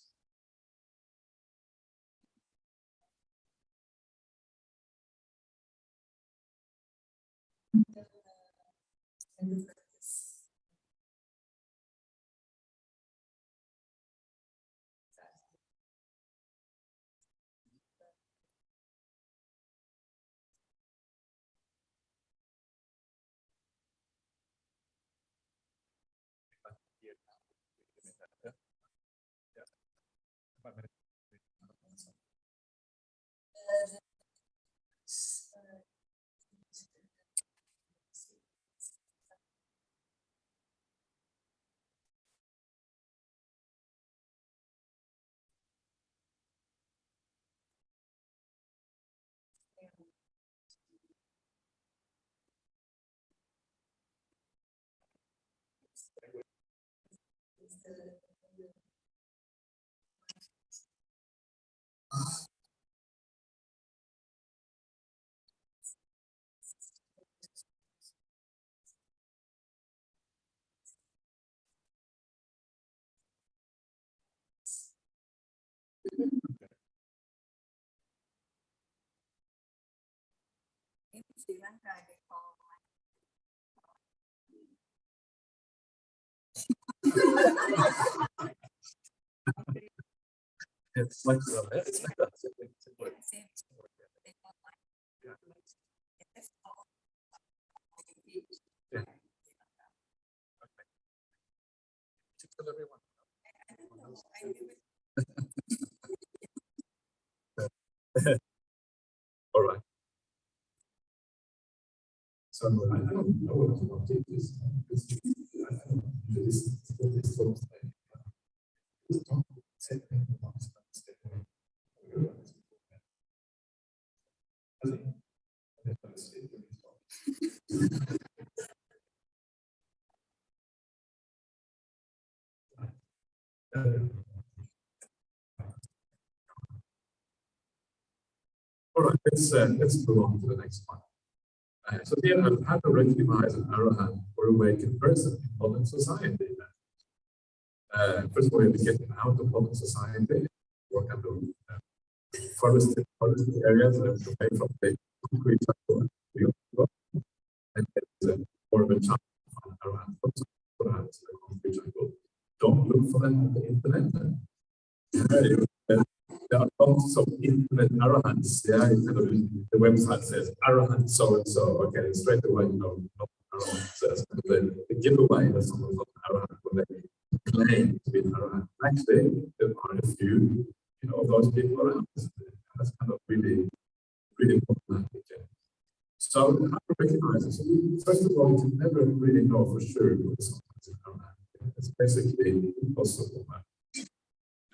In Sri Lanka, they call It's like that. It's like that. same word. They call Yeah. it's called Yeah. Okay. To tell everyone. I don't know. I live with All right. So I don't know what about it is. I don't know. This sort of thing. Just don't say anything about it. All right, let's move on to the next one. So here, how to recognize an arahant or awakened person in modern society. First of all, you have to get out of modern society, what kind of forested areas away from the concrete jungle, and get more of a chance to find arahant arahants in the concrete jungle. Don't look for them on the internet. There are lots of internet arahants. Yeah, kind of, the website says arahant so and so. Okay, straight away you know not arahant says the giveaway that someone's not arahant when they claim to be an arahant. Actually, there are a few, of those people around. That's kind of really problematic. Yeah. So how to recognize it? So first of all, you can never really know for sure what someone's an arahant. It's basically impossible.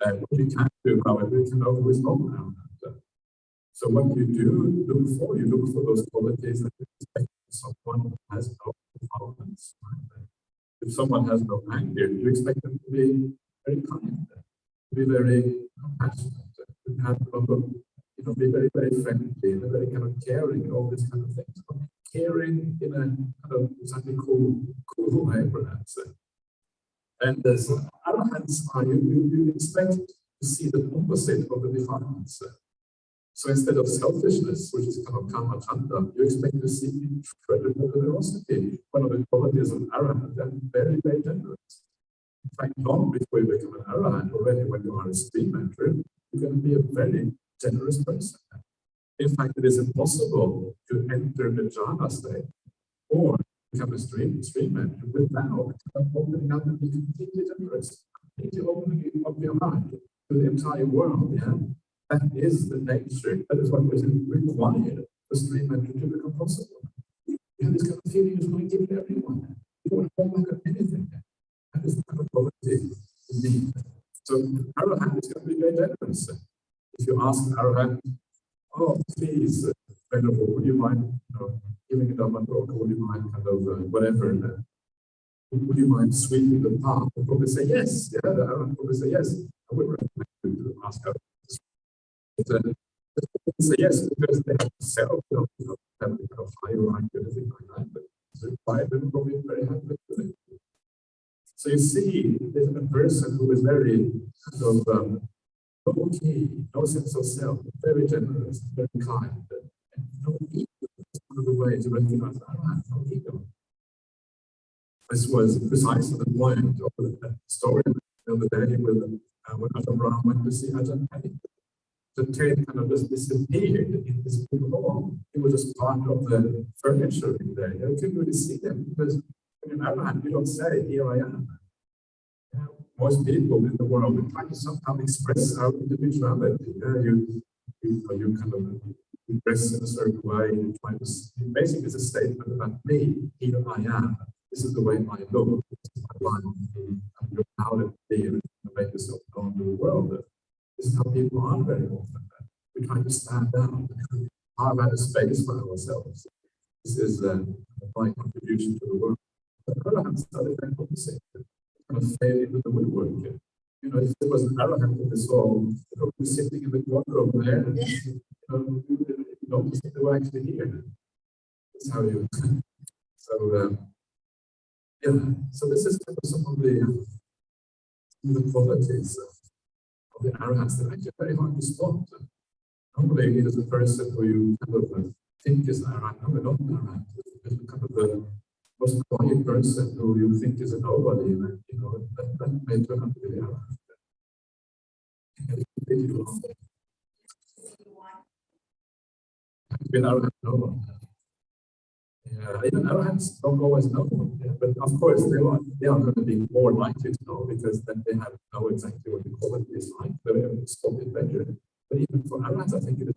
What you can do, however, you can know who is not an arahant. So what you do look for, you look for those qualities that you expect someone who has no tolerance. Right? If someone has no anger, you expect them to be very kind, to be very compassionate, to have a lot of, be very, very friendly, very kind of caring, all these kind of things. Caring in a kind of something cool way, perhaps. And there's arahants are you expect to see the opposite of the defilements. So instead of selfishness, which is kind of karma chanda, you expect to see incredible generosity. One of the qualities of arahant, they're very, very generous. In fact, long before you become an arahant, already when you are a stream enterer, you're going to be a very generous person. In fact, it is impossible to enter the jhana state or become a stream enterer without opening up and being completely generous, completely opening up your heart to the entire world. Yeah, that is the nature. That is what is required for stream enterer to become possible. You have this kind of feeling you're going to give to everyone. You don't hold back on anything. That is the kind of quality you need. So arahant is going to be very generous. If you ask an arahant, oh, please, Venerable, would you mind giving a Dhamma talk, or would you mind kind of whatever? Would you mind sweeping the path? They'll probably say yes. Yeah, the arahant probably say yes. I would recommend you to ask her. Say yes because they have self, they don't have any kind of hierarchy or anything like that. But it's required, they're probably very happy with it. So you see, there's a person who is very kind of okay, no sense of self, very generous, very kind, and no ego. That's one of the ways to recognize arahant, no ego. This was precisely the point of the story the other day with when Ajahn Brahmali went to see Ajahn Brahmali. The train kind of just disappeared in this big hall. It was just part of the furniture in there. You couldn't really see them because when you're arahant, you don't say, here I am. Most people in the world will try to somehow express our individuality. You kind of dress in a certain way. You try to. Basically, it's a statement about me. Here I am. This is the way I look. This is my life. And you're proud of me and make yourself known to the world. This is how people are very often. We try to stand out, carve out a space for ourselves. This is my contribution to the world. But arahants are the very opposite. Kind of fade into the woodwork. If there was an arahant in this hall, they would be sitting in the corner over there. You notice that they were actually here. That's how you. So so this is kind of some of the qualities of the arahants that are actually very hard to spot. Normally, it is a person who you kind of think is an arahant. No, they're not an arahant. It's kind of the most quiet person who you think is a nobody, and that may turn out to be the arahant. Been arahant, no. Yeah, even arahants don't always know. Yeah, but of course, they are going to be more likely to know because then they have to know exactly what the quality is like. They're able to spot it better. But even for arahants, I think it is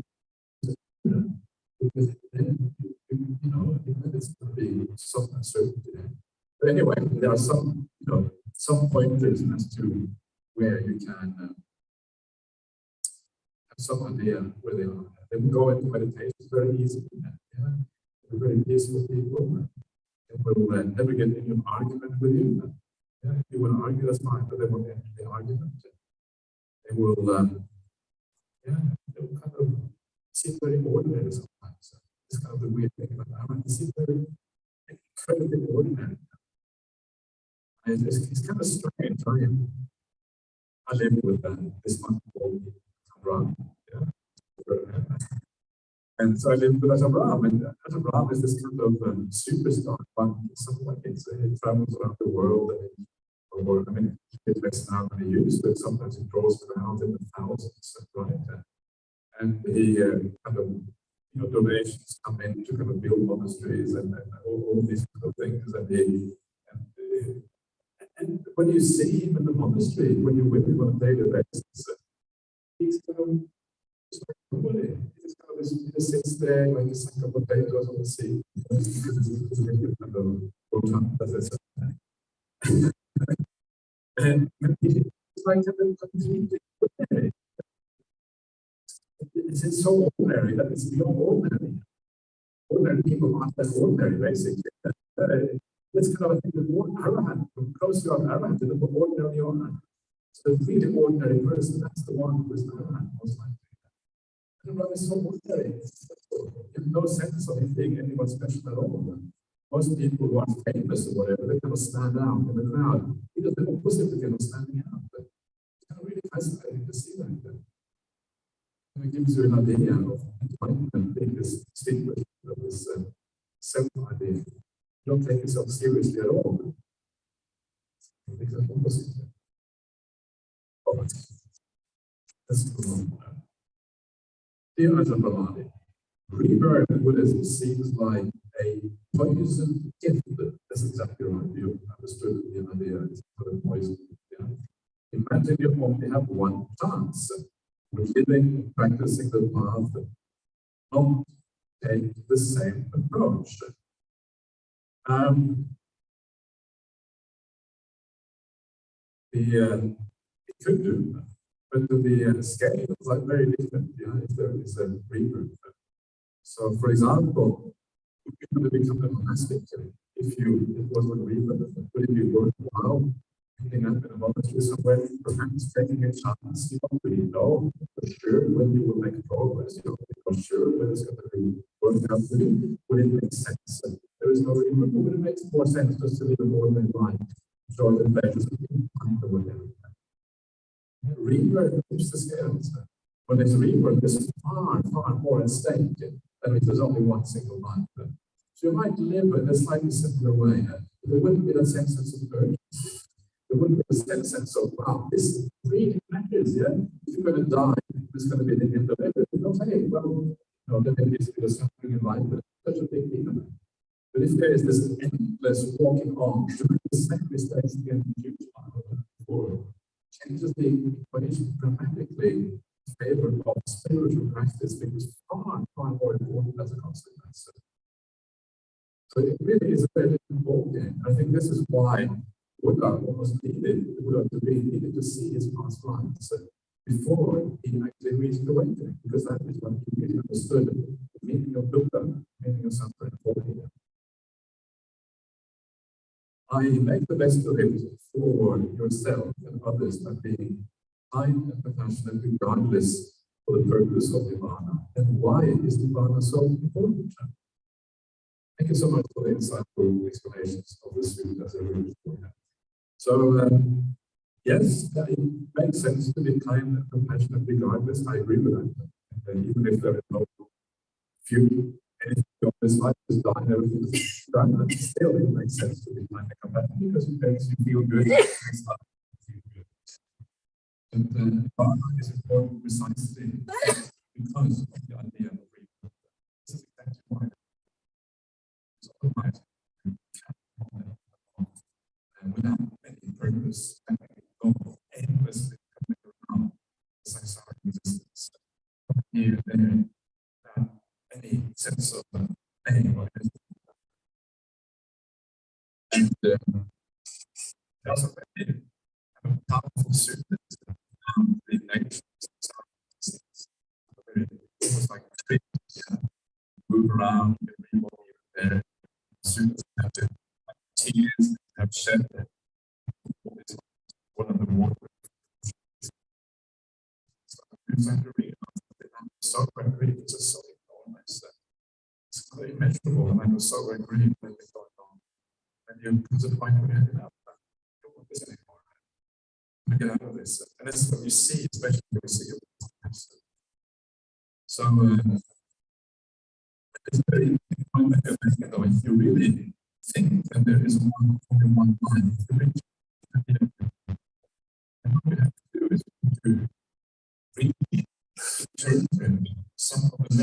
because then it's going to be some uncertainty. But anyway, there are some pointers as to where you can have some idea where they are. They will go into meditation very easily. Yeah? They're very peaceful people. They will never get into an argument with you. Yeah? If you want to argue, that's fine, but they won't enter the argument. They will, they will kind of seem very ordinary sometimes. It's kind of the weird thing about that. They seem very incredibly ordinary. It's kind of strange. I live with this monk called Ajahn Brahmali. Yeah? And so I live with Ajahn Brahmali, and Ajahn Brahmali is this kind of superstar monk in some ways. He travels around the world, and it's less now than he used, but sometimes he draws crowds in the thousands, right? And he kind of donations come in to kind of build monasteries and all these kind of things. And when you see him in the monastery, when you're with him on a daily basis, he's kind of just like nobody. He just sits there like a sack of potatoes on the sea. And it's like a completely ordinary. it's so ordinary that it's beyond ordinary. Ordinary people aren't that ordinary, basically. It's kind of a thing that more arrogant, close to arrogant, the more ordinary you are. So the really ordinary person, that's the one who is arrogant, most likely. And the is so ordinary. You have no sense of it being anyone special at all. Most people who are famous or whatever, they kind of stand out in the crowd. He does the opposite of standing out. But it's kind of really fascinating to see that. And it gives you an idea of enlightenment being this distinguished of this self-idea. You don't take yourself seriously at all. It's the opposite. Let's move on. Dear Ajahn Brahmali, rebirth in Buddhism seems like a poison gift. That's exactly right. You understood the idea. It's not a poison. Yeah. Imagine you only have one chance. Living and practicing the path, not take the same approach. It could do, but the scale is like very different. Yeah, if there is a rebirth. So, for example, if you're going to become a monastic, if it wasn't a rebirth, would it be worthwhile ending up in a monastery somewhere, perhaps taking a chance? You don't really know for sure when you will make progress. You don't know for sure when it's going to be working out for you. Would it make sense? There is no rebirth. Would it make more sense just to live an ordinary life, enjoy the pleasures of being kind or whatever? Rebirth tips the scales. When there's rebirth, there's far, far more at stake than if there's only one single life. So you might live in a slightly simpler way. There wouldn't be that sense of urgency. There wouldn't be the sense of, wow, this really matters, yeah? If you're going to die, it's going to be the end of everything. Okay, well, then there is a bit of suffering in life, but such a big deal. But if there is this endless walking on, the sacrifice again for changes the equation dramatically in favor of spiritual practice, because far, far more important as a consequence. So it really is a very important game. I think this is why Buddha almost needed to see his past lives before he actually reached awakening, because that is when he really understood the meaning of dukkha, the meaning of suffering for him. I make the best of it for yourself and others by being kind and compassionate regardless of the purpose of Vimala. And why is Vimala so important? Thank you so much for the insightful explanations of the student as a root. So, yes, it makes sense to be kind and compassionate regardless. I agree with that. And even if there is no anything of this life is done, everything is done, but still it makes sense to be kind and compassionate because it makes you feel good. And Dhamma is important precisely because of the idea of rebirth. This is exactly why it's otherwise and without any purpose, and go endlessly coming around the samsara existence. Here and there, without any sense of aim or anything. And also very powerful suttas. The nature almost like move around everybody there. Students have to tears have shed one of the more so great, it's just so enormous. It's quite immeasurable, and I was so agree with what going on. And you come to the point where you have enough. I don't want this anymore. I get out of this. And this is what you see, especially when you see your lives. So it's very important that if you really think that there is only one line to reach, and what we have to do is to reinterpret some of the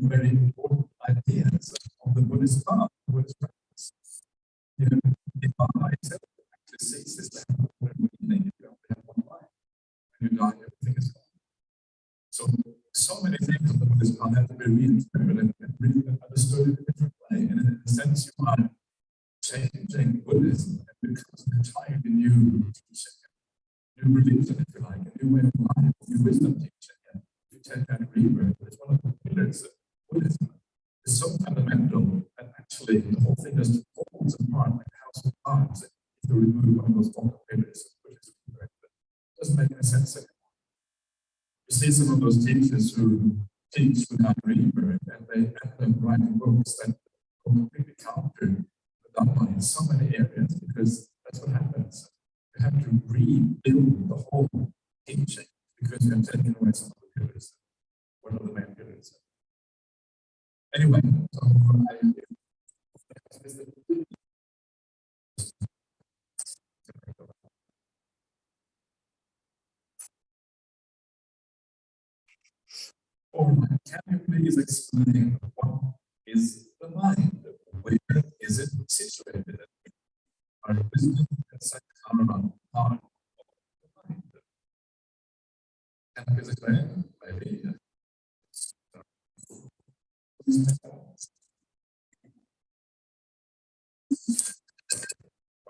very important ideas of the Buddhist path, the Buddhist practice. The Dhamma itself actually sees this level of meaning. You only have one life. When you die, everything is gone. So many things of the Buddhist path have to be reinterpreted and really understood in a different way. And in a sense, you are changing Buddhism and becomes an entirely new teaching, new religion, if you like, a new way of life, new wisdom teaching. You and rebirth is one of the pillars of Buddhism. It's so fundamental that actually the whole thing just falls apart like a house of cards if you remove one of those four pillars of Buddhism. It doesn't make any sense anymore. You see some of those teachers who teach without rebirth, and they end up writing books that completely counter the Dhamma in so many areas, because that's what happens. You have to rebuild the whole teaching because you have taken away some of the pillars, one of the main pillars. Anyway, so all right, can you please explain what is the mind? Where is it situated? Our wisdom and sankhara are of the mind. Can you please explain? Maybe.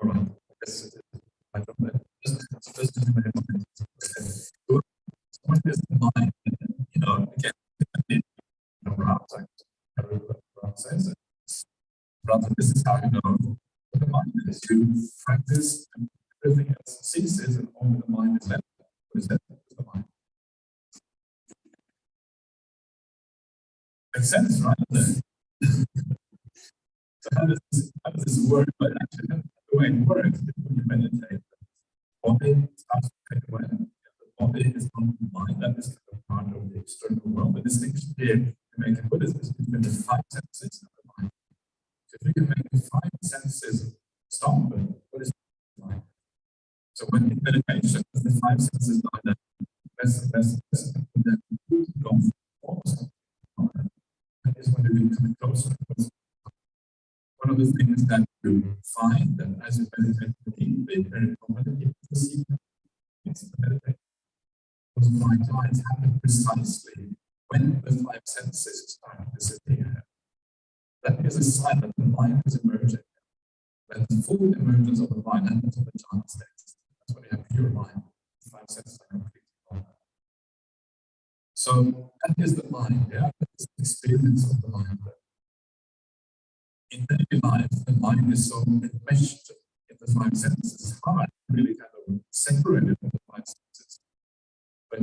All right. Yes. I don't know. What is the mind? You know, again, says it. Rather, this is how you know what the mind is. You practice and everything else ceases and only the mind is left. What is that? The mind. Makes sense, right? So how does this work? But actually, the way it works is when you meditate, the body starts to take away. The body is not the mind, that is kind of part of the external world. The distinction here to make in Buddhism is between the five senses and the mind. So if you can make the five senses stop, what is the mind? So when in meditation, the five senses lie down, less and less and less, and then go almost. That is when you become closer and closer. One of the things that you find that as you meditate deeply, very commonly, people perceive it's the meditation. Those bright lines happen precisely when the five senses start to disappear. That is a sign that the mind is emerging. That the full emergence of the mind happens in the jhana state. That's when you have pure mind. The five senses are completely gone. So that is the mind, yeah? That is the experience of the mind. In daily life, the mind is so enmeshed in the five senses. It's hard to really kind of separate it from the five senses. But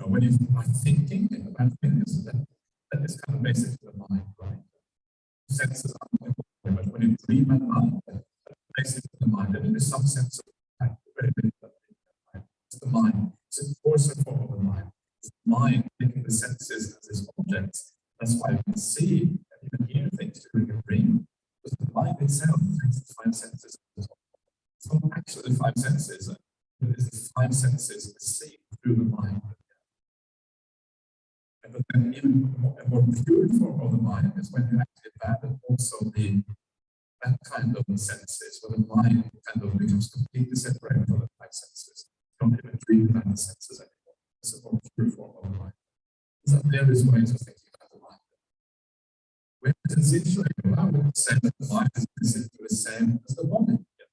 when you are thinking about things, that is kind of basically the mind, right? Senses are not important, but when you dream at night, that's basically the mind. And there is some sense of mind, very big. It's the mind. It's a coarser form of the mind. It's the mind taking the senses as its objects. That's why you can see and even hear things during a dream, because the mind itself takes the five senses as its objects. It's not actually the five senses, but it's the five senses perceived through the mind. And then even a more pure form of the mind is when you actually abandon also that kind of senses, where the mind kind of becomes completely separated from the five senses. You don't even dream about the senses anymore. It's a more pure form of the mind. So there is ways of thinking about the mind. When it's situated, I would say that the mind is basically the same as the body. Yeah.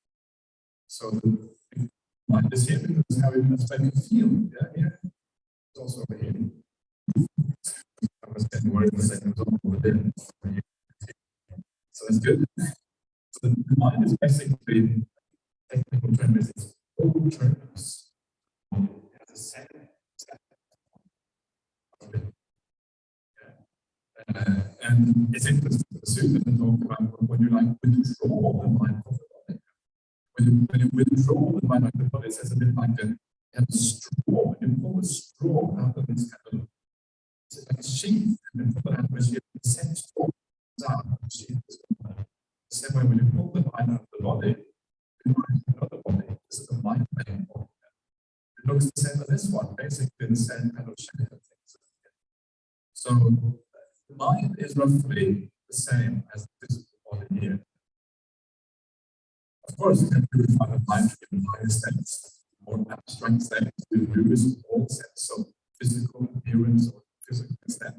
So the mind is here because how it makes you feel. Yeah, here. It's also over here. I was getting worried for a second, over there. So that's good. So the mind is basically, technical term is its whole terms. It has a set. And it's interesting to assume that we talk about when you withdraw the mind from the body. When you withdraw the mind from the body, it's a bit like a straw. You pull a straw out of this kind of, it's like a sheath, and then pull it out of a sheath. The same straw comes out of the sheath. The same way when you pull the mind out of the body, the mind out of the body. This is the mind making body. It looks the same as this one, basically the same kind of shape of things. So the mind is roughly the same as the physical body here. Of course, you can purify the mind in higher states, more abstract states, to lose all sense of physical appearance or physical extent.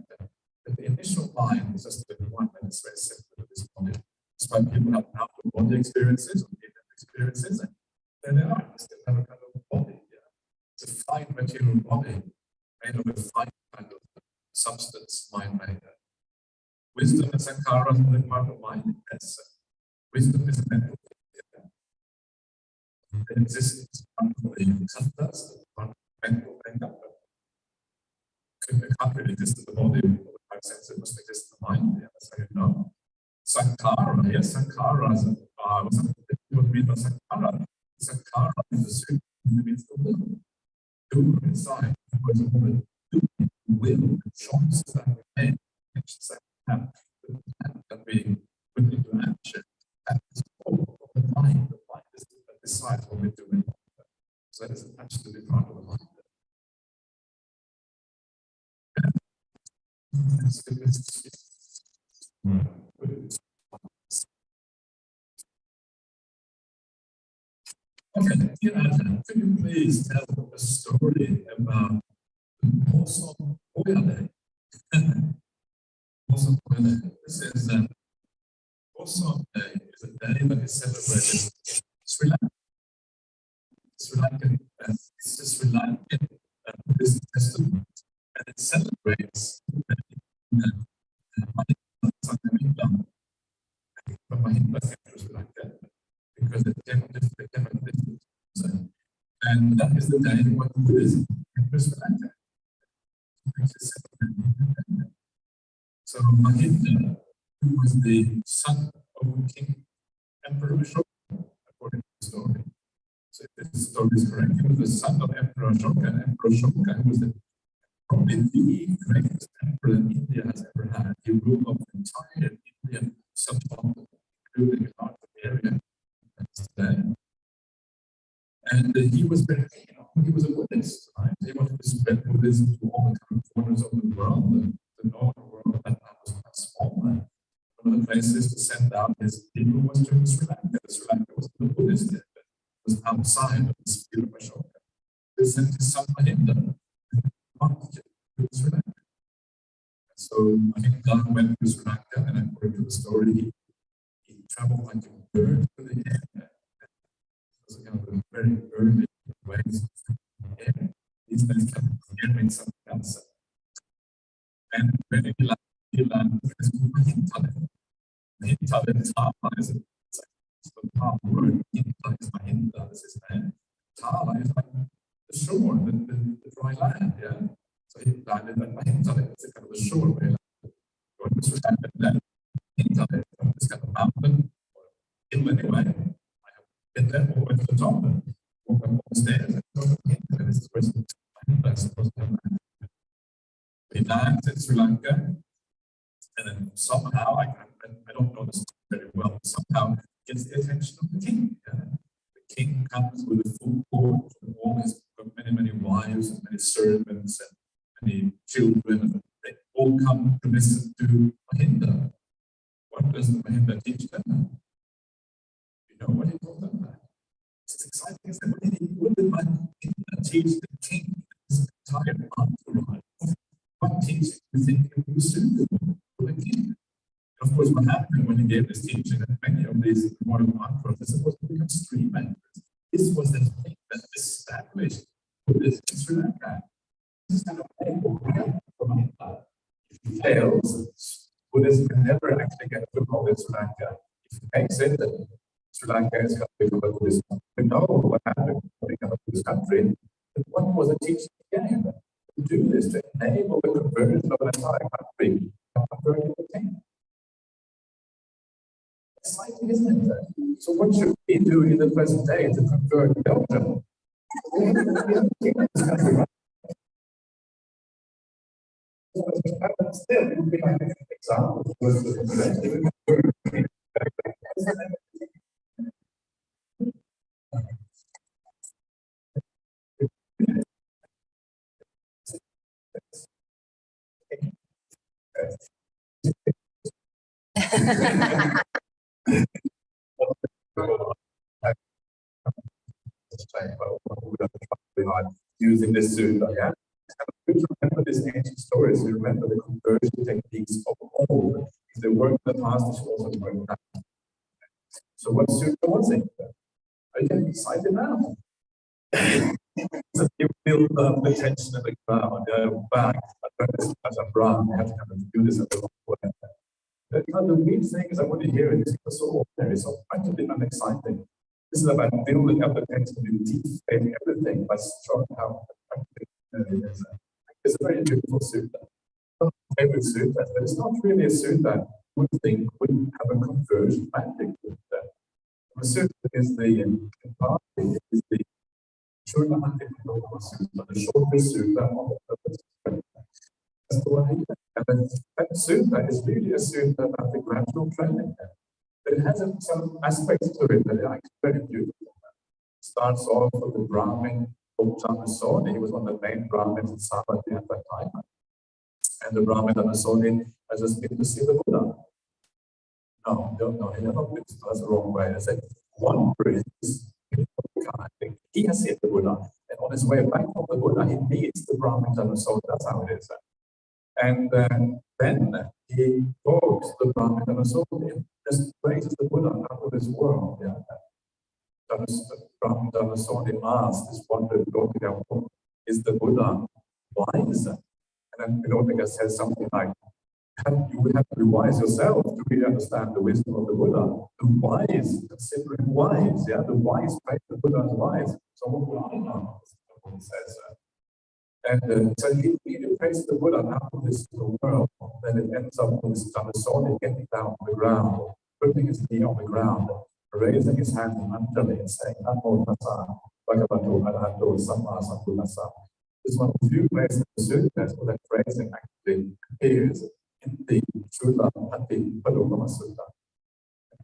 But the initial mind is just the one that is very simple to this body. That's why people have out-of-body experiences or near-death experiences, and there they are. They still have a kind of fine material body made of a fine kind of substance, mind made. Wisdom and sankhara are only part of mind. Yes. Wisdom is mental. The existence part of the suttas, part of mental makeup. It can't really exist in the body in the right sense, it must exist in the mind. Yeah, that's how you know. Sankhara, yes, sankharas are what mean by sankhara. Sankhara is the suit means the will. Do inside, for example, do will, choice that we make, actions that we have, that we put into action. That is all of the mind. The mind is that decides what we're doing. So that is absolutely part of the mind. Okay, dear Ajahn, could you please tell a story about the Awesome Day? Awesome Day. This is Awesome Day is a day that is celebrated in Sri Lanka. Sri Lankan, it's a Sri Lankan Buddhist festival, and it celebrates Mahinda Sri Lanka, because it came and that is the day when Buddhism enters Sri Lanka. So Mahinda, who was the son of King Emperor Ashoka, according to the story. So if this story is correct, he was the son of Emperor Ashoka, and Emperor Ashoka, who was probably the greatest emperor that India has ever had. He ruled over the entire Indian subcontinent, including a part of the area that's today. And he was very, he was a Buddhist, right? He wanted to spread Buddhism to all the corners of the world. The northern world at that time was quite small. And one of the places to send out his people was to Sri Lanka. Sri Lanka was the Buddhist area. It was outside of the sphere of Ashoka. They sent his son Mahinda to Sri Lanka. So Mahinda went to Sri Lanka, and according to the story, he traveled like a bird through the air. It was kind of a very early ways of air. These days can air means something else. And when he landed, it's called Mahintale. Mahintale is Tala, is a Tala word. Mahintale is Mahinda, that's his name. Tala is like the shore, the dry land, yeah. So he landed at Mahintale, it's a kind of a shore where he landed. Going to Sri Lanka, then Mahintale, this kind of mountain, or hill anyway. I have been there all the way to the top and walk up all the stairs and go to Mahintale. This is where Mahintale is supposed to have landed. He lands in Sri Lanka, and then somehow, I don't know this very well, but somehow gets the attention of the king. Yeah? The king comes with a full court, and all his many wives and many servants and many children, and they all come to listen to Mahinda. What does Mahinda teach them? You know what he told them? It's exciting, isn't it? What did Mahinda teach the king his entire entourage? What teaching do you think it was suitable for the king? And of course, what happened when he gave this teaching that many of these modern entourages were supposed to become stream members. This was the thing that established Buddhism in Sri Lanka. This is kind of painful for Mahinda. If he fails, Buddhism can never actually get to know in Sri Lanka. If he makes it, then Sri Lanka is going to become a Buddhist country. We know what happened to become a Buddhist country. But what was the teaching again? To do this, to enable the conversion of an entire country and convert the king. Exciting, isn't it? So what should we do in the present day to convert Belgium? Still, it would be like an example. Using this suit, yeah. To remember these ancient stories, we remember the conversion techniques of old. If they work in the past, they should also work now. So what suit was it? Are you getting excited now? So you build up the tension in the crowd, back, Ajahn Brahmali, you have to kind of do this at the wrong way. The weird thing is I want to hear it, it's so ordinary, so practically unexciting. This is about building up the tension in deep faith, everything by strong how practically it is. It's a very beautiful sutta. Not my favorite sutta, but it's not really a sutta one thing would have a conversion practice with that. The sutta is the the shortest sutta on the purpose. That's the one. And then that sutta is really a sutta about the gradual training. But it has some aspects to it that are very beautiful. It starts off with the Brahmin Paṭicca-samuppāda. He was one of the main Brahmins in Savatthi at that time. And the Brahmin Paṭicca-samuppāda has just been to see the Buddha. No, he never been. That's the wrong way. I said, one priest, I think he has seen the Buddha. And on his way back from the Buddha, he meets the Brahmin Paṭicca-samuppāda. That's how it is. And then he talks the Brahmin Paṭicca-samuppāda, just praises the Buddha out of this world. Yeah. Brahmin Paṭicca-samuppāda asked this wonder, is the Buddha wise? And then Vinodika says something like, you would have to be wise yourself to really understand the wisdom of the Buddha. The wise, consider him wise. Yeah, the wise praise the Buddha as wise. So what would I know? He says. And so he really praised the Buddha out of this world. Then it ends up with this Paṭicca-samuppāda getting down on the ground, putting his knee on the ground, raising his hand mantrally and saying, Namo tassa bhagavato arahato samma sambuddhassa. This is one of the few places in the suttas where that phrasing actually appears in the sutta-paṭicca-samuppāda.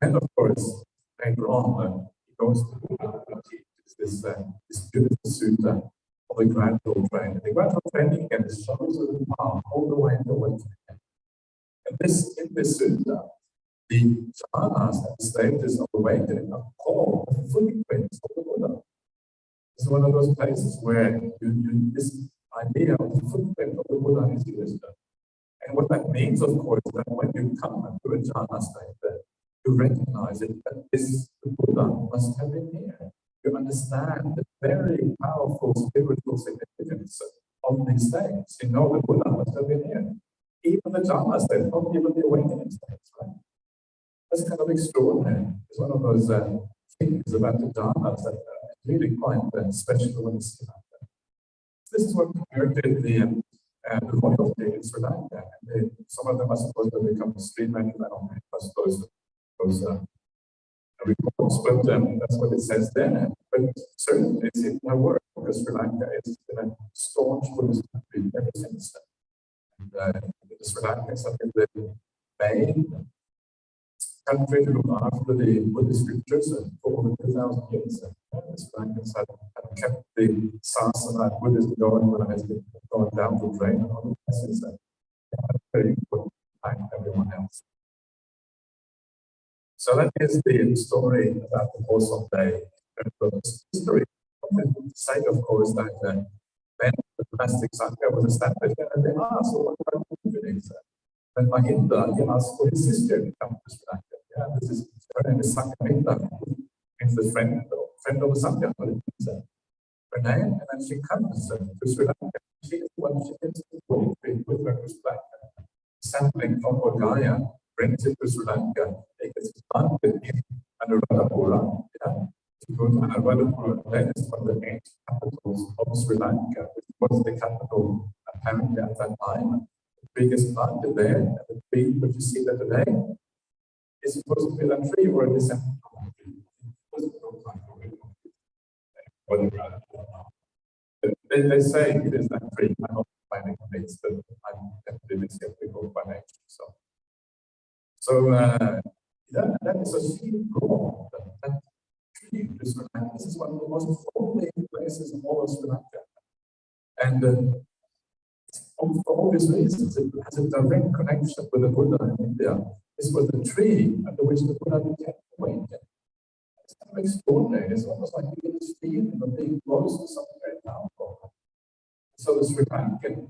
And of course, later on, he goes to the Buddha, this beautiful sutta of the gradual training. The gradual training again is shows the path all the way into awakening. And in this sutta, the jhanas and stages of awakening are called the footprints of the Buddha. It's one of those places where this idea of the footprint of the Buddha is used. And what that means, of course, is that when you come to a jhana state, you recognize it that the Buddha must have been here. You understand the very powerful spiritual significance of these states. You know the Buddha must have been here. Even the jhana state, not even the awakening states, right? That's kind of extraordinary. It's one of those things about the jhanas that is really quite special when you see that. This is what converted the royalty in Sri Lanka. And some of them are supposed to become street men. I don't trust those reports, but that's what it says there. But certainly it's in my work because Sri Lanka is a staunch Buddhist country ever since then. And Sri Lanka is the main country to look after the Buddhist scriptures for over 2,000 years. Sri Lankans have kept the sasana and Buddhism going when it has been going down the drain and all the since then. Very important like everyone else. So that is the story about the Wholesome Day. The history of the site, of course, that when the monastic Sangha was established, and they asked, what are you doing? And Mahinda, he asked for his sister to come to Sri Lanka. Yeah, this is her name is Mahinda, means the friend of the Sangha. Her name, and then she comes to Sri Lanka. She is one she gets to go with her to Sri Lanka. Sampling from Bodhgaya, brings it to Sri Lanka, they get planted in Anuradhapura. Yeah. If you go to Anuradhapura, that is one of the ancient capitals of Sri Lanka, which was the capital apparently at that time. The biggest plant there, and the tree which you see there today, is supposed to be a tree or a descendant of a tree. They say it is that tree. I'm not finding convinced, but I'm definitely skeptical by nature. So yeah, that is a huge goal. That tree in Sri Lanka. This is one of the most holy places in all of Sri Lanka. And for all these reasons, it has a direct connection with the Buddha in India. This was the tree under which the Buddha became awakened. It's kind of extraordinary. It's almost like you can just feel being close to something very powerful. So the Sri Lanka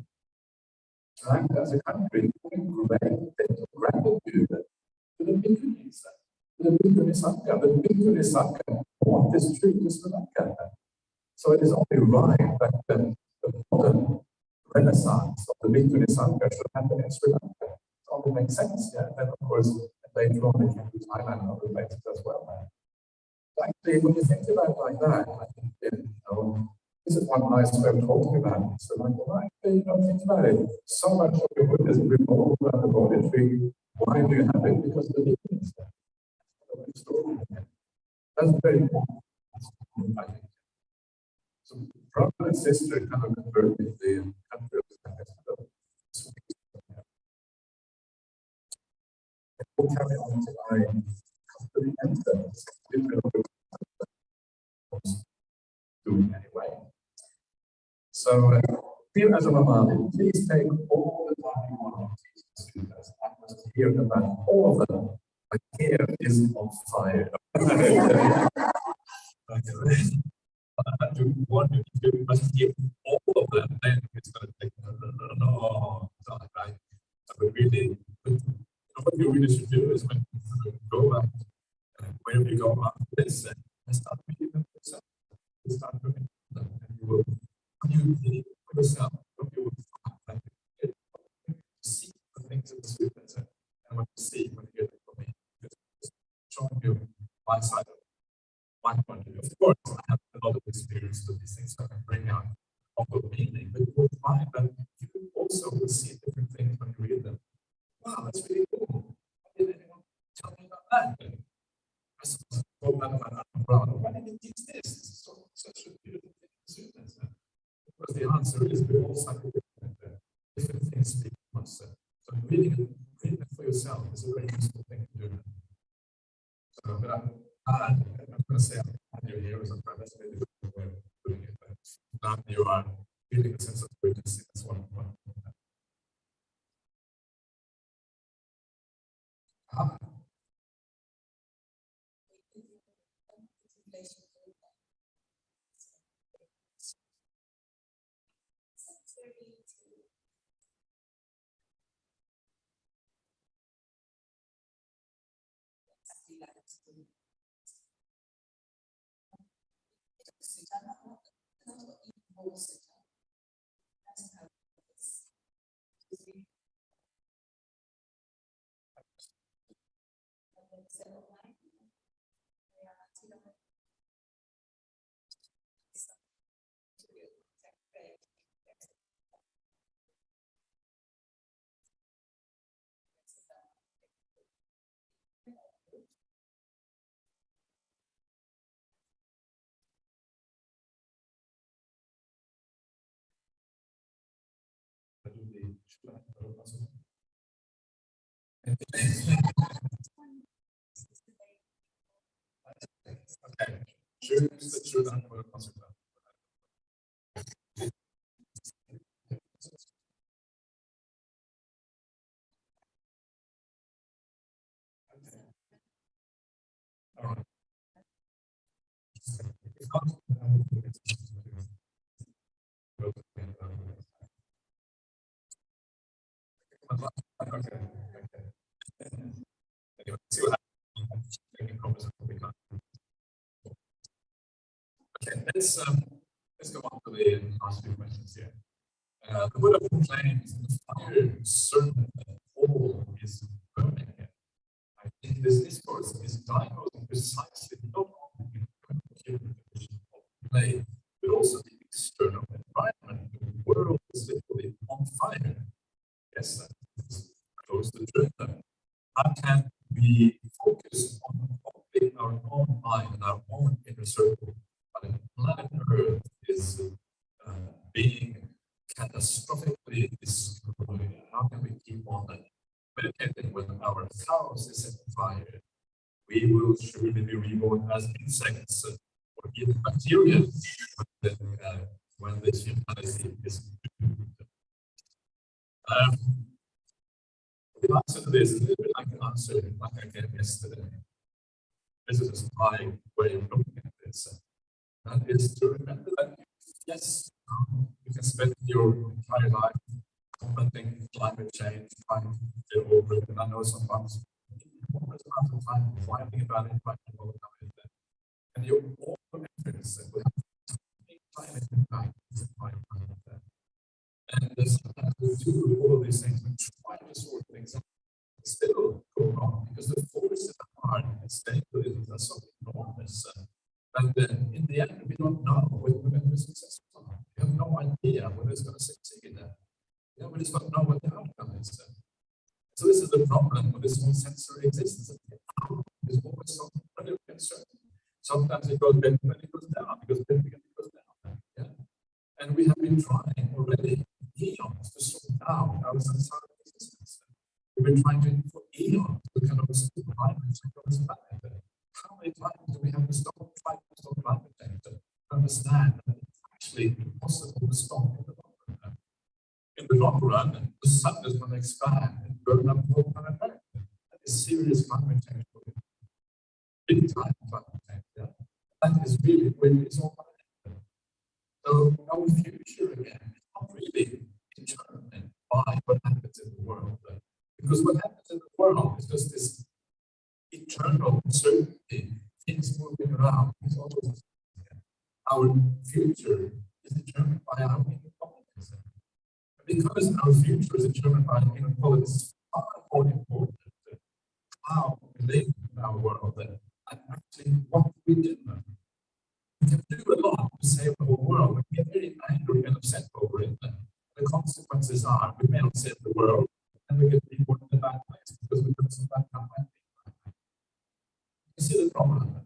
as a country, gratitude to the Bhikkhunis, the Bhikkhuni Sangha. The Bhikkhuni Sangha want this tree to Sri Lanka. So it is only right that the modern renaissance of the Bhikkhuni Sangha should happen in Sri Lanka. It only makes sense, yeah. And of course, later on it came to Thailand and other places as well. Actually, when you think about it like that, I think, this is one nice way of talking about it. So like, well, actually, think about it. So much of your Buddhism revolves around the body tree. Why do you have it? Because the Bhikkhuni is there. That's very important, I think. So brother and sister kind of converted the country of we'll carry on to I come to the end of this anyway. So dear Ajahn Brahmali, please take all the time you want to teach the students. I must hear about all of them. My hair is on fire. I do want to must give all of them, then it's going to take no time, right? So really, what you really should do is when you go back, wherever you go after this, and start reading them yourself. Start doing them, and you will, when you read for yourself, what you will find that you see the things in the students, and what you see when you get it from me, just showing you my side of it. My point of view. Of course, I have a lot of experience with these things, so I can bring out a lot of meaning, but you will find that you also will see different things when you read them. Wow, that's really cool. Why did anyone tell me about that? I suppose why did you teach this? This is such a beautiful thing to students. Because the answer is we all cycle different things speak to us. So reading it for yourself is a very useful thing to do. So, but I'm going to say I'm here as a premise, maybe a way of doing it, but now you are feeling a sense of urgency. That's one. Okay. Choose the truth and the consequence. All right. Okay. Anyway, see what happens. Okay, let's go on to the last few questions here. The Buddha proclaims the fire certain that all is burning. I think this discourse is diagnosing precisely not only the human condition of play, but also the external environment. The world is literally on fire. Yes, that's close to the truth. How can we focus on opening our own mind and our own inner circle? But planet Earth is being catastrophically destroyed. How can we keep on meditating when our house is set on fire? We will surely be reborn as insects or even bacteria when this humanity is doomed. The answer to this is a little bit like the answer like I gave yesterday. This is my way of looking at this. That is to remember that, yes, you can spend your entire life commenting climate change, trying to get over it, and I know sometimes enormous amount of time writing about it, writing all about it. And your all efforts will have to take do all of these things, we try to sort things out, still go wrong because the force in the heart and stability are so enormous that in the end we don't know whether we're going to be successful or not. We have no idea whether it's going to succeed. We just don't know what the outcome is. So this is the problem of this whole sensory existence. There's always something incredibly uncertain. Sometimes it goes better when it goes down, because better when it goes down. Yeah? And we have been trying already eons to sort out our sensory existence. We've been trying to for eons to kind of stop climate change. How many times do we have to try to stop climate change to understand that it's actually impossible to stop in the long run? In the long run, the sun is going to expand and burn up the whole planet Earth. That is serious climate change. Big time climate change. Yeah? That is really when it's all about it. So our future again is not really determined by what happens in the world. Because what happens in the world is just this eternal uncertainty, things moving around. Our future is determined by our inequalities. Because our future is determined by inequalities, it's far more important how we live in our world and actually what we do. We can do a lot to save the whole world, but we get very angry and upset over it. The consequences are we may not save the world, and we get people in a bad place because we do some bad things. You see the problem?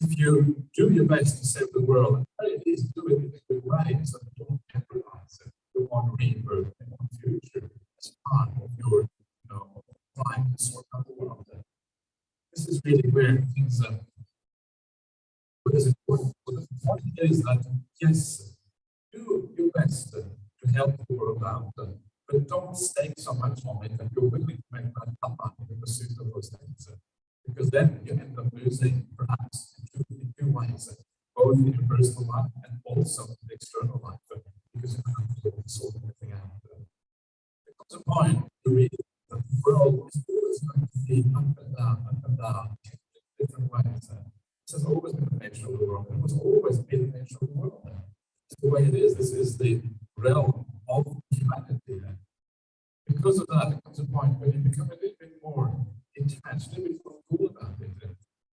If you do your best to save the world, at least do it in a good way so that you don't jeopardize it. You want rebirth and one future as part of your, trying to sort out the world. This is really where things what is important. The point is that yes, do your best to help the world out, but don't stake so much on it that you're willing to make that Dhamma in the pursuit of those things. Because then you end up losing perhaps in two ways, both in your personal life and also in the external life, because you have to sort everything out. There comes a point to read that the world is always going to be up and down, in different ways. This has always been the nature of the world, and it was always been the nature of the world. It's the way it is. This is the realm of humanity. Because of that, there comes a point where you become a little bit more detached, a little bit more cool about it.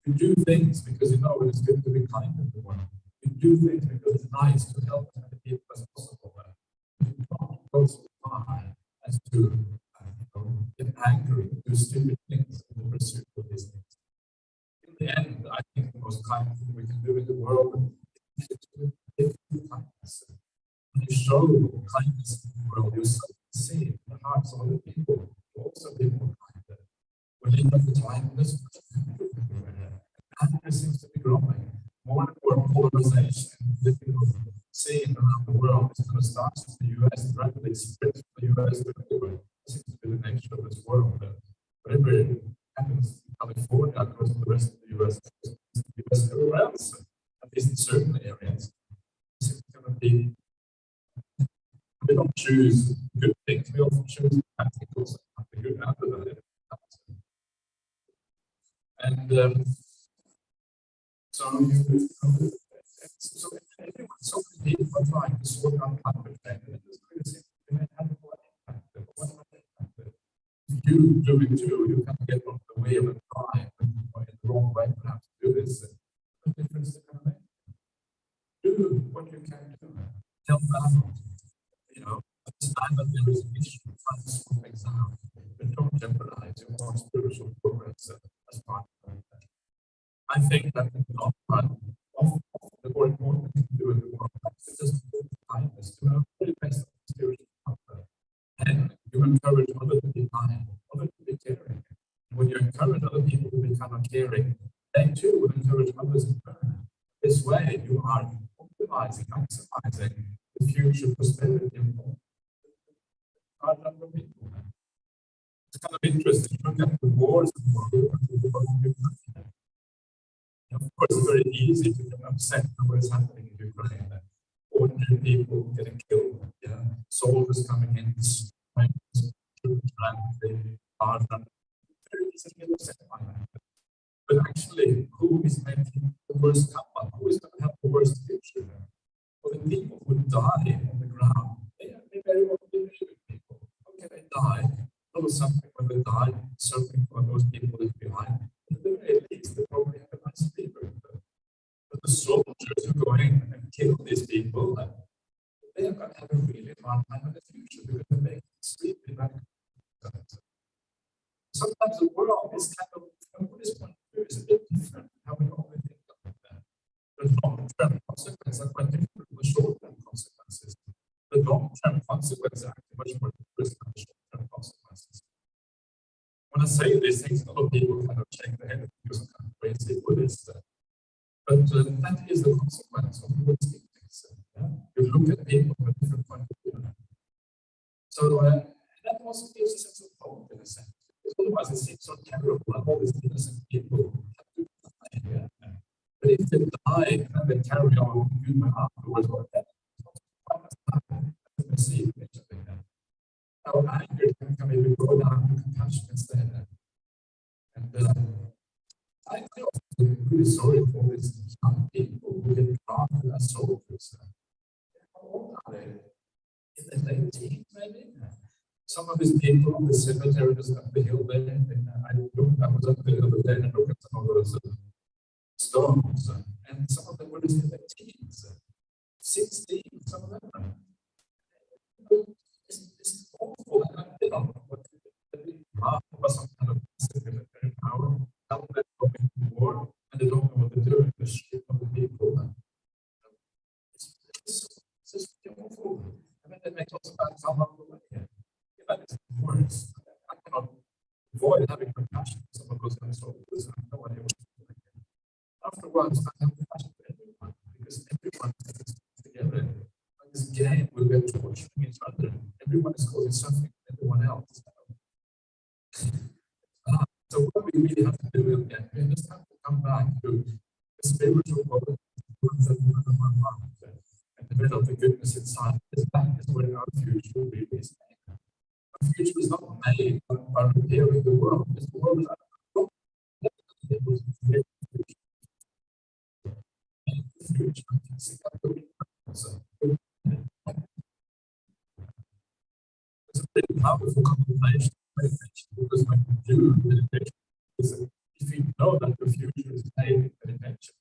You do things because you know it's good to be kind to the world. You do things because it's nice to help as many people as possible. You don't go so far as to get angry and do stupid things in the pursuit of these things. In the end, I think the most kind thing we can do in the world is to give kindness. When you show kindness in the world, you see in the hearts of other people, you also be more kind. When you have the time, this anger seems to be growing. More and more polarization, seeing around the world is going to start in the US and rapidly spread from the US to everywhere. This seems to be the nature of this world. Whatever happens in California goes to the rest of the US, everywhere else, at least in certain areas. This is going to be. We don't choose good things, we often choose bad things and good out of it. And so many people are trying to sort out climate change, and it really seems to have an impact. If you do it too, you can get on the wheel and try in the wrong way perhaps to do this. What difference is it going to make? Do what you can do. Help out. Understand that there is an issue, try to sort things out, but don't jeopardize your more spiritual progress as part of that. I think that in the long run, often the more important thing to do in the world is just kindness, to have very best spiritual comfort. And you encourage others to be kind, others to be caring. When you encourage other people to be kind of caring, they too will encourage others in turn. This way, you are optimizing, maximizing the future prosperity of large number of people. It's kind of interesting to look at the wars in the world. Of course, it's very easy to get upset at what is happening in Ukraine. Ordinary people getting killed, soldiers coming in, trying to very easy to get upset by that. But actually, who is making the worst Dhamma? Who is going to have the worst future? Well, the people who die on the ground, they very well be very die, not with something when they die, something for those people left behind. At the very least, they probably have a nice paper. But the soldiers who go in and kill these people, they are going to have a really hard time in the future because they make extremely bad consequences. Sometimes the world is kind of, from Buddhist point of view, is a bit different how we normally think about that. The long-term consequences are quite different from the short-term consequences. The long-term consequences are actually much more dangerous than the short-term consequences. When I say these things, a lot of people kind of shake their head because I'm kind of crazy Buddhist. But that is the consequence of the Buddhist teachings. You look at people from a different point of view. So that also gives a sense of hope in a sense. Because otherwise it seems so terrible that all these innocent people have to die. But if they die and then they carry on human afterwards, well, that's see how anger can maybe go down to compassion instead. And I also feel really sorry for these young people who get drafted as soldiers. How old are they? In the late teens, maybe? Some of these people on the cemetery just up the hill there, I was up the other day and looked at some of those stones, and some of them were just in their teens, 16, some of them. It's awful. They don't know what to do. Was some kind of military power, help them going to war, and they don't know what to do with the shit of the people. It's just awful. I mean, they make lots of bad Dhamma on the way. That is worse. I cannot avoid having compassion for some of those young soldiers. I have no idea what to do. Afterwards, I have compassion for everyone because everyone is together. Like this game where we are torturing each other. Everyone is causing suffering to everyone else. So what we really have to do again, we just have to come back to the spiritual world and develop the goodness inside. Because that is where our future really is. The future is not made by repairing the world. It's the world that it's a pretty powerful contemplation because when you do meditation, if you know that the future is made in meditation,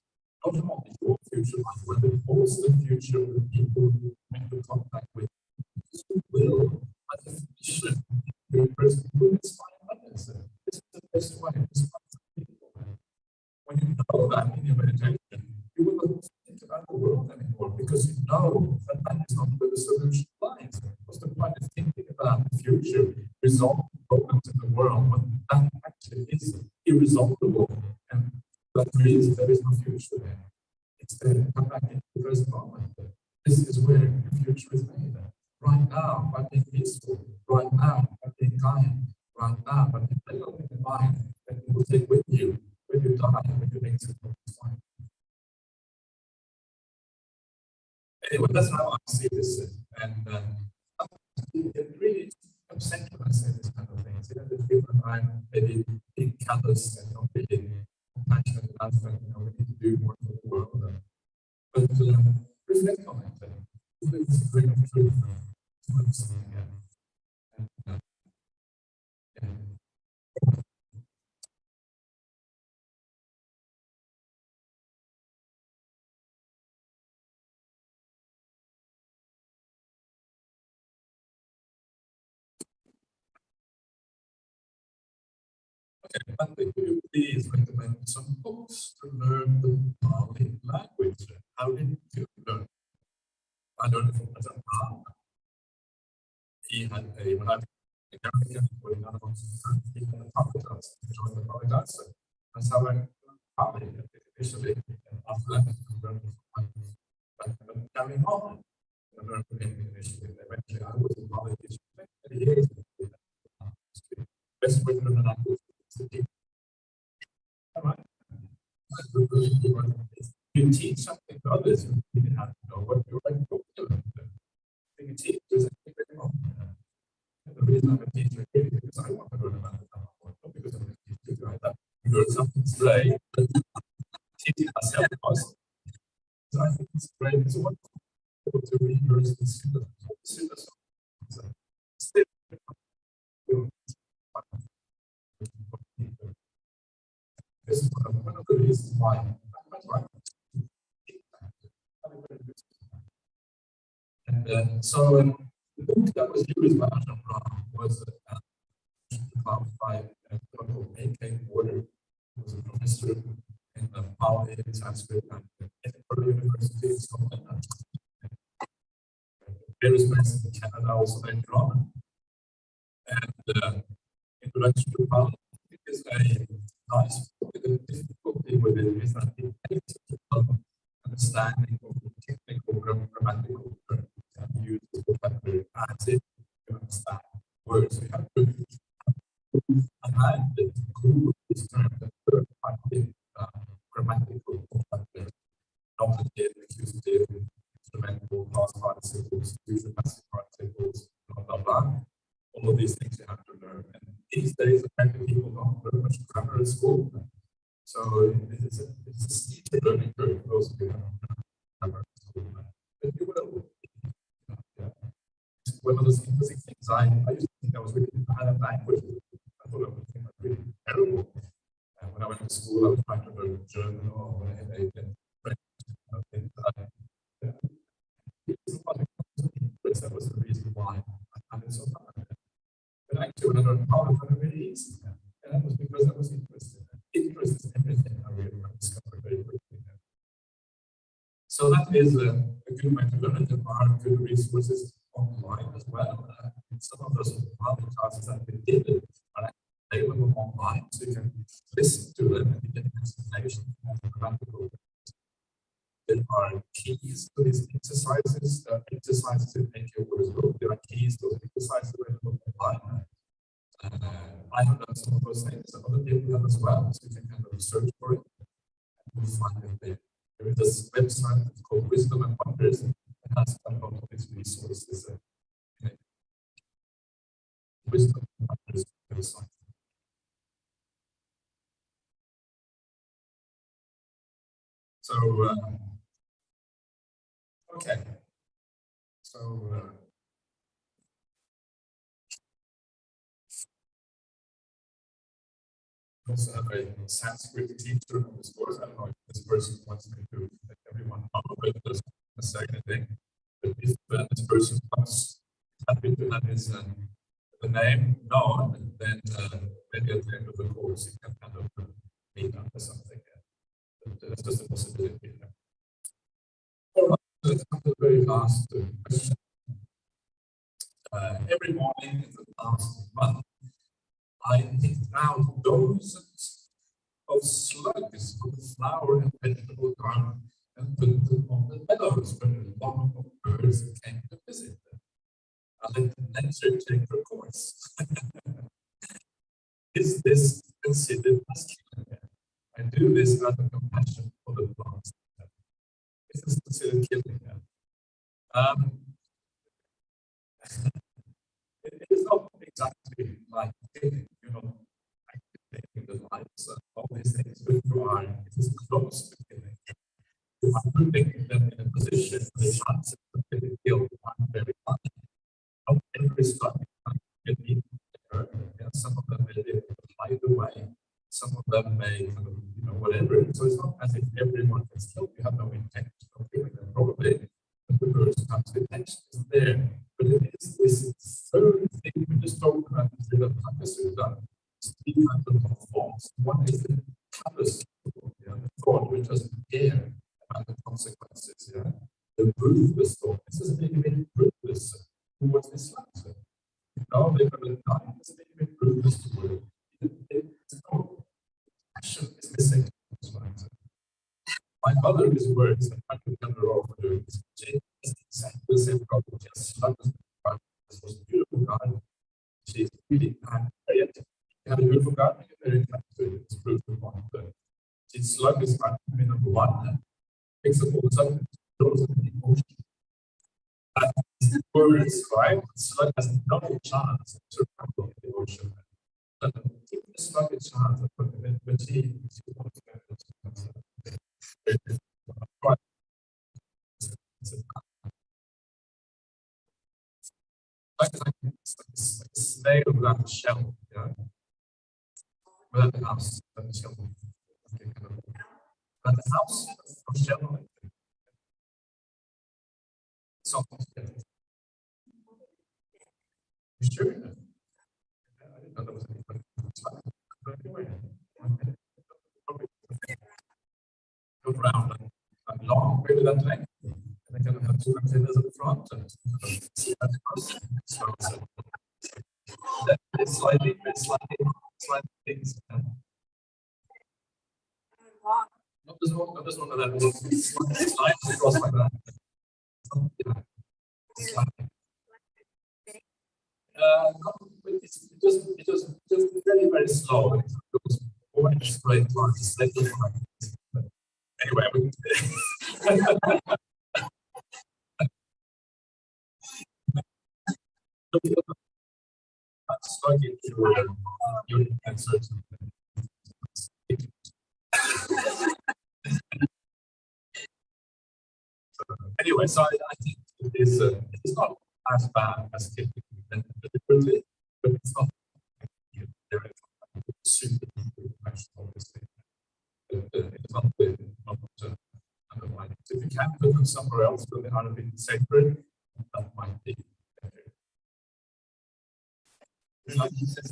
not only your future life, but also the future of the people you come into contact with, you will, by definition, be a person who inspires others. This is the best way to inspire people. When you know that in your meditation, you will not think about the world anymore because you know that that is not where the solution lies. What's the point of thinking about the future, resolving problems in the world when that actually is irresolvable and that means there is no future there? Instead, come back into the present moment. This is where the future is made. Right now, by being peaceful. Right now, by being kind. Right now, by developing the mind that you will take with you when you die, when you make some fine. Anyway, that's how I see this. And it really upset when I say this kind of things. You know, the people I'm maybe being callous and not really compassionate enough, and we need to do more for the world. But reflect on it. It's a great truth. Okay, but could you please recommend some books to learn the Pali language? How did you learn? I learned it from Ajahn Brahmali. He had a, when I became a another one, he had a paṭicca-samuppāda to join the paṭicca-samuppāda. That's how I learned Pali initially. And after that, I learned but carrying on, I learned from him initially. Eventually, I was in Pali teacher for many years. Best way to learn a language is to teach. All right. You teach something to others, you have to know what you're like to do. You teach is very wrong. The reason I'm a teacher is because I want to learn about the Dhamma, not because I'm a teacher like that. You learn something today, teaching myself also. So I think it's great. It's wonderful to rehearse the suttas. This is one of the reasons why. And so the book that was used by Ajahn Brahmali was by a fellow called A.K. Porter, who was a professor in the Pali and Sanskrit at Edinburgh University in Scotland. Various places in Canada also later on. And Introduction to Pali is a nice book. The difficulty with it is that it takes a understanding of the technical grammatical terms that you use the vocabulary as if you understand words. You have to add the Google these terms that are grammatical vocabulary, nominative, accusative, instrumental, past participles, future passive participles, blah blah blah. All of these things you have to learn. And these days, apparently, people don't learn much grammar at school. So it's a steep learning curve for those of you who don't learn grammar at school. But you will. Yeah. It's one of those interesting things. I used to think I was really bad at language. I thought I was really terrible. And when I went to school, I was trying to learn German or French. That was the reason why I found it so hard. But actually, when I learned how I found it really easy. And that was because I was interested. Interest is everything I really discovered very quickly. So that is a good way to learn. There are good resources online as well. Some of those other classes that we did are available online, so you can listen to them and get explanation of the practical. There are keys to these exercises. Exercises in AQ Buddha's book. There are keys to those exercises available online. I have done some of those things. Other people have as well, so you can kind of search for it and you'll find it there. There is this website called Wisdom and Wonders. It has a lot of these resources. Wisdom and Wonders website. So, okay. So, also have a Sanskrit teacher on this course. I don't know if this person wants me to let everyone know, but it doesn't necessarily anything. But if this person wants happy to have his the name known, then maybe at the end of the course you can kind of meet up or something. But that's just a possibility. All right, so let's come to the very last question. Every morning in the last month, I picked out dozens of slugs from the flower and vegetable garden and put them on the meadows where a lot of birds came to visit them. I let nature take her course. Is this considered as killing? I do this out of compassion for the plants. Is this considered killing? It is not exactly like killing, you know, activating the lights and all these things, but you are, it is close to killing. You are putting them in a position where the chances of getting killed are very high. Not every slug can be hurt. Some of them may be able to hide away. Some of them may, kind of, you know, whatever. So it's not as if everyone gets killed. You have no intention of killing them, probably. But the person comes, the intention is there. But it is this third thing we just talked about in the paṭicca-samuppāda. It's three kinds of thoughts. One is the callous thought, which doesn't care about the consequences. Yeah? The ruthless thought. This is maybe a bit ruthless towards this life. You know, they're going to die. It's maybe a bit ruthless towards it. No action is missing. My mother is words and I could never offer doing this. She is exactly the same problem. Just this was a beautiful garden. She's really very active. You have a beautiful garden, you're very active. It's beautiful one. She's slug is number one. Picks up all the sudden, throws it in the ocean. Words, right? Slug has no chance to survive in the ocean. Give the slug a chance, but she wants to get it. Like a snail without a shell, yeah? Without a house, without a shell. at the house of general. So, sure. I didn't know there was anybody. But anyway, go around a long way to that length. And they're going to have two antennas at the front and see that across. So it's slightly things. Not this one of that little slides across like that. It's just very, very slow. It goes over straight lines. Anyway, we stuck into your answers. Anyway, so I think it's not as bad as typically deliberately, but it's not super obviously. It's not underlying. If you can put them somewhere else where they are a bit sacred, that might be better. Like you said,